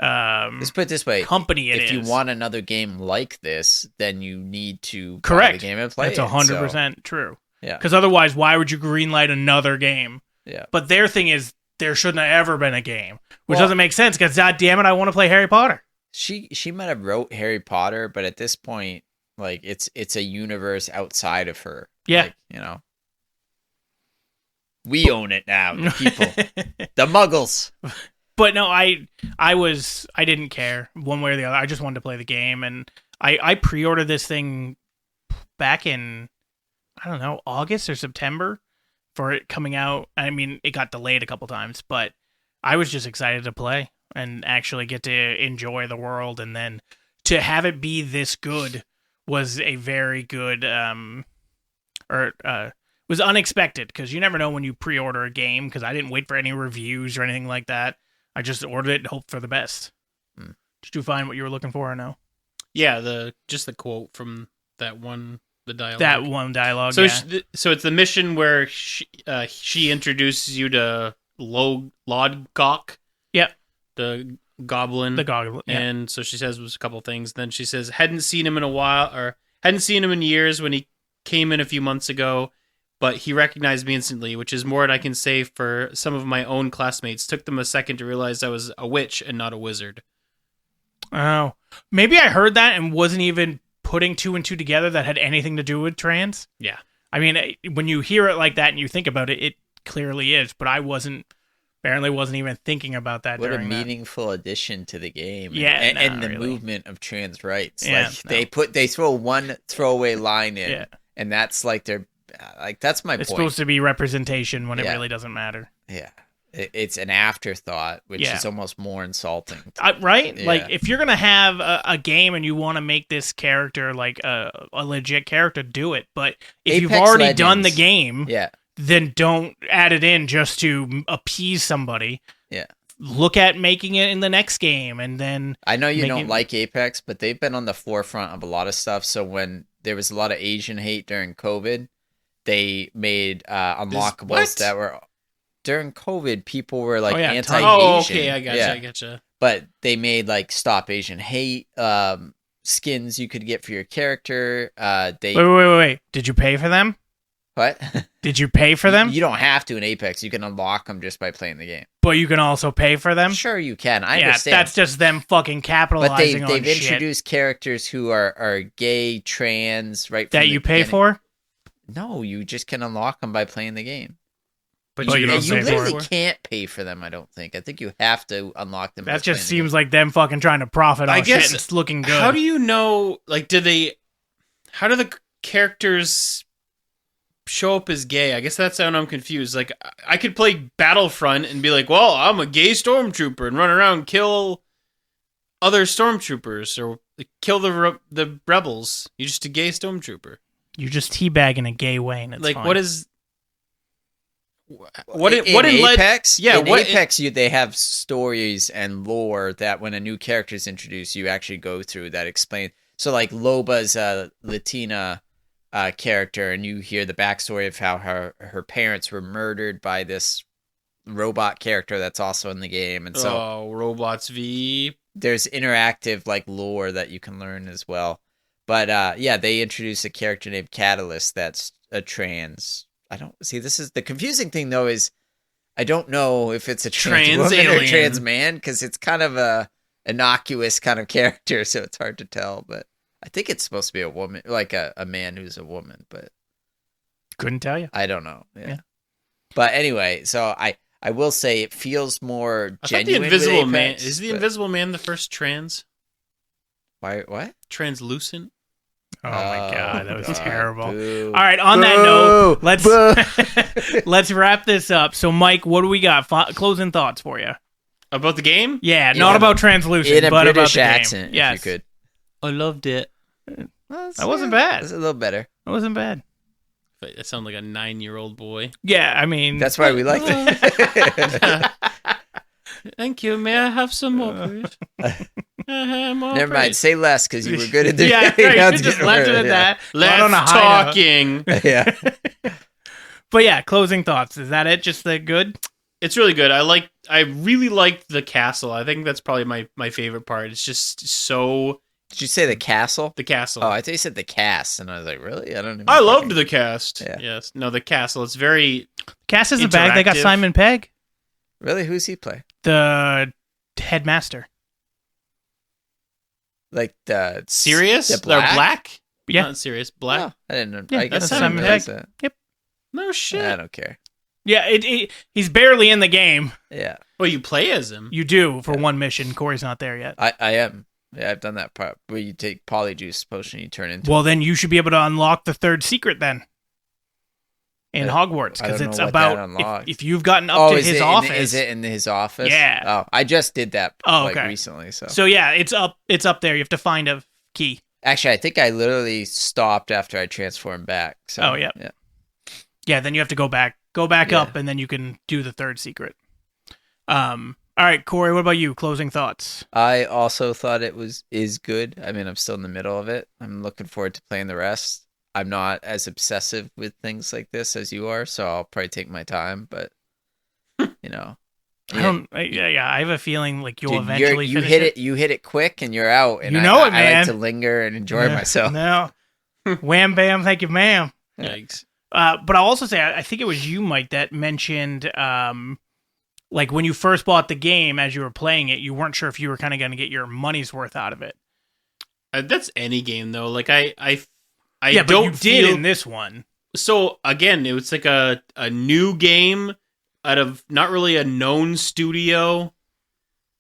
[SPEAKER 2] Let's put it this way:
[SPEAKER 1] company it is.
[SPEAKER 2] if you want another game like this, then you need to buy
[SPEAKER 1] Correct.
[SPEAKER 2] the game and play
[SPEAKER 1] That's
[SPEAKER 2] it.
[SPEAKER 1] 100% true.
[SPEAKER 2] Yeah.
[SPEAKER 1] Because otherwise, why would you greenlight another game?
[SPEAKER 2] Yeah.
[SPEAKER 1] But their thing is, there shouldn't have ever been a game, which
[SPEAKER 2] Well-
[SPEAKER 1] doesn't make sense. Because God damn it, I want to play Harry Potter.
[SPEAKER 2] She might have wrote Harry Potter, but at this point, like it's a universe outside of her.
[SPEAKER 1] Yeah.
[SPEAKER 2] Like, you know. We own it now, the people. The muggles.
[SPEAKER 1] But no, I didn't care one way or the other. I just wanted to play the game, and I pre-ordered this thing back in, I don't know, August or September for it coming out. I mean, it got delayed a couple times, but I was just excited to play and actually get to enjoy the world, and then to have it be this good was a very good was unexpected, because you never know when you pre-order a game, because I didn't wait for any reviews or anything like that. I just ordered it and hoped for the best. Did you find what you were looking for or no?
[SPEAKER 3] Yeah, just the quote from that one, the dialogue.
[SPEAKER 1] That one dialogue,
[SPEAKER 3] So,
[SPEAKER 1] yeah.
[SPEAKER 3] so it's the mission where she introduces you to Lodgok.
[SPEAKER 1] Yep.
[SPEAKER 3] The goblin.
[SPEAKER 1] The goggle. Yeah.
[SPEAKER 3] And so she says was a couple things. Then she says hadn't seen him in a while, or hadn't seen him in years when he came in a few months ago, but he recognized me instantly, which is more than I can say for some of my own classmates. Took them a second to realize I was a witch and not a wizard.
[SPEAKER 1] Oh. Maybe I heard that and wasn't even putting two and two together that had anything to do with trans.
[SPEAKER 3] Yeah.
[SPEAKER 1] I mean, when you hear it like that and you think about it, it clearly is, but I wasn't Apparently wasn't even thinking about that
[SPEAKER 2] What a
[SPEAKER 1] during that.
[SPEAKER 2] meaningful addition to the game.
[SPEAKER 1] Yeah,
[SPEAKER 2] and
[SPEAKER 1] no,
[SPEAKER 2] the
[SPEAKER 1] really.
[SPEAKER 2] movement of trans rights.
[SPEAKER 1] Yeah,
[SPEAKER 2] Like
[SPEAKER 1] no.
[SPEAKER 2] they throw one throwaway line in,
[SPEAKER 1] Yeah.
[SPEAKER 2] and that's like their that's my
[SPEAKER 1] It's
[SPEAKER 2] point.
[SPEAKER 1] supposed to be representation when it
[SPEAKER 2] Yeah.
[SPEAKER 1] really doesn't matter.
[SPEAKER 2] Yeah, it's an afterthought, which
[SPEAKER 1] Yeah.
[SPEAKER 2] is almost more insulting.
[SPEAKER 1] Right?
[SPEAKER 2] Yeah.
[SPEAKER 1] Like, if you're going to have a game and you want to make this character like a legit character, do it. But if you've
[SPEAKER 2] Apex
[SPEAKER 1] already done the
[SPEAKER 2] Legends.
[SPEAKER 1] game,
[SPEAKER 2] Yeah,
[SPEAKER 1] then don't add it in just to appease somebody.
[SPEAKER 2] yeah.
[SPEAKER 1] Look at making it in the next game, and then
[SPEAKER 2] I know you
[SPEAKER 1] Make
[SPEAKER 2] don't
[SPEAKER 1] it-
[SPEAKER 2] like Apex, but they've been on the forefront of a lot of stuff. So when there was a lot of Asian hate during COVID, they made unlockables
[SPEAKER 3] what?
[SPEAKER 2] that were during COVID. People were like
[SPEAKER 1] Oh, yeah,
[SPEAKER 2] anti-Asian.
[SPEAKER 3] Oh, okay, I gotcha,
[SPEAKER 2] Yeah.
[SPEAKER 3] I gotcha.
[SPEAKER 2] But they made like stop Asian hate skins you could get for your character.
[SPEAKER 1] wait. Did you pay for them?
[SPEAKER 2] What?
[SPEAKER 1] Did you pay for them?
[SPEAKER 2] You don't have to in Apex. You can unlock them just by playing the game.
[SPEAKER 1] But you can also pay for them?
[SPEAKER 2] Sure, you can. I
[SPEAKER 1] yeah,
[SPEAKER 2] understand.
[SPEAKER 1] that's just them fucking
[SPEAKER 2] But
[SPEAKER 1] capitalizing on
[SPEAKER 2] they've
[SPEAKER 1] shit
[SPEAKER 2] introduced characters who are gay, trans, right? from
[SPEAKER 1] that
[SPEAKER 2] the
[SPEAKER 1] you pay
[SPEAKER 2] beginning.
[SPEAKER 1] for.
[SPEAKER 2] No, you just can unlock them by playing the game.
[SPEAKER 3] But
[SPEAKER 1] Oh,
[SPEAKER 3] you
[SPEAKER 1] you
[SPEAKER 3] can
[SPEAKER 1] don't
[SPEAKER 2] You
[SPEAKER 3] also
[SPEAKER 1] pay
[SPEAKER 3] pay
[SPEAKER 2] literally
[SPEAKER 3] for it.
[SPEAKER 2] can't pay for them. I don't think. I think you have to unlock them. by
[SPEAKER 1] That just
[SPEAKER 2] playing the
[SPEAKER 1] seems like them fucking trying to profit
[SPEAKER 3] I
[SPEAKER 1] off
[SPEAKER 3] guess-
[SPEAKER 1] shit and it's looking good.
[SPEAKER 3] How do you know? Like, how do the characters show up as gay? I guess that's how I'm confused. Like, I could play Battlefront and be like, well, I'm a gay stormtrooper and run around and kill other stormtroopers or kill the rebels. You're just a gay stormtrooper.
[SPEAKER 1] You're just teabagging a gay way, and it's
[SPEAKER 3] Like,
[SPEAKER 1] fine.
[SPEAKER 3] what is?
[SPEAKER 2] game.
[SPEAKER 3] What in
[SPEAKER 2] Apex?
[SPEAKER 3] Yeah,
[SPEAKER 2] in
[SPEAKER 3] what-
[SPEAKER 2] Apex, they have stories and lore that when a new character is introduced, you actually go through that explain. So like Loba's a Latina character, and you hear the backstory of how her parents were murdered by this robot character that's also in the game, and so
[SPEAKER 3] Robots V.
[SPEAKER 2] there's interactive like lore that you can learn as well. But yeah, they introduced a character named Catalyst that's a trans. I don't see. This is the confusing thing though. Is I don't know if it's a trans
[SPEAKER 3] Trans
[SPEAKER 2] woman or a
[SPEAKER 3] alien.
[SPEAKER 2] trans man because it's kind of a innocuous kind of character, so it's hard to tell. But I think it's supposed to be a woman, like a man who's a woman. But
[SPEAKER 1] Couldn't tell you.
[SPEAKER 2] I don't know. Yeah.
[SPEAKER 1] Yeah.
[SPEAKER 2] But anyway, so I will say it feels more
[SPEAKER 3] I thought the
[SPEAKER 2] genuine.
[SPEAKER 3] Invisible
[SPEAKER 2] with
[SPEAKER 3] Man
[SPEAKER 2] Apex,
[SPEAKER 3] is the
[SPEAKER 2] but-
[SPEAKER 3] Invisible Man the first trans
[SPEAKER 2] Why? What?
[SPEAKER 3] translucent.
[SPEAKER 1] Oh my god, that was
[SPEAKER 2] God,
[SPEAKER 1] terrible.
[SPEAKER 2] boo.
[SPEAKER 1] All right, on that
[SPEAKER 2] Boo.
[SPEAKER 1] note, let's
[SPEAKER 2] Boo.
[SPEAKER 1] let's wrap this up. So, Mike, what do we got? Closing thoughts for you?
[SPEAKER 3] About the game?
[SPEAKER 1] Yeah,
[SPEAKER 2] In
[SPEAKER 1] not
[SPEAKER 2] a-
[SPEAKER 1] about translucent,
[SPEAKER 2] In a
[SPEAKER 1] but
[SPEAKER 2] British
[SPEAKER 1] about the
[SPEAKER 2] accent,
[SPEAKER 1] game. Yes,
[SPEAKER 2] if you could.
[SPEAKER 3] I loved it.
[SPEAKER 1] That wasn't bad.
[SPEAKER 2] That's a little better.
[SPEAKER 1] That wasn't bad.
[SPEAKER 3] That sounds like a 9-year-old boy.
[SPEAKER 1] Yeah, I mean,
[SPEAKER 2] That's why we liked it.
[SPEAKER 3] Thank you. May I have some more, please?
[SPEAKER 2] Never mind. Say less because you were good at the.
[SPEAKER 1] yeah, right,
[SPEAKER 2] Now
[SPEAKER 1] you
[SPEAKER 2] it's
[SPEAKER 1] just
[SPEAKER 2] getting
[SPEAKER 1] left it
[SPEAKER 2] rid
[SPEAKER 1] at
[SPEAKER 2] of
[SPEAKER 1] that.
[SPEAKER 3] Left
[SPEAKER 1] Not on a high note.
[SPEAKER 3] talking.
[SPEAKER 2] Yeah.
[SPEAKER 1] But yeah, closing thoughts. Is that it? Just the good?
[SPEAKER 3] It's really good. I really liked the castle. I think that's probably my favorite part. It's just so
[SPEAKER 2] Did you say the castle?
[SPEAKER 3] the castle.
[SPEAKER 2] Oh, I thought you said the cast, and I was like, really? I don't. Even
[SPEAKER 3] I loved
[SPEAKER 2] fucking-
[SPEAKER 3] the cast.
[SPEAKER 2] Yeah.
[SPEAKER 3] Yes. No, the castle. It's very
[SPEAKER 1] Cass isn't bad. They got
[SPEAKER 3] Interactive.
[SPEAKER 1] Simon Pegg,
[SPEAKER 2] Really, who's he play?
[SPEAKER 1] the headmaster.
[SPEAKER 2] Like the
[SPEAKER 3] serious.
[SPEAKER 2] The
[SPEAKER 3] They're black.
[SPEAKER 1] Yeah.
[SPEAKER 3] Not serious. Black.
[SPEAKER 2] Oh, I didn't know.
[SPEAKER 1] Yeah,
[SPEAKER 2] I guess
[SPEAKER 3] that's
[SPEAKER 2] I didn't
[SPEAKER 3] Simon
[SPEAKER 2] realize
[SPEAKER 1] Pegg.
[SPEAKER 2] that.
[SPEAKER 3] No shit.
[SPEAKER 2] I don't care.
[SPEAKER 1] Yeah, he's barely in the game.
[SPEAKER 2] Yeah,
[SPEAKER 3] Well, you play as him.
[SPEAKER 1] You do for one mission. Corey's not there yet.
[SPEAKER 2] I am. Yeah, I've done that part where you take polyjuice potion, you turn into.
[SPEAKER 1] Well, then you should be able to unlock the third secret then. In Hogwarts,
[SPEAKER 2] I don't
[SPEAKER 1] because
[SPEAKER 2] know
[SPEAKER 1] it's
[SPEAKER 2] what
[SPEAKER 1] about
[SPEAKER 2] that unlocks.
[SPEAKER 1] if you've gotten up to
[SPEAKER 2] is
[SPEAKER 1] his
[SPEAKER 2] it
[SPEAKER 1] office.
[SPEAKER 2] Is it in his office?
[SPEAKER 1] Yeah.
[SPEAKER 2] Oh, I just did that
[SPEAKER 1] Oh,
[SPEAKER 2] like
[SPEAKER 1] okay.
[SPEAKER 2] recently. So.
[SPEAKER 1] So yeah, it's up there. You have to find a key.
[SPEAKER 2] Actually, I think I literally stopped after I transformed back. So,
[SPEAKER 1] Oh, yeah.
[SPEAKER 2] yeah.
[SPEAKER 1] Yeah, then you have to go back
[SPEAKER 2] Yeah.
[SPEAKER 1] up, and then you can do the third secret. All right, Corey, what about you? Closing thoughts.
[SPEAKER 2] I also thought it is good. I mean, I'm still in the middle of it. I'm looking forward to playing the rest. I'm not as obsessive with things like this as you are, so I'll probably take my time. But you know,
[SPEAKER 1] I don't. Yeah, I have a feeling like you'll
[SPEAKER 2] dude,
[SPEAKER 1] eventually
[SPEAKER 2] you
[SPEAKER 1] finish
[SPEAKER 2] hit it. You hit it quick, and you're out. And
[SPEAKER 1] You know
[SPEAKER 2] I
[SPEAKER 1] it, man.
[SPEAKER 2] like to linger and enjoy
[SPEAKER 1] Yeah.
[SPEAKER 2] myself.
[SPEAKER 1] No, wham bam, thank you, ma'am.
[SPEAKER 3] Yikes.
[SPEAKER 1] But I'll also say I think it was you, Mike, that mentioned like when you first bought the game, as you were playing it, you weren't sure if you were kind of going to get your money's worth out of it.
[SPEAKER 3] That's any game though. Like I
[SPEAKER 1] Yeah, but
[SPEAKER 3] don't
[SPEAKER 1] you did
[SPEAKER 3] feel
[SPEAKER 1] in this one.
[SPEAKER 3] so again. It was like a new game out of not really a known studio,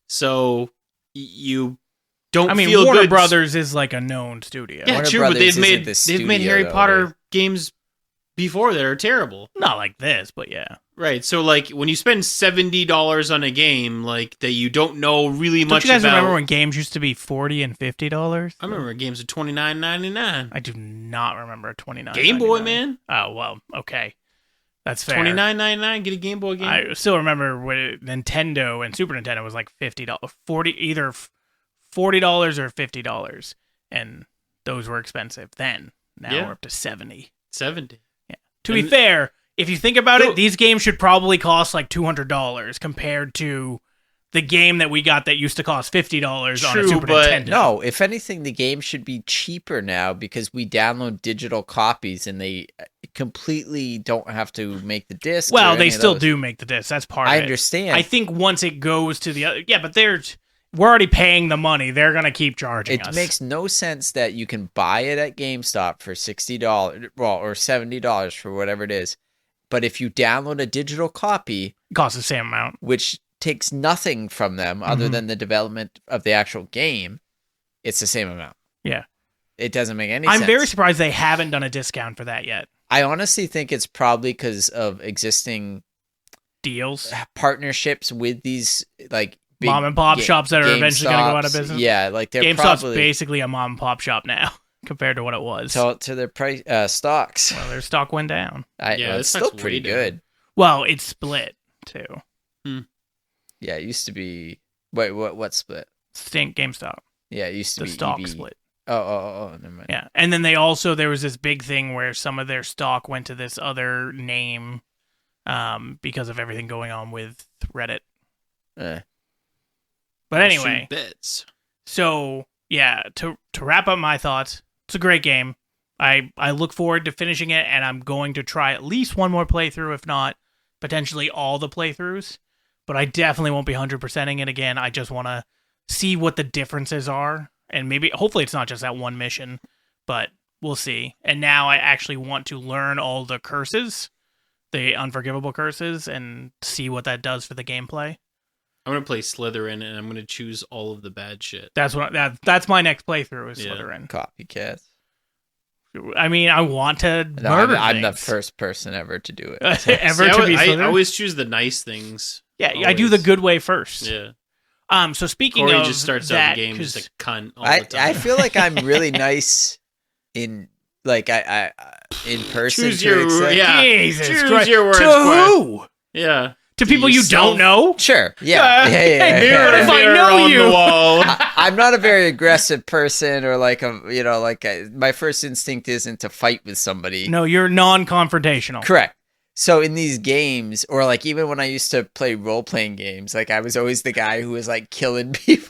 [SPEAKER 3] so you don't
[SPEAKER 1] I mean,
[SPEAKER 3] feel
[SPEAKER 1] Warner
[SPEAKER 3] good.
[SPEAKER 1] Brothers is like a known studio.
[SPEAKER 3] Yeah,
[SPEAKER 2] Warner
[SPEAKER 3] true,
[SPEAKER 2] Brothers
[SPEAKER 3] but
[SPEAKER 2] isn't
[SPEAKER 3] they've
[SPEAKER 2] the
[SPEAKER 3] made
[SPEAKER 2] studio,
[SPEAKER 3] Harry
[SPEAKER 2] though,
[SPEAKER 3] Potter games before that are terrible.
[SPEAKER 1] Not like this, but yeah.
[SPEAKER 3] Right, so like when you spend $70 on a game like that you don't know really
[SPEAKER 1] Don't
[SPEAKER 3] much
[SPEAKER 1] you guys
[SPEAKER 3] about.
[SPEAKER 1] remember when games used to be $40 and $50?
[SPEAKER 3] I remember games at $29.99.
[SPEAKER 1] I do not remember a $29.
[SPEAKER 3] Game Boy, man.
[SPEAKER 1] Oh well, okay, that's fair.
[SPEAKER 3] $29.99, get a Game Boy game.
[SPEAKER 1] I still remember when Nintendo and Super Nintendo was like $50, either $40 or $50, and those were expensive then. Now
[SPEAKER 3] Yeah.
[SPEAKER 1] we're up to 70.
[SPEAKER 3] 70.
[SPEAKER 1] To be fair, if you think about it, these games should probably cost like $200 compared to the game that we got that used to cost $50 on a
[SPEAKER 3] True,
[SPEAKER 1] Super
[SPEAKER 3] but
[SPEAKER 1] Nintendo.
[SPEAKER 2] No, if anything, the game should be cheaper now because we download digital copies and they completely don't have to make the disc.
[SPEAKER 1] Well, they still do make the discs. That's part of
[SPEAKER 2] I
[SPEAKER 1] it.
[SPEAKER 2] understand.
[SPEAKER 1] I think once it goes to the other... Yeah, but we're already paying the money. They're going to keep charging us.
[SPEAKER 2] It makes no sense that you can buy it at GameStop for $60, well, or $70 for whatever it is. But if you download a digital copy,
[SPEAKER 1] Costs the same amount.
[SPEAKER 2] which takes nothing from them other than the development of the actual game, it's the same amount.
[SPEAKER 1] Yeah.
[SPEAKER 2] It doesn't make any sense.
[SPEAKER 1] I'm very surprised they haven't done a discount for that yet.
[SPEAKER 2] I honestly think it's probably because of existing
[SPEAKER 1] Deals.
[SPEAKER 2] partnerships with these like big
[SPEAKER 1] Mom and pop shops that are eventually going to go out of
[SPEAKER 2] GameStops.
[SPEAKER 1] business.
[SPEAKER 2] Yeah, like they're
[SPEAKER 1] GameStop's
[SPEAKER 2] probably
[SPEAKER 1] basically a mom and pop shop now compared to what it was.
[SPEAKER 2] to their price stocks.
[SPEAKER 1] Well, their stock went down.
[SPEAKER 3] Yeah,
[SPEAKER 2] It's
[SPEAKER 3] the
[SPEAKER 2] still
[SPEAKER 3] stock's
[SPEAKER 2] pretty
[SPEAKER 3] way down.
[SPEAKER 2] good.
[SPEAKER 1] Well, it's split too.
[SPEAKER 2] Yeah, it used to be. Wait, what split?
[SPEAKER 1] Stink GameStop.
[SPEAKER 2] Yeah, it used to
[SPEAKER 1] The
[SPEAKER 2] be
[SPEAKER 1] stock
[SPEAKER 2] EB.
[SPEAKER 1] split.
[SPEAKER 2] Oh, never mind.
[SPEAKER 1] Yeah. And then there was this big thing where some of their stock went to this other name because of everything going on with Reddit.
[SPEAKER 2] Eh.
[SPEAKER 1] But anyway,
[SPEAKER 3] Shoot bets.
[SPEAKER 1] so yeah, to wrap up my thoughts, it's a great game. I look forward to finishing it, and I'm going to try at least one more playthrough, if not potentially all the playthroughs. But I definitely won't be 100%ing it again. I just want to see what the differences are. And hopefully it's not just that one mission, but we'll see. And now I actually want to learn all the curses, the unforgivable curses, and see what that does for the gameplay.
[SPEAKER 3] I'm going to play Slytherin, and I'm going to choose all of the bad shit.
[SPEAKER 1] That's my next playthrough is
[SPEAKER 3] Yeah.
[SPEAKER 1] Slytherin.
[SPEAKER 2] Copycats.
[SPEAKER 1] I mean, I want to
[SPEAKER 2] No,
[SPEAKER 1] murder
[SPEAKER 2] I'm the
[SPEAKER 1] things.
[SPEAKER 2] first person ever to do it.
[SPEAKER 1] Ever
[SPEAKER 3] See,
[SPEAKER 1] to be
[SPEAKER 3] I
[SPEAKER 1] Slytherin?
[SPEAKER 3] always choose the nice things.
[SPEAKER 1] Yeah, I do the
[SPEAKER 3] always.
[SPEAKER 1] good way first.
[SPEAKER 3] Yeah.
[SPEAKER 1] So speaking
[SPEAKER 3] Corey
[SPEAKER 1] of
[SPEAKER 3] just starts
[SPEAKER 1] that,
[SPEAKER 3] out the game
[SPEAKER 1] 'cause
[SPEAKER 3] just a cunt all the time.
[SPEAKER 2] I feel like I'm really nice in like I in person.
[SPEAKER 3] Choose
[SPEAKER 2] to
[SPEAKER 3] your
[SPEAKER 2] accept-
[SPEAKER 3] yeah.
[SPEAKER 1] Jesus
[SPEAKER 3] Choose
[SPEAKER 1] Christ.
[SPEAKER 3] your words.
[SPEAKER 1] To
[SPEAKER 3] Corey.
[SPEAKER 1] who?
[SPEAKER 3] Yeah.
[SPEAKER 1] To people you
[SPEAKER 3] yourself.
[SPEAKER 1] don't know?
[SPEAKER 2] Sure. Yeah.
[SPEAKER 1] Hey,
[SPEAKER 3] Mirror,
[SPEAKER 1] What if I
[SPEAKER 3] mirror
[SPEAKER 1] know
[SPEAKER 3] on
[SPEAKER 1] you?
[SPEAKER 3] the wall.
[SPEAKER 2] I'm not a very aggressive person, or like my first instinct isn't to fight with somebody.
[SPEAKER 1] No, you're non-confrontational.
[SPEAKER 2] Correct. So in these games, or like even when I used to play role-playing games, like I was always the guy who was like killing people.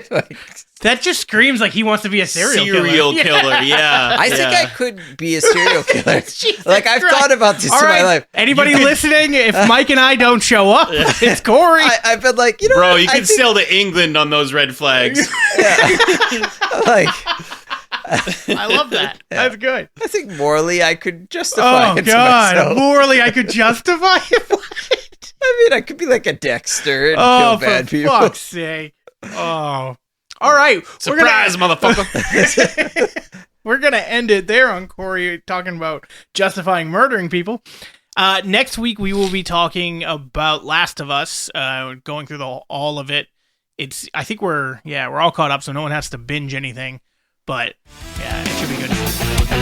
[SPEAKER 2] Like,
[SPEAKER 1] That just screams like he wants to be a serial killer.
[SPEAKER 3] killer. Yeah.
[SPEAKER 2] I think I could be a serial killer. Like I've
[SPEAKER 1] Christ.
[SPEAKER 2] thought about this
[SPEAKER 1] All
[SPEAKER 2] in
[SPEAKER 1] right,
[SPEAKER 2] my life.
[SPEAKER 1] anybody listening, if Mike and I don't show up, it's Corey.
[SPEAKER 2] I've been like,
[SPEAKER 3] Bro,
[SPEAKER 2] what?
[SPEAKER 3] you
[SPEAKER 2] I
[SPEAKER 3] could
[SPEAKER 2] think-
[SPEAKER 3] sail to England on those red flags.
[SPEAKER 2] like
[SPEAKER 1] I love that. That's good.
[SPEAKER 2] I think morally I could justify
[SPEAKER 1] Oh,
[SPEAKER 2] it to
[SPEAKER 1] God.
[SPEAKER 2] myself.
[SPEAKER 1] Morally, I could justify it.
[SPEAKER 2] I mean, I could be like a Dexter and
[SPEAKER 1] Oh,
[SPEAKER 2] kill bad
[SPEAKER 1] for
[SPEAKER 2] people.
[SPEAKER 1] fuck's sake. Oh. All right.
[SPEAKER 3] Surprise, motherfucker.
[SPEAKER 1] We're going to end it there on Corey talking about justifying murdering people. Next week, we will be talking about Last of Us, going through all of it. I think we're all caught up, so no one has to binge anything. But, yeah, it should be good.